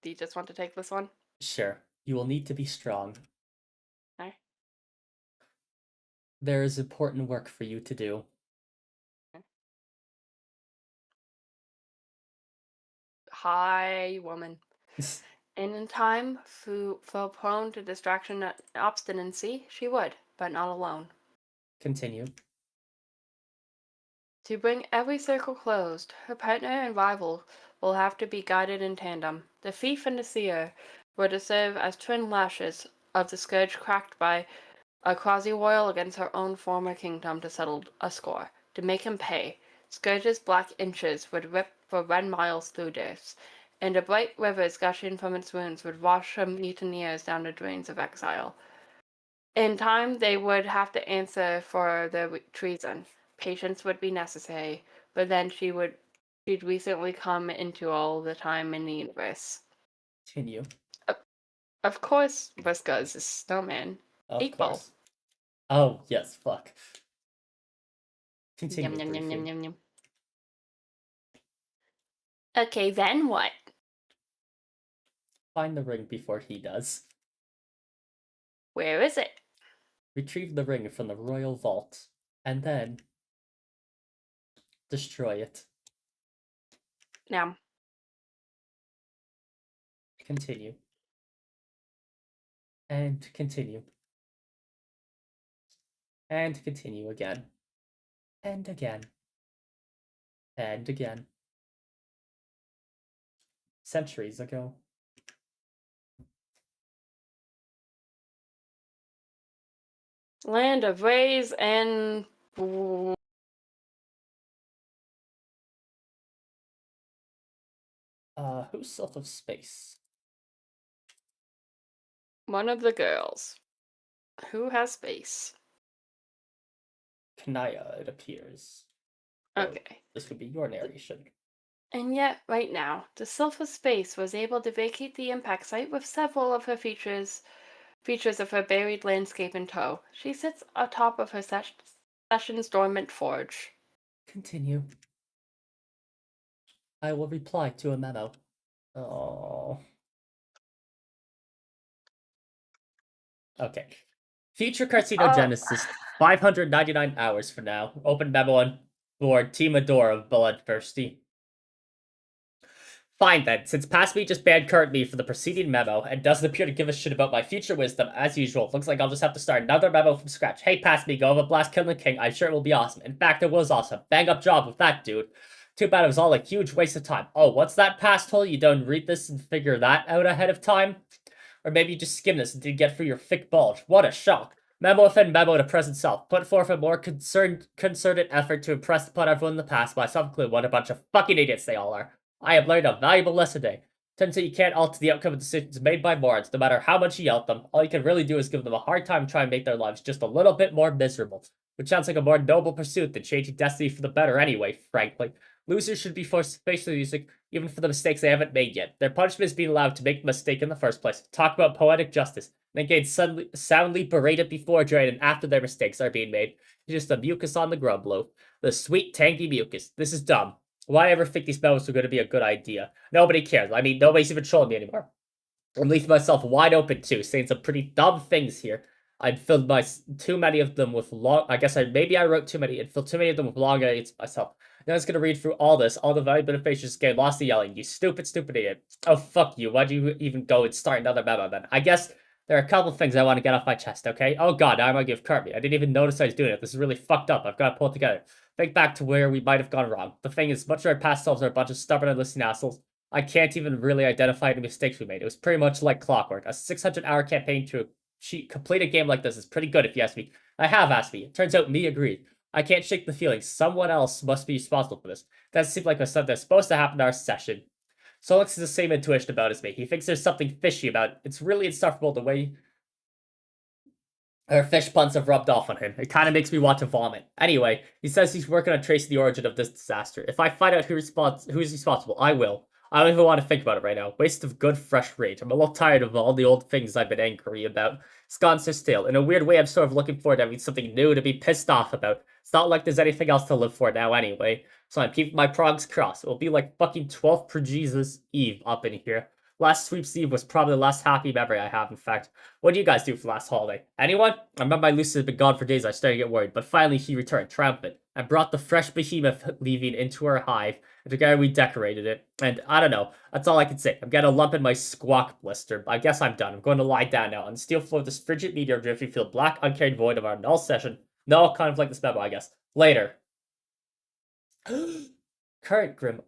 S2: Do you just want to take this one?
S1: Sure. You will need to be strong.
S2: Okay.
S1: There is important work for you to do.
S2: Hi, woman. And in time, though prone to distraction and obstinacy, she would, but not alone.
S1: Continue.
S2: To bring every circle closed, her partner and rival will have to be guided in tandem. The thief and the seer were to serve as twin lashes of the scourge cracked by a quasi-royal against her own former kingdom to settle a score. To make him pay, Scourge's black inches would rip for red miles through this, and the bright rivers gushing from its wounds would wash her mutineers down the drains of exile. In time, they would have to answer for their treason. Patience would be necessary, but then she'd recently come into all the time in the universe.
S1: Continue.
S2: Of course, Vriska is a snowman.
S1: Of
S2: 8 ball.
S1: course. Oh, yes, fuck. Continue.
S2: Yum, yum, yum,
S1: briefing.
S2: yum, yum, yum. Okay, then what?
S1: Find the ring before he does.
S2: Where is it?
S1: Retrieve the ring from the royal vault, and then destroy it.
S2: Now.
S1: Continue. And continue. And continue again. And again. And again. Centuries ago.
S2: Land of rays and...
S1: Who's Sylph of Space?
S2: One of the girls. Who has space?
S1: Jonaya, it appears. So
S2: Okay.
S1: this would be your narration.
S2: And yet, right now, the Sylph of Space was able to vacate the impact site with several of her features of her buried landscape in tow. She sits atop of her Session's dormant forge.
S1: Continue. I will reply to a memo. Oh. Okay. Future carcinogenesis, 599 hours from now. Open memo on board Team Adore of Bloodthirsty. Fine then, since past me just banned current me for the preceding memo and doesn't appear to give a shit about my future wisdom, as usual, looks like I'll just have to start another memo from scratch. Hey, past me, go have a blast killing the king. I'm sure it will be awesome. In fact, it was awesome. Bang up job with that, dude. Too bad it was all a huge waste of time. Oh, what's that past hole? You don't read this and figure that out ahead of time? Or maybe you just skim this and didn't get through your thick bulge. What a shock. Memo within memo to present self. Put forth a more concerted effort to impress upon everyone in the past, myself included. What a bunch of fucking idiots they all are. I have learned a valuable lesson today. Turns out you can't alter the outcome of decisions made by morons, no matter how much you yell at them. All you can really do is give them a hard time and try and make their lives just a little bit more miserable. Which sounds like a more noble pursuit than changing destiny for the better anyway, frankly. Losers should be forced to face the music, even for the mistakes they haven't made yet. Their punishment is being allowed to make the mistake in the first place. Talk about poetic justice. Then get soundly berated before, during, and after their mistakes are being made. It's just the mucus on the grub loaf. The sweet, tangy mucus. This is dumb. Why ever think these memos are going to be a good idea? Nobody cares. I mean, nobody's even trolling me anymore. I'm leaving myself wide open too, saying some pretty dumb things here. I'd filled too many of them with long. I guess maybe I wrote too many and filled too many of them with long edits myself. Now I was gonna read through all this, all the valuable information, just get lost in yelling. You stupid, stupid idiot! Oh fuck you! Why'd you even go and start another memo then? I guess there are a couple things I want to get off my chest. Okay? Oh god, now I might give Kirby. I didn't even notice I was doing it. This is really fucked up. I've got to pull it together. Think back to where we might have gone wrong. The thing is, much of our past selves are a bunch of stubborn and listening assholes. I can't even really identify the mistakes we made. It was pretty much like clockwork. A 600-hour campaign to complete a game like this is pretty good, if you ask me. I have asked me. It turns out me agreed. I can't shake the feeling. Someone else must be responsible for this. That seemed like something that's supposed to happen in our session. Solix has the same intuition about as me. He thinks there's something fishy about it. It's really insufferable the way her fish puns have rubbed off on him. It kind of makes me want to vomit. Anyway, he says he's working on tracing the origin of this disaster. If I find out who's responsible, I will. I don't even want to think about it right now. Waste of good, fresh rage. I'm a little tired of all the old things I've been angry about. It's gone so stale. In a weird way, I'm sort of looking forward to having something new to be pissed off about. It's not like there's anything else to live for now anyway. So I'm keeping my prongs crossed. It will be like fucking 12th per Jesus Eve up in here. Last Sweeps Eve was probably the last happy memory I have, in fact. What did you guys do for last holiday? Anyone? I remember my Lucy had been gone for days. I started to get worried, but finally he returned, triumphant, and brought the fresh behemoth leaving into our hive. And together we decorated it. And I don't know. That's all I can say. I'm getting a lump in my squawk blister. I guess I'm done. I'm going to lie down now. On the steel floor of this frigid meteor drifting field, black, uncarried void of our null session. No, kind of like this memo, I guess. Later. Current Grim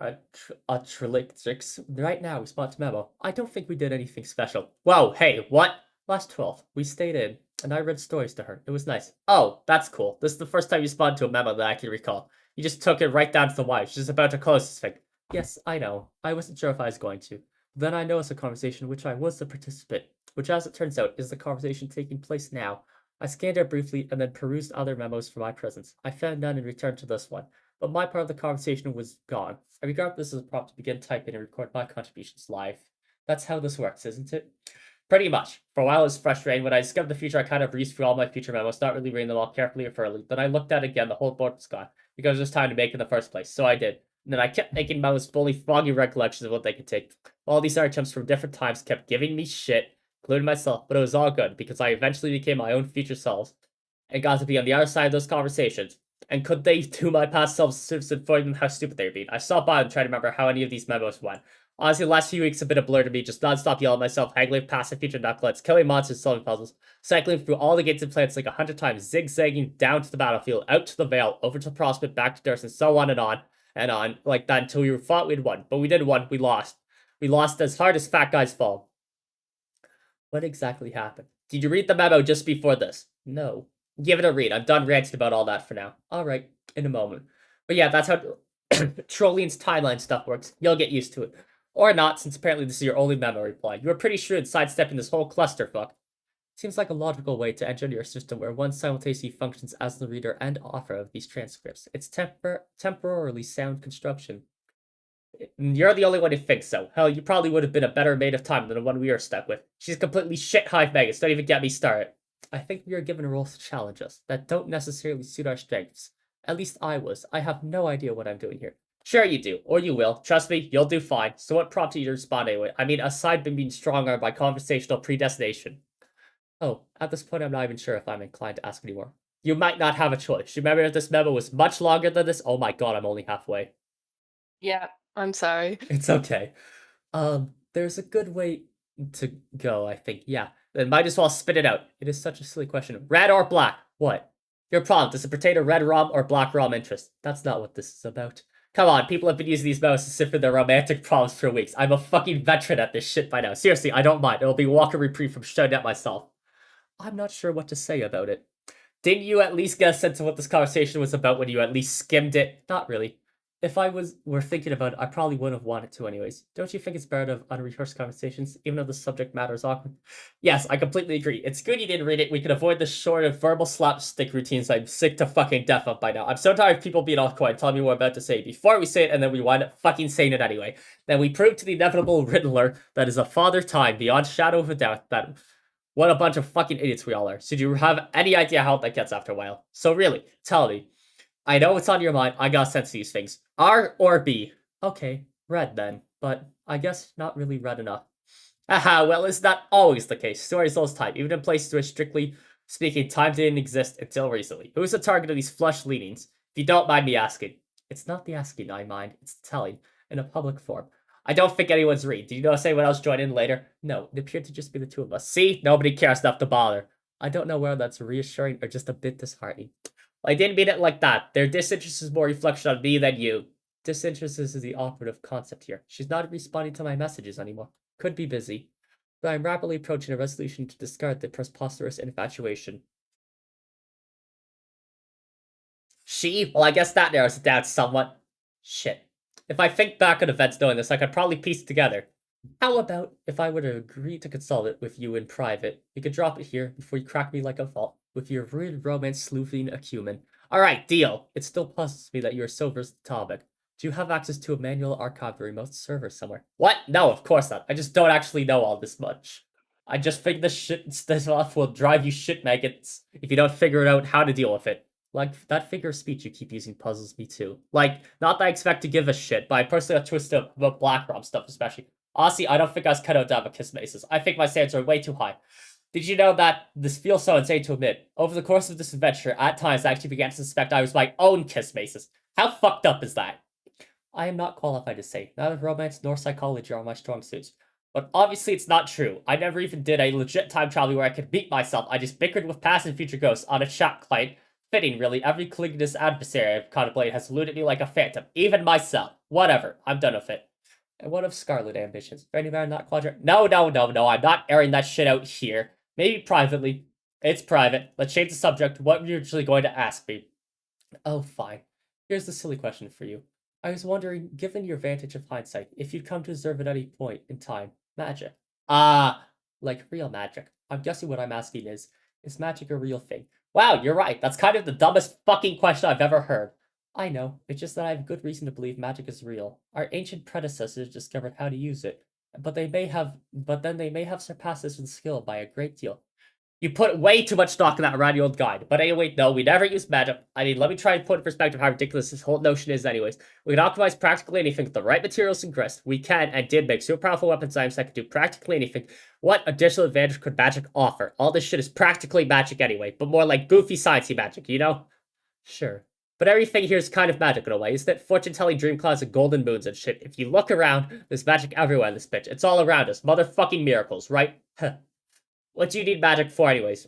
S1: Atrilitrix. Right now, respond to memo. I don't think we did anything special. Whoa, hey, what? Last 12th, we stayed in, and I read stories to her. It was nice. Oh, that's cool. This is the first time you responded to a memo that I can recall. You just took it right down to the wire. She's about to close this thing. Yes, I know. I wasn't sure if I was going to. Then I noticed a conversation in which I was the participant, which as it turns out is the conversation taking place now. I scanned her briefly and then perused other memos for my presence. I found none and returned to this one, but my part of the conversation was gone. I regard this as a prompt to begin typing and record my contributions live. That's how this works, isn't it? Pretty much. For a while it was frustrating. When I discovered the future, I kind of breezed through all my future memos, not really reading them all carefully or thoroughly. Then I looked at it again, the whole board was gone, because it was time to make in the first place, so I did. And then I kept making memos fully foggy recollections of what they could take. All these other attempts from different times kept giving me shit, including myself, but it was all good, because I eventually became my own future selves, and got to be on the other side of those conversations. And could they, to my past selves, inform them how stupid they've been? I stopped by and tried to remember how any of these memos went. Honestly, the last few weeks have been a blur to me, just non-stop yelling at myself, haggling past the future knuckleheads, killing monsters, solving puzzles, cycling through all the gates and planets like 100 times, zigzagging down to the battlefield, out to the Vale, over to Prospect, back to Durst, and so on, like that until we thought we'd won. But we didn't win, we lost. We lost as hard as fat guys fall. What exactly happened? Did you read the memo just before this? No. Give it a read. I'm done ranting about all that for now. Alright, in a moment. But yeah, that's how Trollian's timeline stuff works. You'll get used to it. Or not, since apparently this is your only memo reply. You were pretty shrewd sidestepping this whole clusterfuck. Seems like a logical way to enter your system where one simultaneously functions as the reader and author of these transcripts. It's temporarily sound construction. You're the only one who thinks so. Hell, you probably would have been a better maid of time than the one we are stuck with. She's completely shit hive maggots. Don't even get me started. I think we are given roles to challenge us that don't necessarily suit our strengths. At least I was. I have no idea what I'm doing here. Sure you do, or you will. Trust me, you'll do fine. So what prompted you to respond anyway? I mean, aside from being strong-armed by conversational predestination. Oh, at this point I'm not even sure if I'm inclined to ask anymore. You might not have a choice. Remember if this memo was much longer than this? Oh my god, I'm only halfway.
S2: Yeah, I'm sorry.
S1: It's okay. There's a good way to go, I think. Yeah, then might as well spit it out. It is such a silly question. Red or black? What? Your prompt, does it pertain to red ROM or black ROM interest? That's not what this is about. Come on, people have been using these memos to sift for their romantic prompts for weeks. I'm a fucking veteran at this shit by now. Seriously, I don't mind. It'll be walk a reprieve from shouting at myself. I'm not sure what to say about it. Didn't you at least get a sense of what this conversation was about when you at least skimmed it? Not really. If I were thinking about it, I probably wouldn't have wanted to anyways. Don't you think it's better to have unrehearsed conversations, even though the subject matter is awkward? Yes, I completely agree. It's good you didn't read it. We can avoid the short of verbal slapstick routines I'm sick to fucking death of by now. I'm so tired of people being all quiet, telling me what I'm about to say before we say it, and then we wind up fucking saying it anyway. Then we prove to the inevitable Riddler that is a father time beyond shadow of a doubt that what a bunch of fucking idiots we all are. So do you have any idea how that gets after a while? So really, tell me. I know it's on your mind. I got sense these things. R or B? Okay, red then. But I guess not really red enough. Haha, well, it's not always the case. Stories lost time, even in places where strictly speaking, time didn't exist until recently. Who's the target of these flush leanings? If you don't mind me asking. It's not the asking I mind, it's the telling, in a public form. I don't think anyone's read. Did you notice anyone else join in later? No, it appeared to just be the two of us. See? Nobody cares enough to bother. I don't know whether that's reassuring or just a bit disheartening. I didn't mean it like that. Their disinterest is more reflection on me than you. Disinterest is the operative concept here. She's not responding to my messages anymore. Could be busy. But I'm rapidly approaching a resolution to discard the preposterous infatuation. She? Well, I guess that narrows it down somewhat. Shit. If I think back on events knowing this, I could probably piece it together. How about if I were to agree to consult it with you in private? You could drop it here before you crack me like a vault with your rude romance sleuthing acumen. Alright, deal. It still puzzles me that you're so versed the topic. Do you have access to a manual archive or remote server somewhere? What? No, of course not. I just don't actually know all this much. I just think this stuff will drive you shit maggots if you don't figure out how to deal with it. Like, that figure of speech you keep using puzzles me too. Like, not that I expect to give a shit, but I personally got twisted up about Black Rom stuff especially. Honestly, I don't think I was cut out to have a kiss maces. I think my standards are way too high. Did you know that this feels so insane to admit? Over the course of this adventure, at times I actually began to suspect I was my own kiss maces. How fucked up is that? I am not qualified to say. Neither romance nor psychology are my strong suits. But obviously it's not true. I never even did a legit time travel where I could meet myself. I just bickered with past and future ghosts on a chat client. Fitting, really. Every clinginous adversary I've contemplated has eluded me like a phantom. Even myself. Whatever. I'm done with it. And what of Scarlet ambitions? For anybody not quadrant? No. I'm not airing that shit out here. Maybe privately. It's private. Let's change the subject. What are you usually going to ask me? Oh, fine. Here's the silly question for you. I was wondering, given your vantage of hindsight, if you'd come to observe at any point in time magic. Ah, like real magic. I'm guessing what I'm asking is magic a real thing? Wow, you're right. That's kind of the dumbest fucking question I've ever heard. I know. It's just that I have good reason to believe magic is real. Our ancient predecessors discovered how to use it, but then they may have surpassed us in skill by a great deal. You put way too much stock in that around your old guide. But anyway, no, we never use magic. I mean, let me try and put in perspective how ridiculous this whole notion is anyways. We can optimize practically anything with the right materials and grist. We can and did make super powerful weapon designs that could do practically anything. What additional advantage could magic offer? All this shit is practically magic anyway, but more like goofy sciencey magic, you know? Sure. But everything here is kind of magic in a way, isn't it? Fortune-telling dream clouds and golden moons and shit. If you look around, there's magic everywhere in this bitch. It's all around us. Motherfucking miracles, right? Huh. What do you need magic for anyways?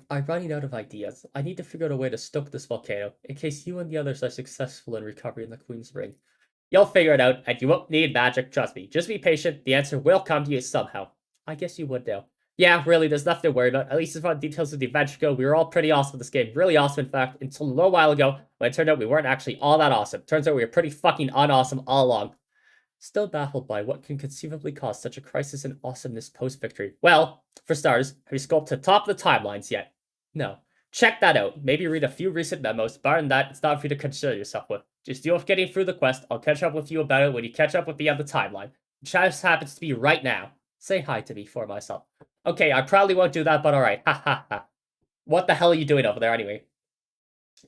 S1: I'm running out of ideas. I need to figure out a way to stoke this volcano, in case you and the others are successful in recovering the Queen's Ring. You'll figure it out, and you won't need magic, trust me. Just be patient, the answer will come to you somehow. I guess you would know. Yeah, really, there's nothing to worry about. At least as far as details of the adventure go, we were all pretty awesome in this game. Really awesome, in fact, until a little while ago, when it turned out we weren't actually all that awesome. Turns out we were pretty fucking unawesome all along. Still baffled by what can conceivably cause such a crisis in awesomeness post-victory. Well, for starters, have you scoped to the top of the timelines yet? No. Check that out. Maybe read a few recent memos. Bar than that, it's not for you to concern yourself with. Just deal with getting through the quest. I'll catch up with you about it when you catch up with me on the timeline. It just happens to be right now. Say hi to me for myself. Okay, I probably won't do that, but alright. Ha ha ha. What the hell are you doing over there anyway?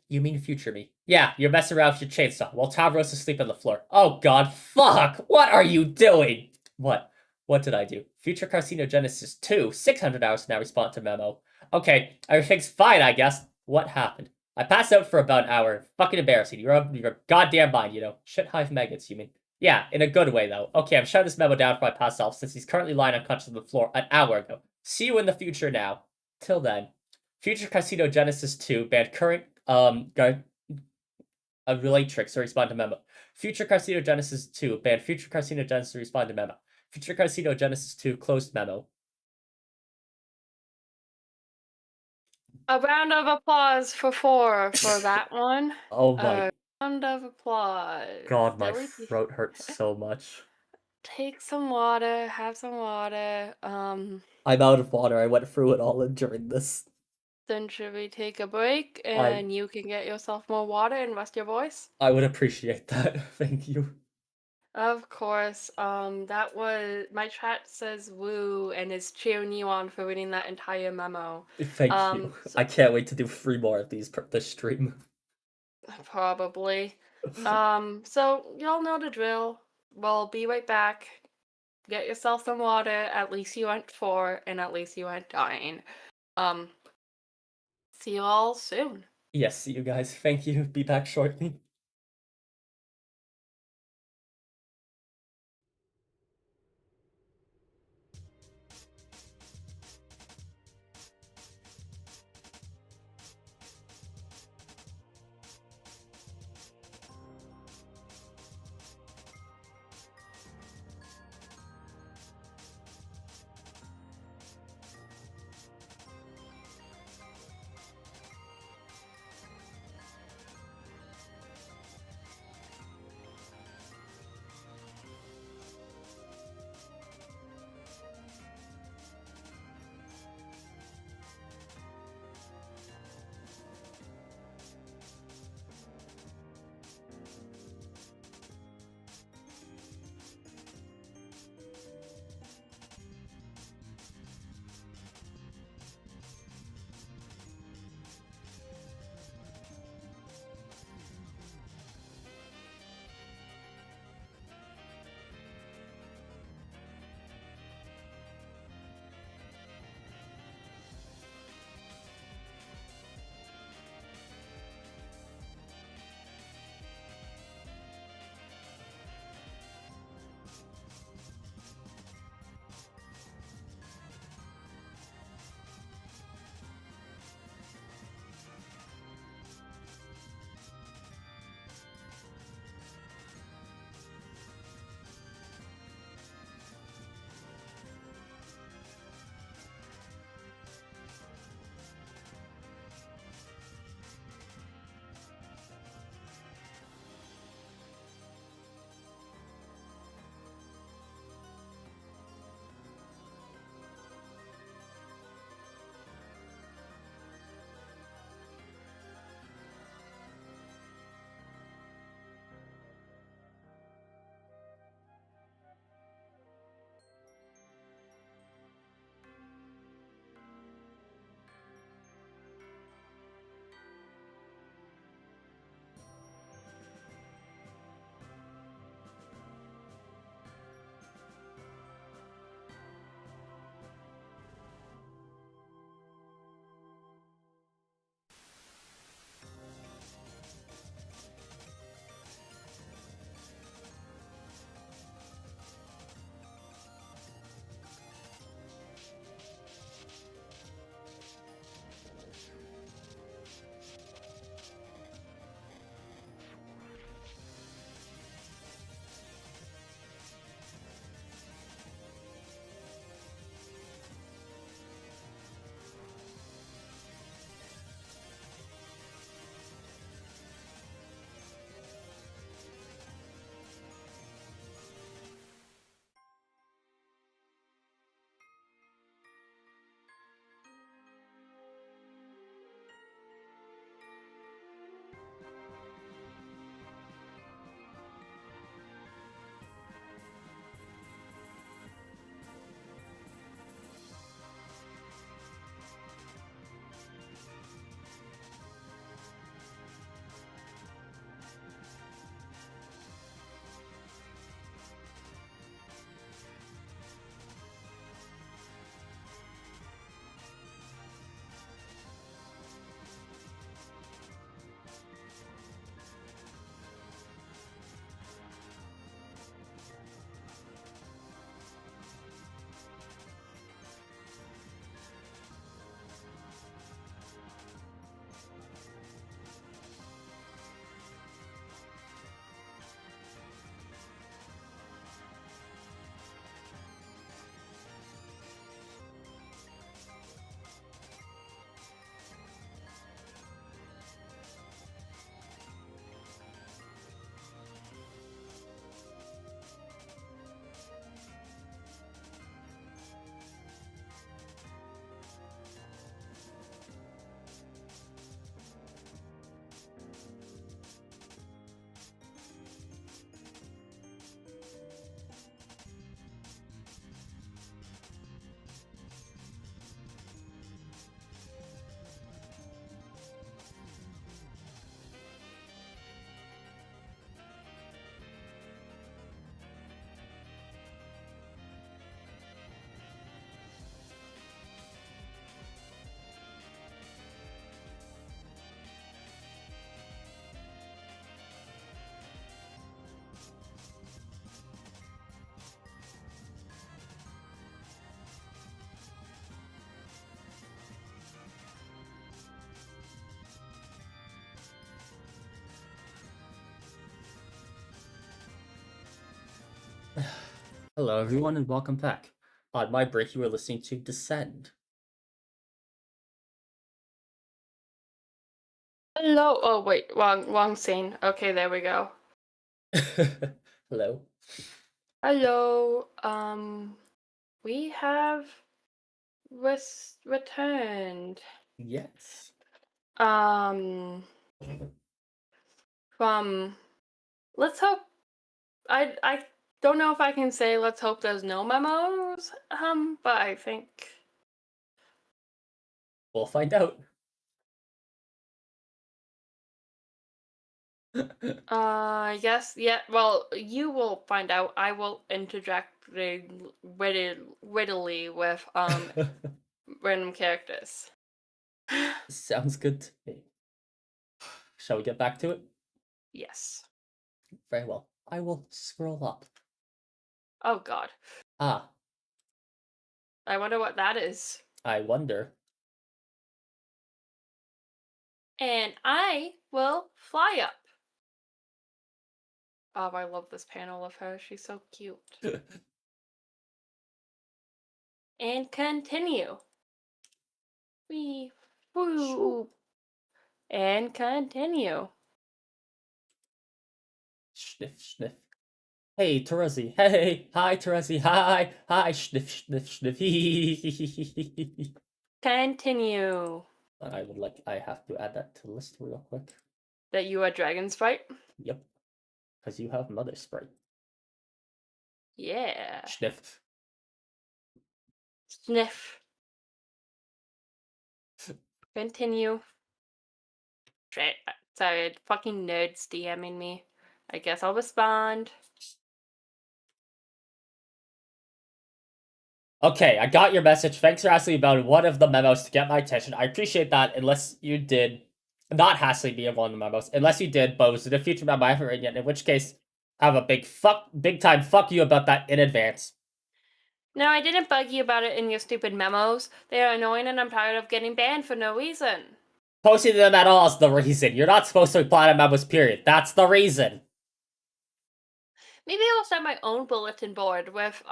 S1: You mean future me? Yeah, you're messing around with your chainsaw while Tavros is asleep on the floor. Oh god, fuck! What are you doing? What? What did I do? Future Carcinogenesis 2, 600 hours to now respond to memo. Okay, everything's fine, I guess. What happened? I passed out for about an hour. Fucking embarrassing. You're out of your goddamn mind, you know. Shit hive maggots, you mean? Yeah, in a good way, though. Okay, I'm shutting this memo down for my past self since he's currently lying unconscious on the floor an hour ago. See you in the future now. Till then. Future Carcinogenesis 2 banned current Relatrix to respond to memo. Future Carcinogenesis 2 banned Future Carcinogenesis to respond to memo. Future Carcinogenesis 2 closed memo.
S2: A round of applause for 4 for that one.
S1: Oh my
S2: Round of applause.
S1: god, my
S2: Dilly,
S1: throat hurts so much.
S2: take some water, have some water.
S1: I'm out of water. I went through it all during this.
S2: Then should we take a break and you can get yourself more water and rest your voice?
S1: I would appreciate that. Thank you.
S2: Of course. That was my chat says woo and is cheering you on for reading that entire memo.
S1: Thank you. I can't wait to do 3 more of these per this stream.
S2: Probably. So y'all know the drill. We'll be right back. get yourself some water. At least you went 4, and at least you went dying. See you all soon.
S1: Yes, see you guys. Thank you. Be back shortly. Hello, everyone, and welcome back. On my break, you were listening to Descend.
S2: Hello. Oh wait, wrong scene. Okay, there we go.
S1: Hello.
S2: Hello. We have returned.
S1: Yes.
S2: From. Let's hope. I don't know if I can say let's hope there's no memos. But I think.
S1: We'll find out.
S2: Yes, yeah. Well, you will find out. I will interject wittily with random characters.
S1: Sounds good to me. Shall we get back to it?
S2: Yes.
S1: Very well. I will scroll up.
S2: Oh God.
S1: Ah,
S2: I wonder what that is.
S1: I wonder.
S2: And I will fly up. Oh, I love this panel of her. She's so cute. And continue. Woo. And continue.
S1: Sniff, sniff. Hey, Terezi. Hey, hi, Terezi. Hi, sniff, sniff, sniff.
S2: Continue.
S1: I have to add that to the list real quick.
S2: That you are Dragon Sprite?
S1: Yep. Because you have Mother Sprite.
S2: Yeah.
S1: Sniff.
S2: Sniff. Continue. Shit. Sorry, fucking nerds DMing me. I guess I'll respond.
S1: Okay, I got your message. Thanks for asking about one of the memos to get my attention. I appreciate that, unless you did not hassling me of one of the memos. Unless you did, but it was in a future memo I haven't written yet, in which case, have a big time fuck you about that in advance.
S2: No, I didn't bug you about it in your stupid memos. They are annoying and I'm tired of getting banned for no reason.
S1: Posting them at all is the reason. You're not supposed to reply to memos, period. That's the reason.
S2: Maybe I'll start my own bulletin board with,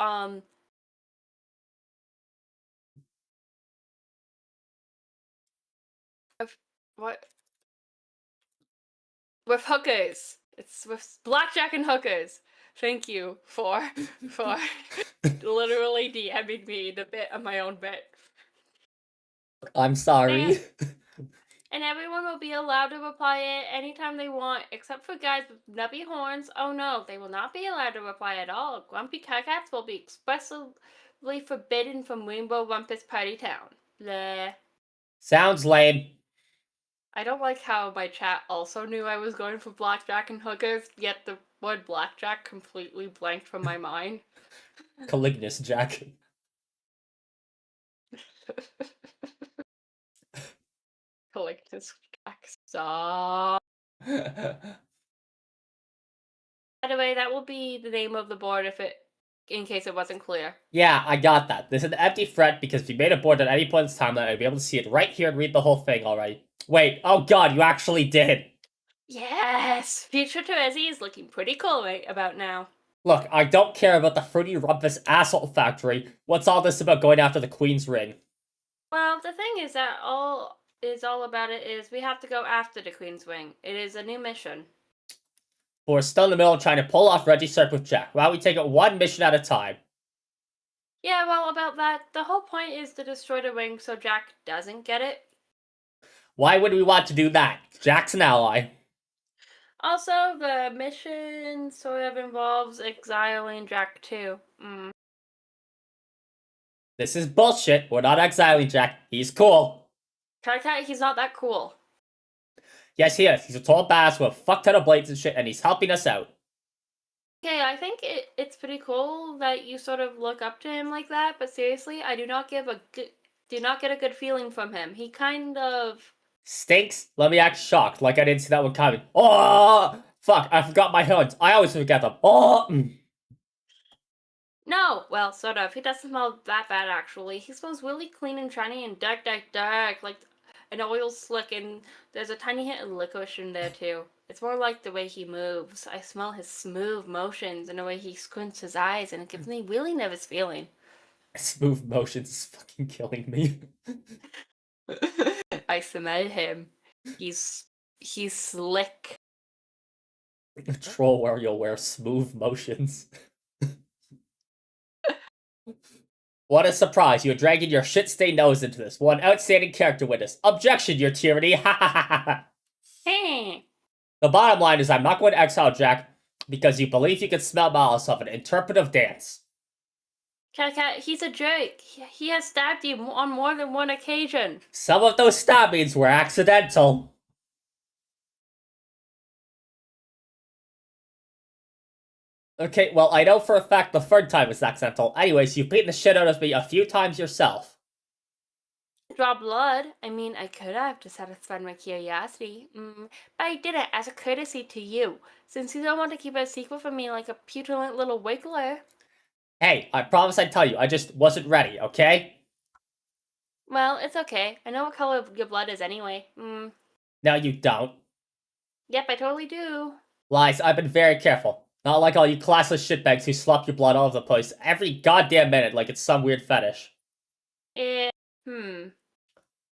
S2: what? With hookers. It's with blackjack and hookers. Thank you for literally DMing me the bit of my own bit.
S1: I'm sorry.
S2: And everyone will be allowed to reply it anytime they want, except for guys with nubby horns. Oh no, they will not be allowed to reply at all. Grumpy cats will be expressly forbidden from Rainbow Rumpus Party Town. Bleh.
S1: Sounds lame.
S2: I don't like how my chat also knew I was going for blackjack and hookers, yet the word blackjack completely blanked from my mind.
S1: Calignus Jack.
S2: Collect his jack. Stop. By the way, that will be the name of the board in case it wasn't clear.
S1: Yeah, I got that. This is an empty threat because if you made a board at any point in this timeline, I'd be able to see it right here and read the whole thing already. Wait, oh god, you actually did.
S2: Yes! Future Terezi is looking pretty cool right about now.
S1: Look, I don't care about the Fruity Rumpus asshole factory. What's all this about going after the Queen's Ring?
S2: Well, the thing is that all about it is we have to go after the Queen's Ring. It is a new mission.
S1: We're still in the middle of trying to pull off Regicirc with Jack. Why don't we take it one mission at a time?
S2: Yeah, well, about that, the whole point is to destroy the ring so Jack doesn't get it.
S1: Why would we want to do that? Jack's an ally.
S2: Also, the mission sort of involves exiling Jack too.
S1: This is bullshit. We're not exiling Jack. He's cool.
S2: He's not that cool.
S1: Yes, he is. He's a tall badass with a fuck ton of blades and shit, and he's helping us out.
S2: Okay, I think it's pretty cool that you sort of look up to him like that, but seriously, I do not get a good feeling from him. He kind of
S1: Stinks? Let me act shocked, like I didn't see that one coming. Oh, fuck, I forgot my horns. I always forget them. Oh,
S2: No, well, sort of. He doesn't smell that bad, actually. He smells really clean and shiny and dark. Like, an oil slick, and there's a tiny hint of licorice in there too. It's more like the way he moves. I smell his smooth motions and the way he squints his eyes, and it gives me really nervous feeling.
S1: Smooth motions is fucking killing me.
S2: I smell him. He's slick.
S1: Troll where you'll wear smooth motions. What a surprise, you're dragging your shit-stained nose into this. One outstanding character witness. Objection, your tyranny. Ha ha ha ha ha.
S2: Hey.
S1: The bottom line is I'm not going to exile Jack because you believe you can smell malice of an interpretive dance.
S2: Cat, he's a jerk. He has stabbed you on more than one occasion.
S1: Some of those stabbings were accidental. Okay, well, I know for a fact the third time was accidental. Anyways, you've beaten the shit out of me a few times yourself.
S2: Draw blood. I mean, I could have to satisfy my curiosity. But I did it as a courtesy to you, since you don't want to keep it a secret from me like a petulant little wiggler.
S1: Hey, I promise I'd tell you, I just wasn't ready, okay?
S2: Well, it's okay. I know what color your blood is anyway.
S1: No, you don't.
S2: Yep, I totally do.
S1: Lies, I've been very careful. Not like all you classless shitbags who slop your blood all over the place every goddamn minute like it's some weird fetish.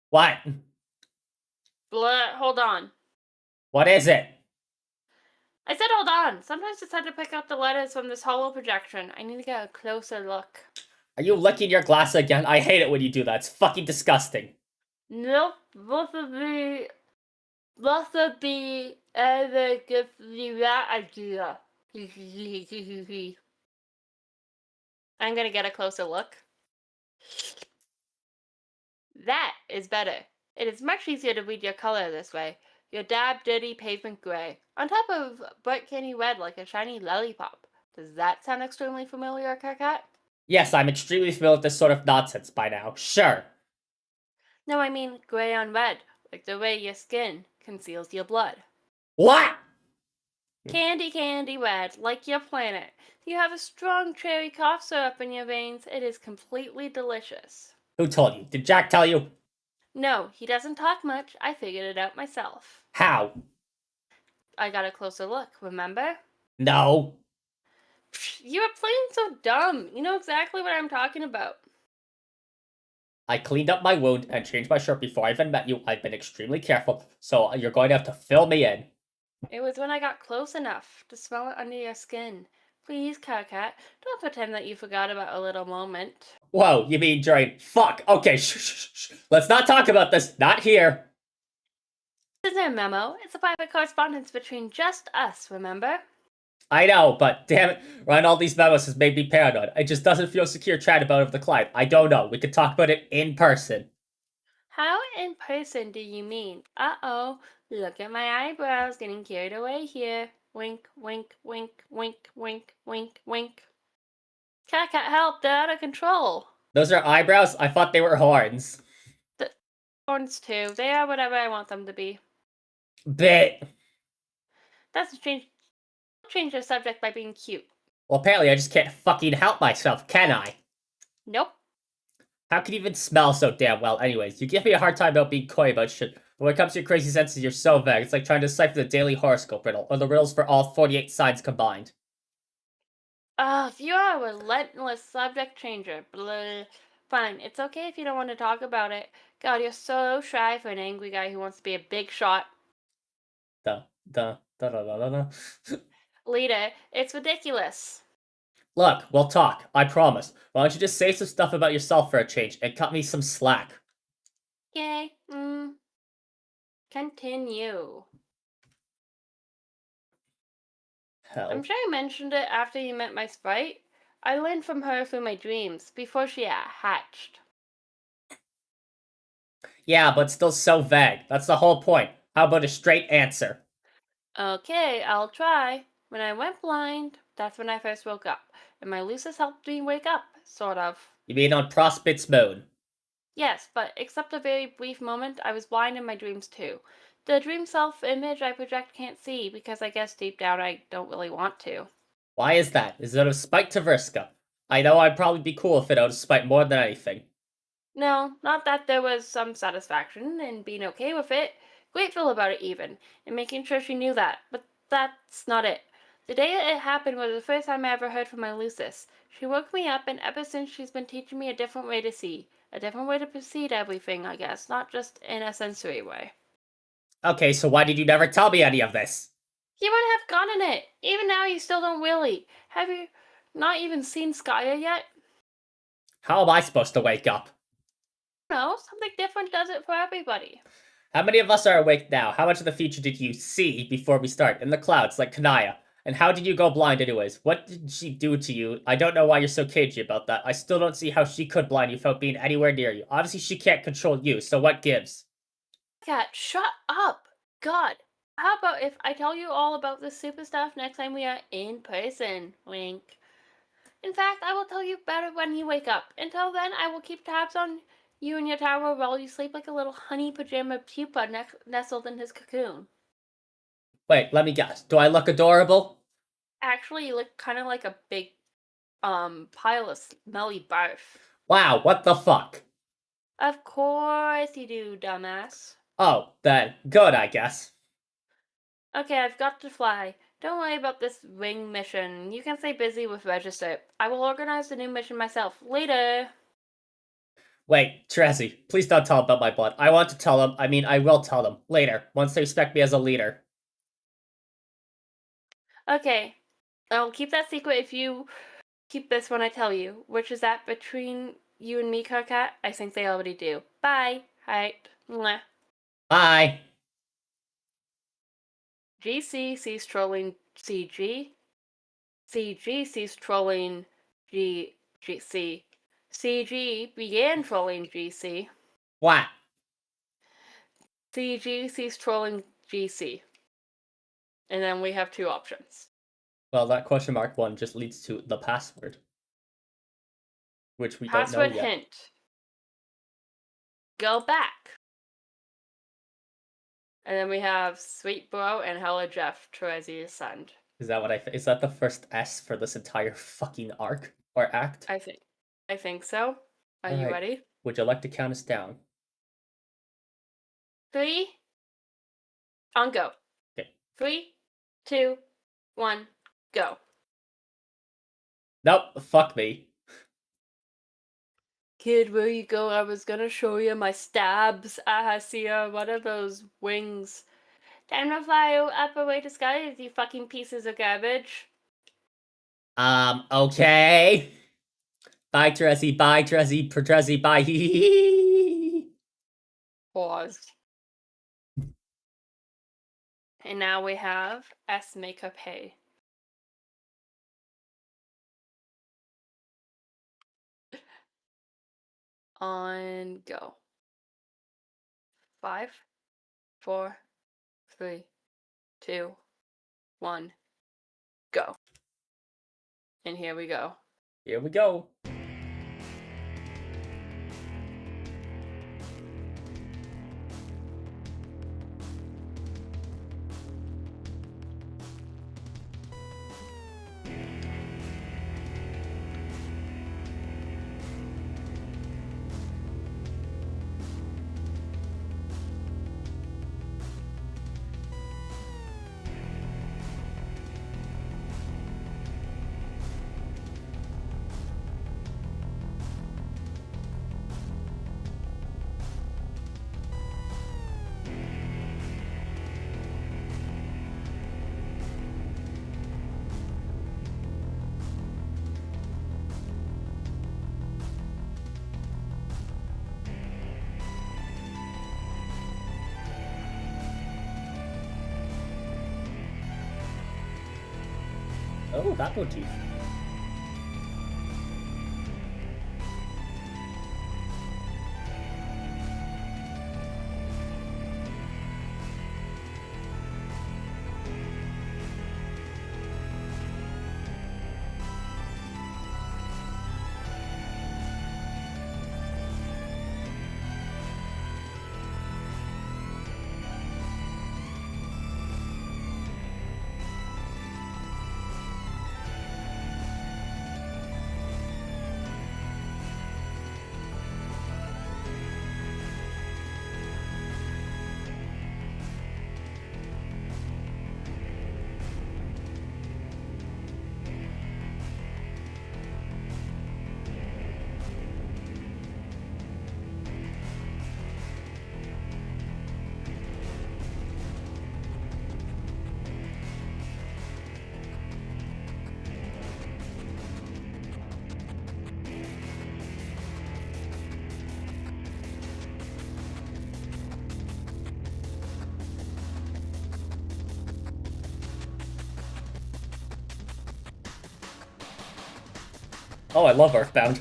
S1: What?
S2: Blood, hold on.
S1: What is it?
S2: I said hold on. Sometimes it's hard to pick out the letters from this hollow projection. I need to get a closer look.
S1: Are you licking your glass again? I hate it when you do that. It's fucking disgusting.
S2: Nope, both of the ever gives you that idea. I'm gonna get a closer look. That is better. It is much easier to read your color this way. Your dab dirty pavement gray, on top of bright candy red like a shiny lollipop. Does that sound extremely familiar, Cat?
S1: Yes, I'm extremely familiar with this sort of nonsense by now. Sure.
S2: No, I mean gray on red, like the way your skin conceals your blood.
S1: What?
S2: Candy red, like your planet. You have a strong cherry cough syrup in your veins. It is completely delicious.
S1: Who told you? Did Jack tell you?
S2: No, he doesn't talk much. I figured it out myself.
S1: How?
S2: I got a closer look, remember?
S1: No.
S2: You were playing so dumb. You know exactly what I'm talking about.
S1: I cleaned up my wound and changed my shirt before I even met you. I've been extremely careful, so you're going to have to fill me in.
S2: It was when I got close enough to smell it under your skin. Please, Cat, don't pretend that you forgot about a little moment.
S1: Whoa, you mean during... Fuck, okay, shh. Let's not talk about this, not here.
S2: This isn't a memo. It's a private correspondence between just us, remember?
S1: I know, but damn it, running all these memos has made me paranoid. It just doesn't feel secure chatting about it with the client. I don't know. We could talk about it in person.
S2: How in person do you mean? Uh-oh, look at my eyebrows getting carried away here. Wink, wink, wink, wink, wink, wink, wink. Cat, help, they're out of control.
S1: Those are eyebrows? I thought they were horns.
S2: The horns too. They are whatever I want them to be.
S1: Bit.
S2: That's change the subject by being cute.
S1: Well, apparently I just can't fucking help myself, can I?
S2: Nope.
S1: How can you even smell so damn well? Anyways, you give me a hard time about being coy about shit. But when it comes to your crazy senses, you're so vague. It's like trying to decipher the daily horoscope riddle, or the riddles for all 48 signs combined.
S2: If you are a relentless subject changer, blah. Fine, it's okay if you don't want to talk about it. God, you're so shy for an angry guy who wants to be a big shot. Leader, it's ridiculous.
S1: Look, we'll talk, I promise. Why don't you just say some stuff about yourself for a change, and cut me some slack?
S2: Yay. Continue.
S1: Hell.
S2: I'm sure I mentioned it after you met my sprite. I learned from her through my dreams, before she hatched.
S1: Yeah, but still so vague. That's the whole point. How about a straight answer?
S2: Okay, I'll try. When I went blind, that's when I first woke up. And my Lucis helped me wake up, sort of.
S1: You mean on Prospit's moon?
S2: Yes, but except a very brief moment, I was blind in my dreams too. The dream self-image I project can't see, because I guess deep down I don't really want to.
S1: Why is that? Is it out of spite to Vriska? I know I'd probably be cool if it out of spite more than anything.
S2: No, not that there was some satisfaction in being okay with it, grateful about it even, and making sure she knew that, but that's not it. The day that it happened was the first time I ever heard from my Lucis. She woke me up, and ever since she's been teaching me a different way to see, a different way to perceive everything, I guess, not just in a sensory way.
S1: Okay, so why did you never tell me any of this?
S2: You would have gotten it! Even now you still don't really. Have you not even seen Skya yet?
S1: How am I supposed to wake up?
S2: No, something different does it for everybody.
S1: How many of us are awake now? How much of the future did you see before we start? In the clouds, like Jonaya. And how did you go blind anyways? What did she do to you? I don't know why you're so cagey about that. I still don't see how she could blind you without being anywhere near you. Obviously she can't control you, so what gives?
S2: Cat, shut up! God, how about if I tell you all about this super stuff next time we are in person? Wink. In fact, I will tell you better when you wake up. Until then, I will keep tabs on you in your tower while you sleep like a little honey pajama pupa nestled in his cocoon.
S1: Wait, let me guess. Do I look adorable?
S2: Actually, you look kind of like a big, pile of smelly barf.
S1: Wow, what the fuck?
S2: Of course you do, dumbass.
S1: Oh, then, good, I guess.
S2: Okay, I've got to fly. Don't worry about this wing mission. You can stay busy with register. I will organize the new mission myself. Later!
S1: Wait, Trezzy, please don't tell him about my blood. I want to tell him, I will tell them, later, once they respect me as a leader.
S2: Okay, I'll keep that secret if you keep this when I tell you. Which is that between you and me, Carcat? I think they already do. Bye! Hi. Mwah.
S1: Bye!
S2: GC sees trolling CG. CG sees trolling GC. CG began trolling GC.
S1: What?
S2: CG sees trolling GC. And then we have two options.
S1: Well, that question mark one just leads to the password. Which we
S2: Password
S1: don't know yet.
S2: hint. Go back. And then we have Sweet Bro and Hello Jeff, Terezia's son.
S1: Is that the first S for this entire fucking arc or act?
S2: I think so. Are you ready?
S1: Would you like to count us down?
S2: 3. On go.
S1: Okay.
S2: 3, 2, 1, go.
S1: Nope, fuck me.
S2: Kid, where you go? I was gonna show you my stabs. I see what are those wings? Time to fly up away to skies, you fucking pieces of garbage.
S1: Okay. Bye, Trezzy, bye.
S2: Pause. And now we have S makeup hay. On go. 5, 4, 3, 2, 1, go. And here we go.
S1: Here we go. Oh, that motif. Oh, I love Earthbound.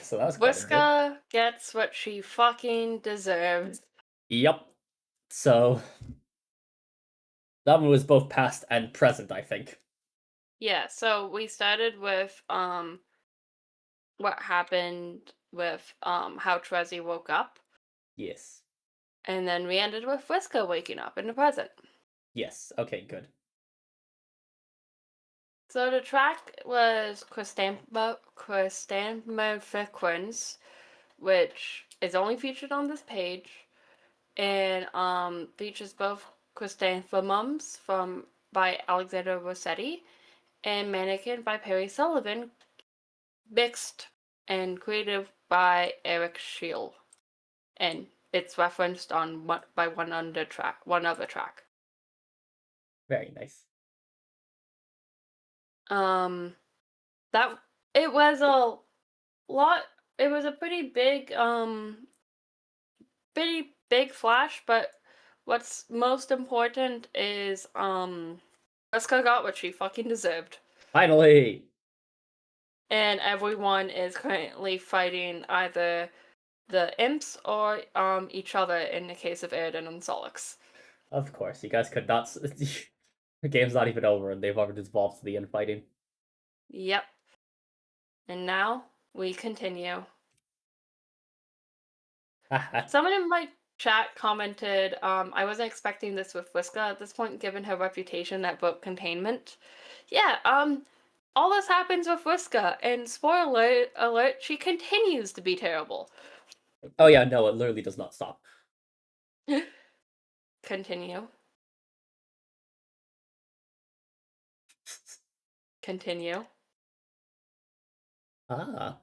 S1: So that was quite a bit.
S2: Vriska gets what she fucking deserves.
S1: Yep. So that one was both past and present, I think.
S2: Yeah, so we started with what happened with how Trezzy woke up,
S1: Yes.
S2: and then we ended with Vriska waking up in the present.
S1: Yes. Okay, good.
S2: So the track was Chrysanthemum, which is only featured on this page, and features both Chrysanthemums by Alexander Rossetti and Mannequin by Perry Sullivan, mixed and created by Eric Scheel, and it's referenced on one other track.
S1: Very nice.
S2: That it was a lot. It was a pretty big flash, but what's most important is Vriska got what she fucking deserved.
S1: Finally!
S2: And everyone is currently fighting either the imps or each other in the case of Airden and Solix.
S1: Of course, you guys could not. The game's not even over, and they've already evolved to the infighting.
S2: Yep. And now we continue. Someone in my chat commented, I wasn't expecting this with Vriska at this point, given her reputation at book containment. Yeah, all this happens with Vriska, and spoiler alert, she continues to be terrible.
S1: Oh yeah, no, it literally does not stop.
S2: Continue. Continue.
S1: Ah,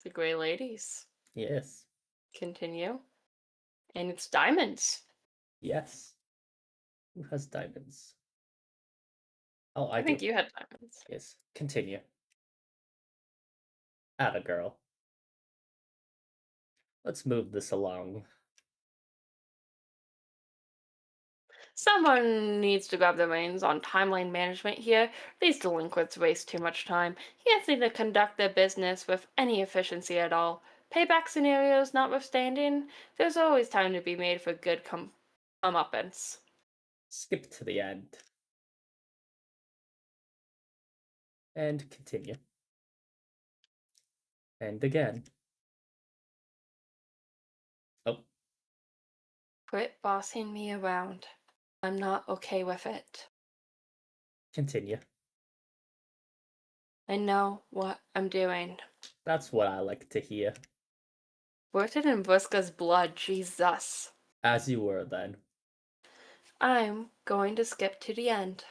S2: The Grey Ladies.
S1: yes.
S2: Continue. And it's diamonds.
S1: Yes. Who has diamonds? Oh, I
S2: I
S1: do.
S2: think you had diamonds.
S1: Yes. Continue. Atta girl. Let's move this along.
S2: Someone needs to grab the reins on timeline management here. These delinquents waste too much time. Can't seem to conduct their business with any efficiency at all. Payback scenarios notwithstanding, there's always time to be made for good comeuppance.
S1: Skip to the end. And continue. And again. Oh,
S2: Quit bossing me around. I'm not okay with it.
S1: continue.
S2: I know what I'm doing.
S1: That's what I like to hear.
S2: Rooted in Vriska's blood, Jesus.
S1: As you were then.
S2: I'm going to skip to the end.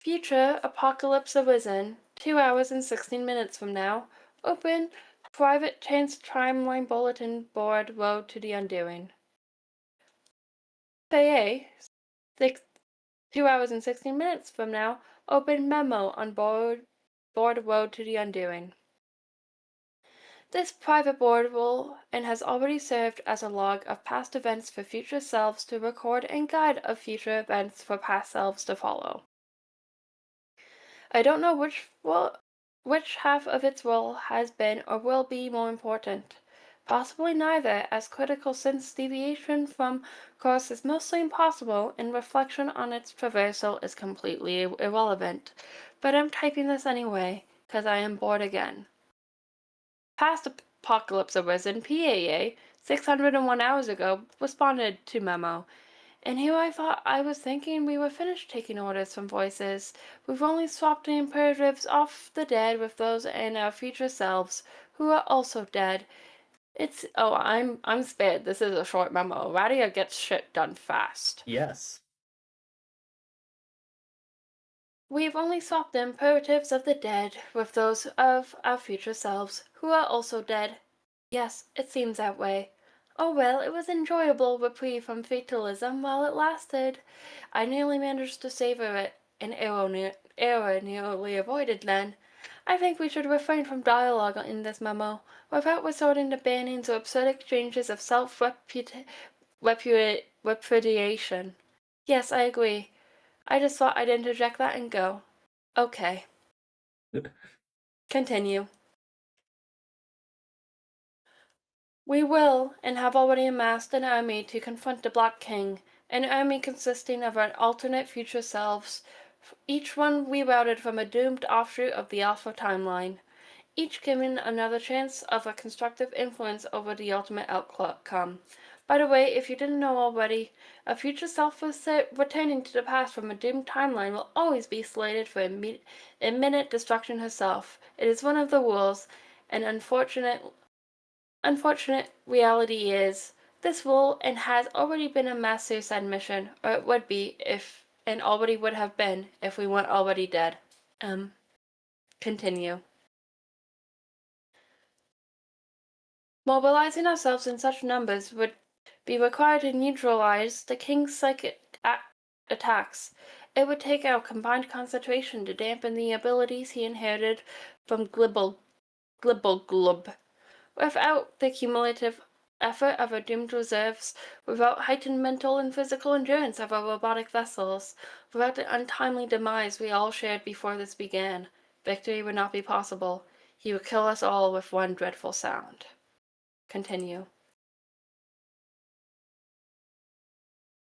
S2: Future Apocalypse Arisen, 2 hours and 16 minutes from now. Open private chance timeline bulletin board road to the undoing. FAA, 2 hours and 16 minutes from now. Open memo on board road to the undoing. This private board will and has already served as a log of past events for future selves to record and guide of future events for past selves to follow. I don't know which half of its role has been or will be more important. Possibly neither, as critical since deviation from course is mostly impossible and reflection on its traversal is completely irrelevant. But I'm typing this anyway, 'cause I am bored again. Past Apocalypse Arisen PAA 601 hours ago responded to memo. And here I thought I was thinking we were finished taking orders from voices. We've only swapped the imperatives off the dead with those in our future selves, who are also dead. I'm spared. This is a short memo. Radia gets shit done fast.
S1: Yes.
S2: We've only swapped the imperatives of the dead with those of our future selves, who are also dead. Yes, it seems that way. Oh well, it was enjoyable reprieve from fatalism while it lasted. I nearly managed to savor it, an error nearly avoided then. I think we should refrain from dialogue in this memo, without resorting to bannings or absurd exchanges of self-repudiation. Yes, I agree. I just thought I'd interject that and go. Okay. Continue. We will, and have already amassed an army to confront the Black King, an army consisting of our alternate future selves, each one rerouted from a doomed offshoot of the Alpha timeline, each given another chance of a constructive influence over the ultimate outcome. By the way, if you didn't know already, a future self returning to the past from a doomed timeline will always be slated for imminent destruction herself. It is one of the rules, and unfortunate reality is this will and has already been a mass suicide mission, or it would be if, and already would have been if we weren't already dead. Continue. Mobilizing ourselves in such numbers would be required to neutralize the king's psychic attacks. It would take our combined concentration to dampen the abilities he inherited from Glibble Glub. Without the cumulative effort of our doomed reserves, without heightened mental and physical endurance of our robotic vessels, without the untimely demise we all shared before this began, victory would not be possible. He would kill us all with one dreadful sound. Continue.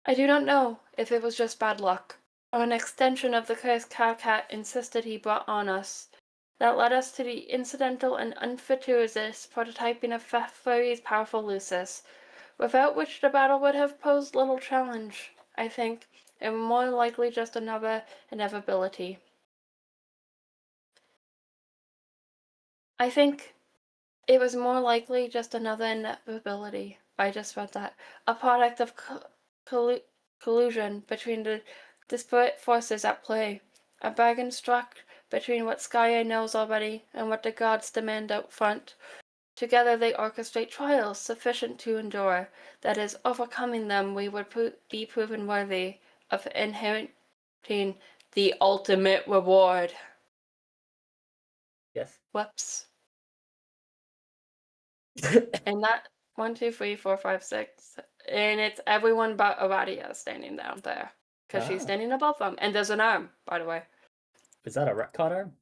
S2: I do not know if it was just bad luck, or an extension of the curse Cat insisted he brought on us, that led us to the incidental and unfortuitous prototyping of Furry's powerful Lucis, without which the battle would have posed little challenge, I think, and more likely just another inevitability. I think it was more likely just another inevitability. I just read that. A product of collusion between the disparate forces at play. A bargain struck between what Skya knows already and what the gods demand out front. Together they orchestrate trials sufficient to endure. That is, overcoming them we would be proven worthy of inheriting the ultimate reward.
S1: Yes.
S2: Whoops. And that 1, 2, 3, 4, 5, 6, and it's everyone but Aradia standing down there because she's standing above them. And there's an arm, by the way.
S1: Is that a retcon arm?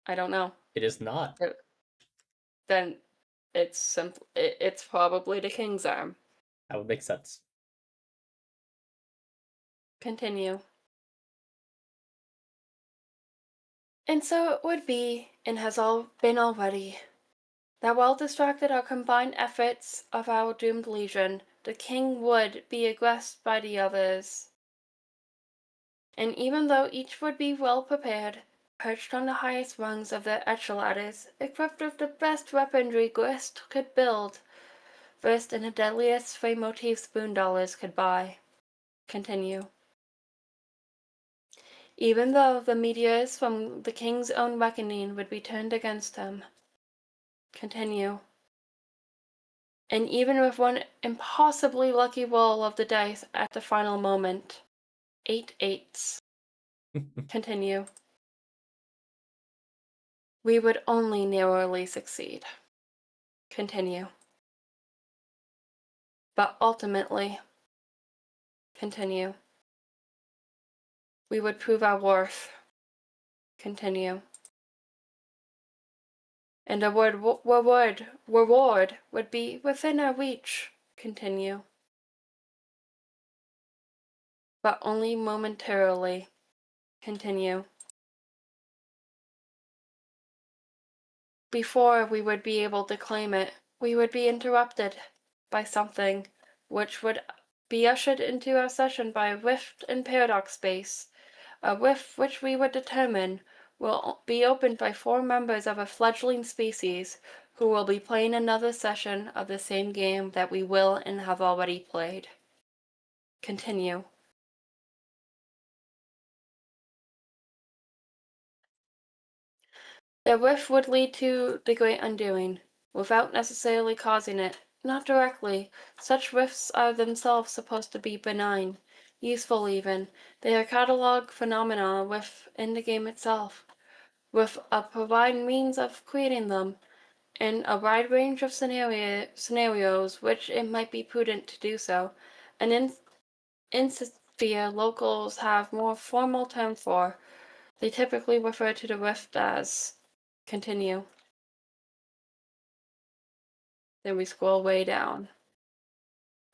S2: I don't know.
S1: It is not.
S2: Then it's simple. It's probably the king's arm.
S1: That would make sense.
S2: Continue. And so it would be, and has all been already, that while distracted our combined efforts of our doomed legion, the king would be aggressed by the others. And even though each would be well prepared, perched on the highest rungs of their echeladders, equipped with the best weaponry Grist could build, versed in the deadliest frame motifs $1 could buy. Continue. Even though the meteors from the king's own reckoning would be turned against him. Continue. And even with one impossibly lucky roll of the dice at the final moment. 8 8s. Continue. We would only narrowly succeed. Continue. But ultimately, continue. We would prove our worth. Continue. And a reward would be within our reach. Continue. But only momentarily. Continue. before we would be able to claim it, we would be interrupted by something which would be ushered into our session by a rift in paradox space, a rift which we would determine will be opened by 4 members of a fledgling species who will be playing another session of the same game that we will and have already played. Continue. The rift would lead to the great undoing, without necessarily causing it. Not directly. Such rifts are themselves supposed to be benign, useful even. They are catalog phenomena within the game itself, with a provided means of creating them, in a wide range of scenarios which it might be prudent to do so. An insphere locals have more formal term for. They typically refer to the rift as continue. Then we scroll way down.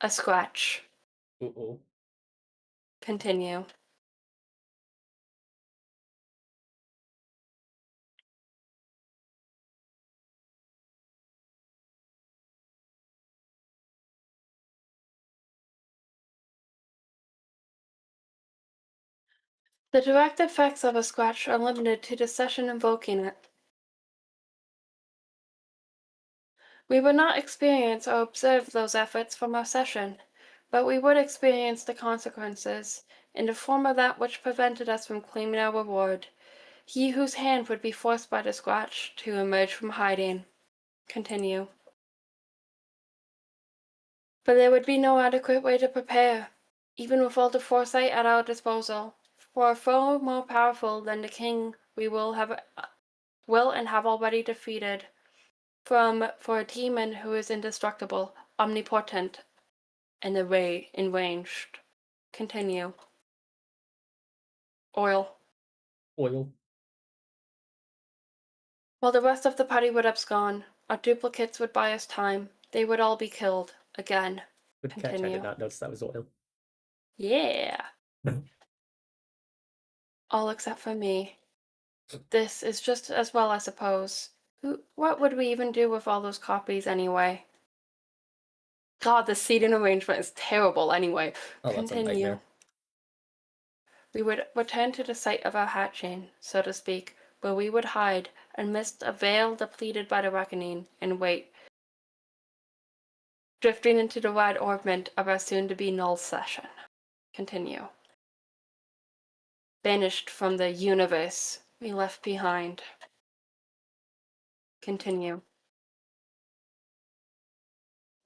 S2: A scratch.
S1: Uh-oh.
S2: Continue. The direct effects of a scratch are limited to the session invoking it. We would not experience or observe those efforts from our session, but we would experience the consequences, in the form of that which prevented us from claiming our reward. He whose hand would be forced by the scratch to emerge from hiding. Continue. But there would be no adequate way to prepare, even with all the foresight at our disposal, for a foe more powerful than the king we will and have already defeated. For a demon who is indestructible, omnipotent, and enraged. Continue. Oil.
S1: Oil.
S2: While the rest of the party would abscond, our duplicates would buy us time. They would all be killed. Again.
S1: Good catch. I
S2: Continue.
S1: did not notice that was oil.
S2: Yeah. All except for me. This is just as well, I suppose. What would we even do with all those copies anyway? God, the seating arrangement is terrible anyway.
S1: Oh, that's a
S2: Continue.
S1: nightmare.
S2: We would return to the site of our hatching, so to speak, where we would hide, amidst a veil depleted by the reckoning, and wait, drifting into the wide orbment of our soon-to-be null session. Continue. Banished from the universe we left behind. Continue.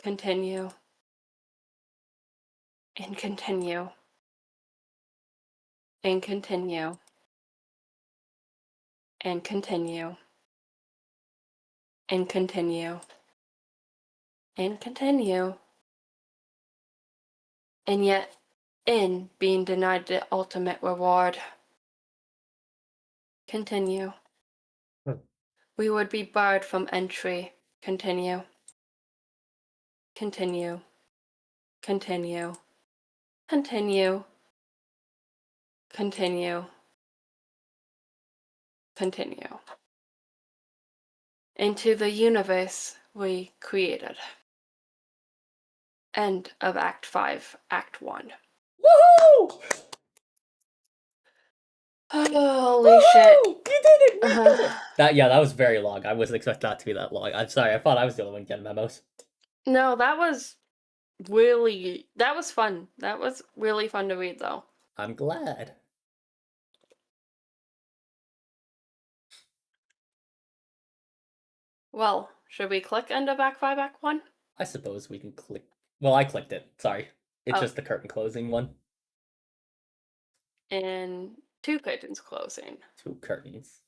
S2: Continue. And continue. And continue. And continue. And continue. And continue. And yet, in being denied the ultimate reward. Continue. We would be barred from entry. Continue. Continue. Continue. Continue. Continue. Continue. Into the universe we created. End of Act 5, Act 1.
S1: Woohoo!
S2: Holy shit.
S1: You did it! We did it! That was very long. I wasn't expecting that to be that long. I'm sorry, I thought I was the only one getting memos.
S2: No, that was fun. That was really fun to read, though.
S1: I'm glad.
S2: Well, should we click End of Act 5, Act 1?
S1: I suppose we can click. Well, I clicked it. Sorry. It's
S2: Oh.
S1: just the curtain closing one.
S2: And 2 curtains closing.
S1: 2 curtains.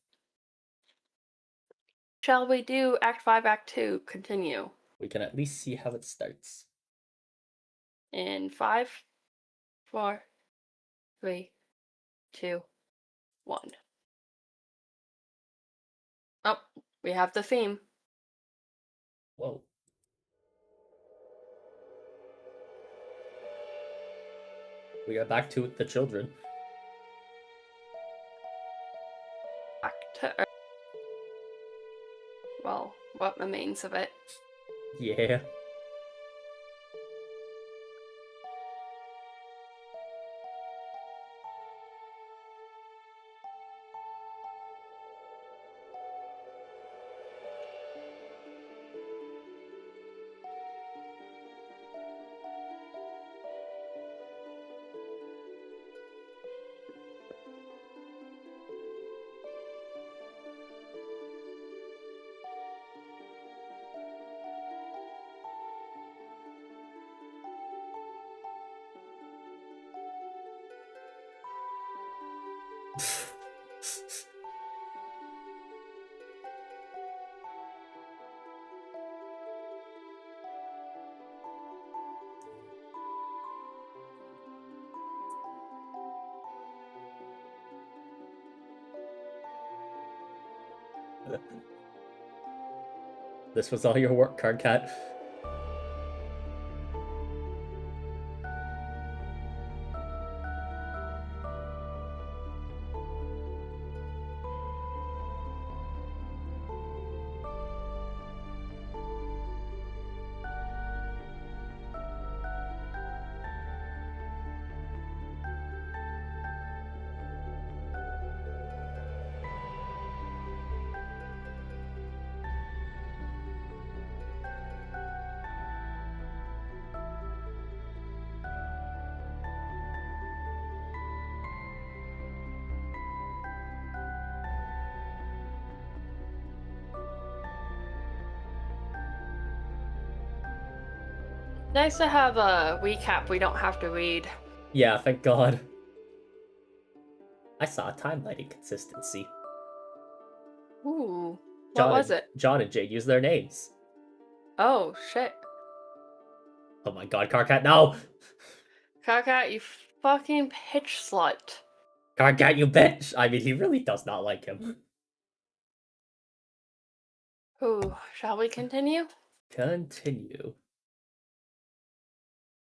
S2: Shall we do Act 5, Act 2? Continue.
S1: We can at least see how it starts.
S2: In 5, 4, 3, 2, 1. Oh, we have the theme.
S1: Whoa. We are back to the children.
S2: Back to Earth. well, what remains of it.
S1: Yeah. This was all your work, Card Cat.
S2: Nice to have a recap we don't have to read.
S1: Yeah, thank God. I saw a timeline inconsistency.
S2: Ooh, what was it?
S1: John and Jade use their names.
S2: Oh, shit.
S1: Oh my God, Card Cat, no!
S2: Kakat, you fucking pitch slut.
S1: Card Cat, you bitch! I mean, he really does not like him.
S2: Ooh, shall we continue?
S1: Continue.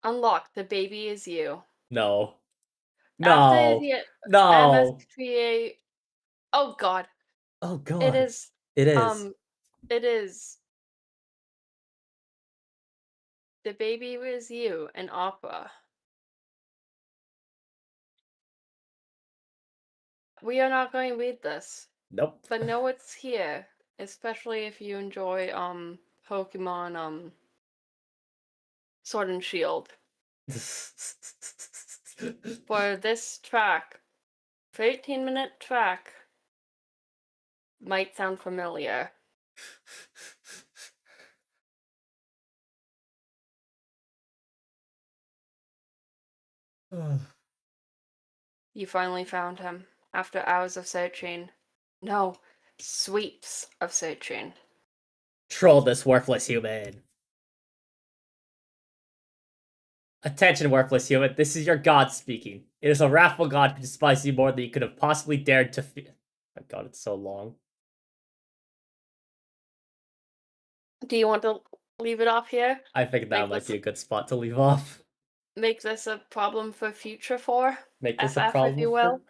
S2: Unlock, the baby is you.
S1: No.
S2: After
S1: No!
S2: the
S1: No!
S2: MSQA. Oh god.
S1: Oh
S2: It
S1: God.
S2: is.
S1: It is.
S2: It is. The baby was you, an opera. We are not going to read this,
S1: Nope.
S2: but know it's here, especially if you enjoy Pokemon Sword and Shield. For this track, for 18-minute track, might sound familiar. You finally found him after hours of searching. No, sweeps of searching.
S1: Troll this worthless human. Attention, worthless human. This is your god speaking. It is a wrathful god who despises you more than you could have possibly dared to feel. My God, it's so long.
S2: Do you want to leave it off here?
S1: I think that
S2: Make
S1: might
S2: this
S1: be a good spot to leave off.
S2: make this a problem for future for
S1: Make this a
S2: FF, if you
S1: problem
S2: will.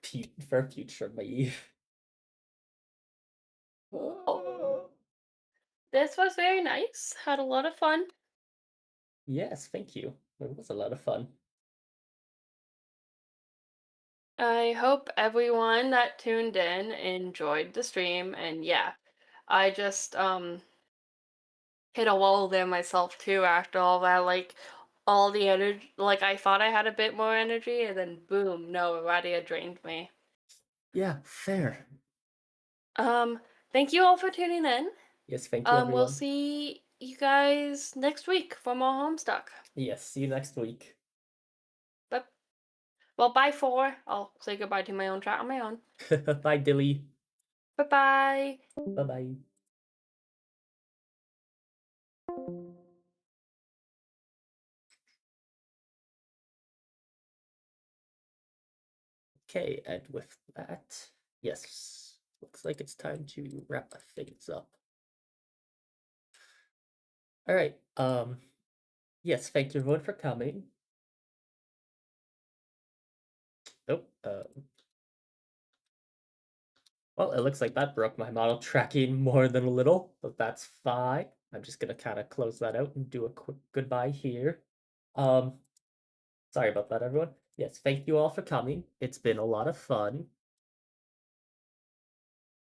S1: for future me.
S2: This was very nice. Had a lot of fun.
S1: Yes, thank you. It was a lot of fun.
S2: I hope everyone that tuned in enjoyed the stream, and yeah, I just hit a wall there myself too after all that, like all the energy, like I thought I had a bit more energy and then boom, no, Radia drained me.
S1: Yeah, fair.
S2: Thank you all for tuning in.
S1: Yes, thank you, everyone.
S2: We'll see you guys next week for more Homestuck.
S1: Yes, see you next week.
S2: But well, bye for. I'll say goodbye to my own chat on my own.
S1: Bye, Dilly.
S2: Bye bye.
S1: Bye-bye. Okay, and with that, yes, looks like it's time to wrap things up. All right. Yes, thank you everyone for coming. Nope. Well, it looks like that broke my model tracking more than a little, but that's fine. I'm just gonna kind of close that out and do a quick goodbye here. Um, Sorry about that, everyone. Yes, thank you all for coming. It's been a lot of fun.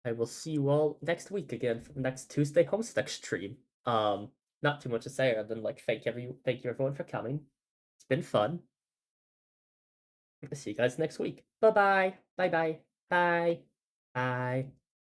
S1: I will see you all next week again for the next Tuesday Homestuck stream. Not too much to say other than like thank you everyone for coming. It's been fun. See you guys next week. Bye bye. Bye bye. Bye. Bye.